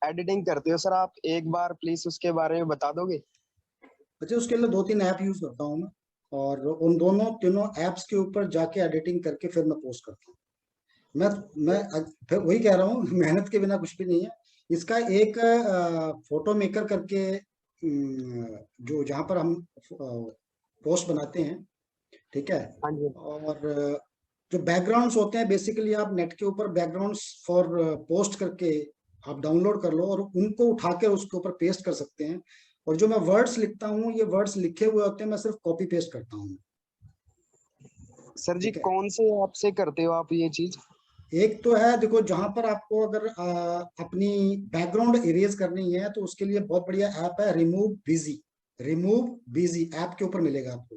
एडिटिंग करते हो सर? आप एक बार प्लीज उसके बारे में बता दोगे? अच्छा, उसके लिए 2-3 ऐप यूज करता हूँ मैं, और उन दोनों तीनों ऐप्स के ऊपर जाके एडिटिंग करके फिर मैं पोस्ट करता हूँ। फिर वही कह रहा हूँ, मेहनत के बिना कुछ भी नहीं है। इसका एक फोटो मेकर करके जो जहाँ पर हम पोस्ट बनाते हैं, ठीक है। हाँ जी। और जो बैकग्राउंड्स होते हैं, बेसिकली आप नेट के ऊपर बैकग्राउंड्स फॉर पोस्ट करके आप डाउनलोड कर लो और उनको उठा के उसके ऊपर पेस्ट कर सकते हैं। और जो मैं वर्ड्स लिखता हूँ, ये वर्ड्स लिखे हुए होते हैं, मैं सिर्फ कॉपी पेस्ट करता हूँ। सर जी ठीक है। कौन से ऐप से करते हो आप ये चीज? एक तो है, देखो, जहां पर आपको अगर अपनी बैकग्राउंड इरेज करनी है तो उसके लिए बहुत बढ़िया ऐप है, remove busy. Remove busy app के ऊपर मिलेगा आपको।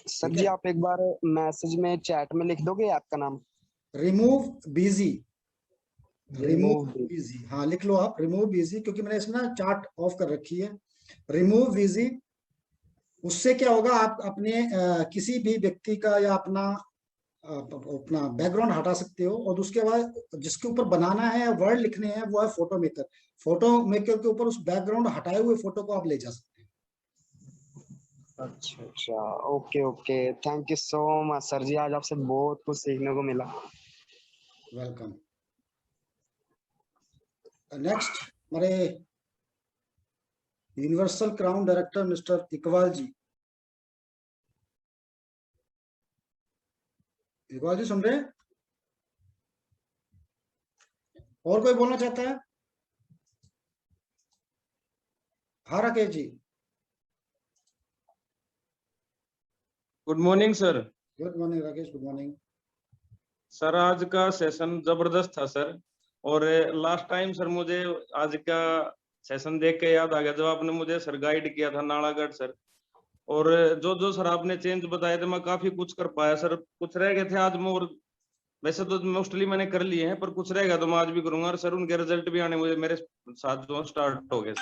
सर ठीक जी है, आप एक बार मैसेज में चैट में लिख दोगे ऐप का नाम? Remove busy. Remove remove. Busy, हाँ लिख लो आप, रिमूव बिजी, क्योंकि मैंने इसमें ना चार्ट ऑफ कर रखी है। Remove busy. उससे क्या होगा, आप अपने किसी भी व्यक्ति का या अपना बैकग्राउंड हटा सकते हो, और उसके बाद जिसके ऊपर बनाना है, वर्ड लिखने हैं, वो है फोटो मेकर। फोटो मेकर के ऊपर उस बैकग्राउंड हटाए हुए फोटो को आप ले जा सकते हैं। अच्छा, okay okay. Thank you so much sir ji, आज आपसे बहुत कुछ सीखने को मिला। वेलकम। नेक्स्ट हमारे universal crown director mister Iqbal ji. Iqbal ji सुन रहे हैं? और कोई बोलना चाहता है? हाँ Rakesh ji. Good morning sir. Good morning Rakesh, good morning. Sir आज का सेशन जबरदस्त था सर। और लास्ट टाइम सर मुझे आज का सेशन देख के याद आ गया जब आपने मुझे सर गाइड किया था नालागढ़ सर। और जो जो सर आपने चेंज बताए थे मैं काफी कुछ कर पाया सर। कुछ रह गए थे आज मैं, और वैसे तो मोस्टली मैंने कर लिए हैं, पर कुछ रह गया तो मैं आज भी करूंगा। और सर उनके रिजल्ट भी आने मुझे मेरे साथ जो स्टार्ट हो गए।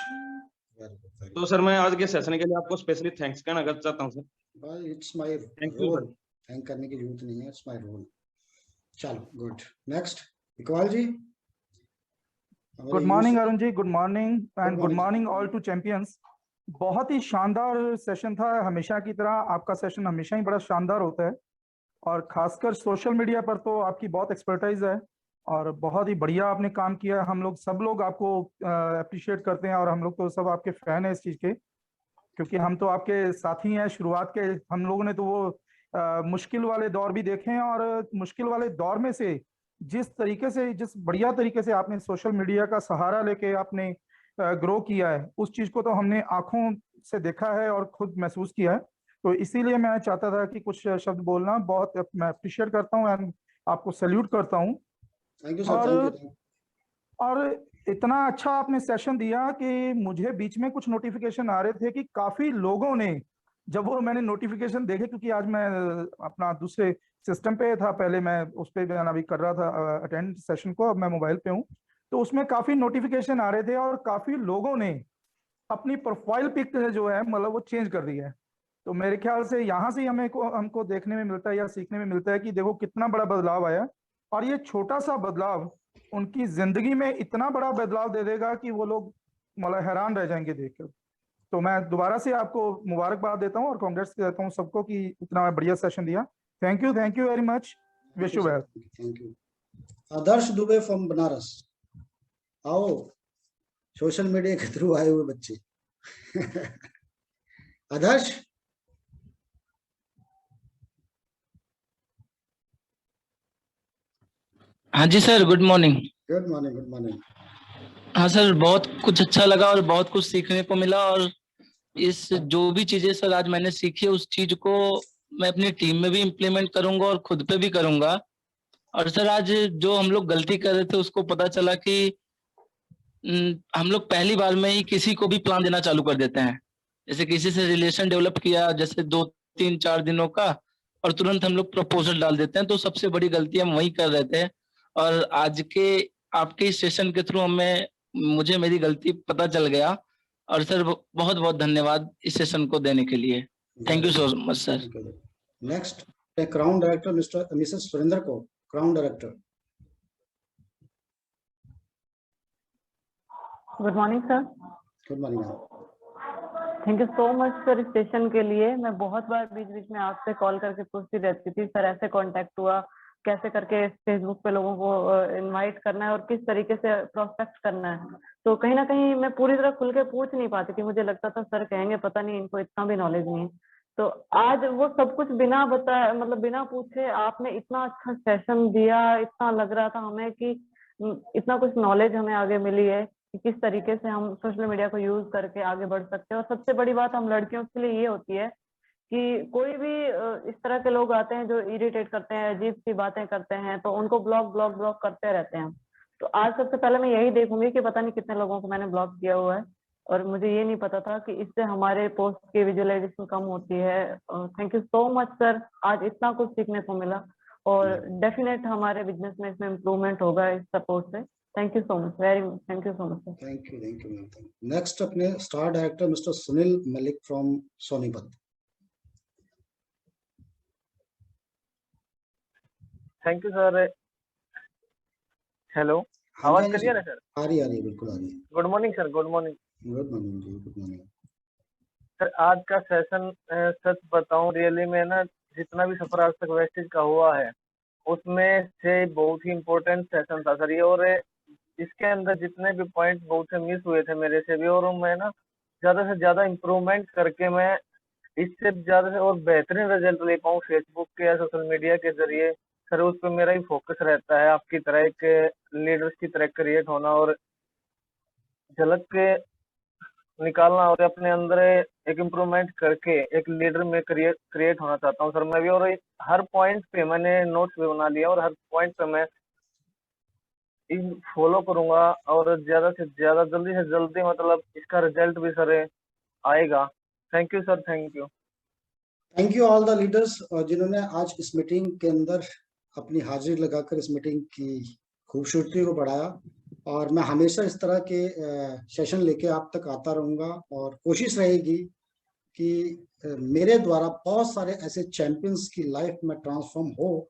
तो सर मैं आज के सेशन के लिए आपको स्पेशली थैंक्स कहना चाहता हूँ sir. It's my thank you role, sir. Thank करने की जरूरत नहीं है, इट्स माय रोल। चलो good. Next Iqbal ji. Good morning Arun ji, good morning and good morning, morning all to champions. बहुत ही शानदार सेशन था, हमेशा की तरह आपका सेशन हमेशा ही बड़ा शानदार होता है, और खासकर सोशल मीडिया पर तो आपकी बहुत एक्सपर्टाइज है और बहुत ही बढ़िया आपने काम किया। हम लोग सब लोग आपको अप्रिशिएट करते हैं, और हम लोग तो सब आपके फैन हैं इस चीज़ के, क्योंकि हम तो आपके साथी हैं शुरुआत के। हम लोगों ने तो वो मुश्किल वाले दौर भी देखे हैं, और मुश्किल वाले दौर में से जिस बढ़िया तरीके से आपने सोशल मीडिया का सहारा लेके आपने ग्रो किया है, उस चीज को तो हमने आंखों से देखा है और खुद महसूस किया है। तो इसीलिए मैं चाहता था कि कुछ शब्द बोलना, बहुत मैं अप्रिशिएट करता हूँ एंड आपको सैल्यूट करता हूँ। Thank you sir, thank you. और इतना अच्छा आपने सेशन दिया कि मुझे बीच में कुछ नोटिफिकेशन आ रहे थे कि काफी लोगों ने, जब वो मैंने नोटिफिकेशन देखे, क्योंकि आज मैं अपना दूसरे सिस्टम पे था, पहले मैं उस पे अभी कर रहा था अटेंड सेशन को, अब मैं मोबाइल पे हूँ, तो उसमें काफी नोटिफिकेशन आ रहे थे और काफी लोगों ने अपनी प्रोफाइल पिक जो है मतलब वो चेंज कर दी है। तो मेरे ख्याल से यहाँ से हमको देखने में मिलता है या सीखने में मिलता है कि देखो कितना बड़ा बदलाव आया, और ये छोटा सा बदलाव उनकी जिंदगी में इतना बड़ा बदलाव दे देगा कि वो लोग मतलब हैरान रह जाएंगे देखकर। तो मैं दोबारा से आपको मुबारकबाद देता हूँ और कांग्रेस देता हूँ सबको कि इतना बढ़िया सेशन दिया। Thank you very much, wish you well. Thank you. Adarsh Dubey from Banaras, आओ, सोशल मीडिया के थ्रू आए हुए बच्चे। आदर्श, हाँ जी sir, good morning. Good morning. Good morning. हाँ सर, बहुत कुछ अच्छा लगा और बहुत कुछ सीखने को मिला, और इस जो भी चीजें सर आज मैंने सीखी उस चीज को मैं अपनी टीम में भी इम्प्लीमेंट करूंगा और खुद पे भी करूंगा। और सर आज जो हम लोग गलती कर रहे थे उसको पता चला कि हम लोग पहली बार में ही किसी को भी प्लान देना चालू कर देते हैं। जैसे किसी से रिलेशन डेवलप किया, जैसे 2-3-4 दिनों का, और तुरंत हम लोग प्रपोजल डाल देते हैं, तो सबसे बड़ी गलती हम वही कर रहे थे। और आज के आपके इस सेशन के थ्रू मुझे मेरी गलती पता चल गया। और सर बहुत बहुत धन्यवाद इस सेशन को देने के लिए। Thank you so much sir. Next crown director Mrs Surendra को, crown director. Good morning sir. Good morning. Thank you so much sir इस सेशन के लिए। मैं बहुत बार बीच बीच में आपसे कॉल करके पूछती रहती थी सर ऐसे कांटेक्ट हुआ, कैसे करके फेसबुक पे लोगों को इनवाइट करना है और किस तरीके से प्रोस्पेक्ट करना है। तो कहीं ना कहीं मैं पूरी तरह खुल के पूछ नहीं पाती थी, मुझे लगता था सर कहेंगे पता नहीं इनको इतना भी नॉलेज नहीं है। तो आज वो सब कुछ बिना बताए, मतलब बिना पूछे आपने इतना अच्छा सेशन दिया, इतना लग रहा था हमें कि इतना कुछ नॉलेज हमें आगे मिली है कि किस तरीके से हम सोशल मीडिया को यूज करके आगे बढ़ सकते हैं। और सबसे बड़ी बात हम लड़कियों के लिए ये होती है कि कोई भी इस तरह के लोग आते हैं जो इरिटेट करते हैं, अजीब सी बातें करते हैं, तो उनको ब्लॉक करते रहते हैं। तो आज सबसे पहले मैं यही देखूंगी कि पता नहीं कितने लोगों को मैंने ब्लॉक किया हुआ है, और मुझे ये नहीं पता था कि इससे हमारे पोस्ट की विजुअलाइजेशन कम होती है। Thank you so much sir, आज इतना कुछ सीखने को मिला, और डेफिनेट हमारे बिजनेस में इसमें इम्प्रूवमेंट होगा इस सपोर्ट से। Thank you so much, very thank you so much sir. Thank you ma'am. Next अपने star director mister Sunil Malik from Sonipat. Thank you sir. Hello, आवाज क्लियर है सर? आ रही है, बिल्कुल आ रही है। Good morning sir. Good morning. Good morning जी, गुड मॉर्निंग सर। आज का सेशन सच बताऊं रियली में ना, जितना भी सफर आज तक वेस्टेज का हुआ है उसमें से बहुत ही इम्पोर्टेंट सेशन था सर ये। और इसके अंदर जितने भी पॉइंट बहुत से मिस हुए थे मेरे से भी, और मैं ना ज्यादा से ज्यादा इम्प्रूवमेंट करके मैं इससे ज्यादा से और बेहतरीन रिजल्ट ले पाऊँ फेसबुक के या सोशल मीडिया के जरिए सर। उस पर मेरा ही फोकस रहता है, आपकी तरह एक लीडर्स की तरह क्रिएट होना और झलक के निकालना, और अपने अंदर एक इम्प्रूवमेंट करके एक लीडर में क्रिएट होना चाहता हूँ सर मैं भी। और हर पॉइंट पे मैंने नोट्स भी बना लिया, और हर पॉइंट पे मैं फॉलो करूंगा, और ज्यादा से ज्यादा जल्दी से जल्दी मतलब इसका रिजल्ट भी सर आएगा। Thank you sir, thank you. Thank you all the leaders जिन्होंने आज इस मीटिंग के अंदर अपनी हाजिरी लगाकर इस मीटिंग की खूबसूरती को बढ़ाया। और मैं हमेशा इस तरह के सेशन लेके आप तक आता रहूंगा, और कोशिश रहेगी कि मेरे द्वारा बहुत सारे ऐसे चैंपियंस की लाइफ में ट्रांसफॉर्म हो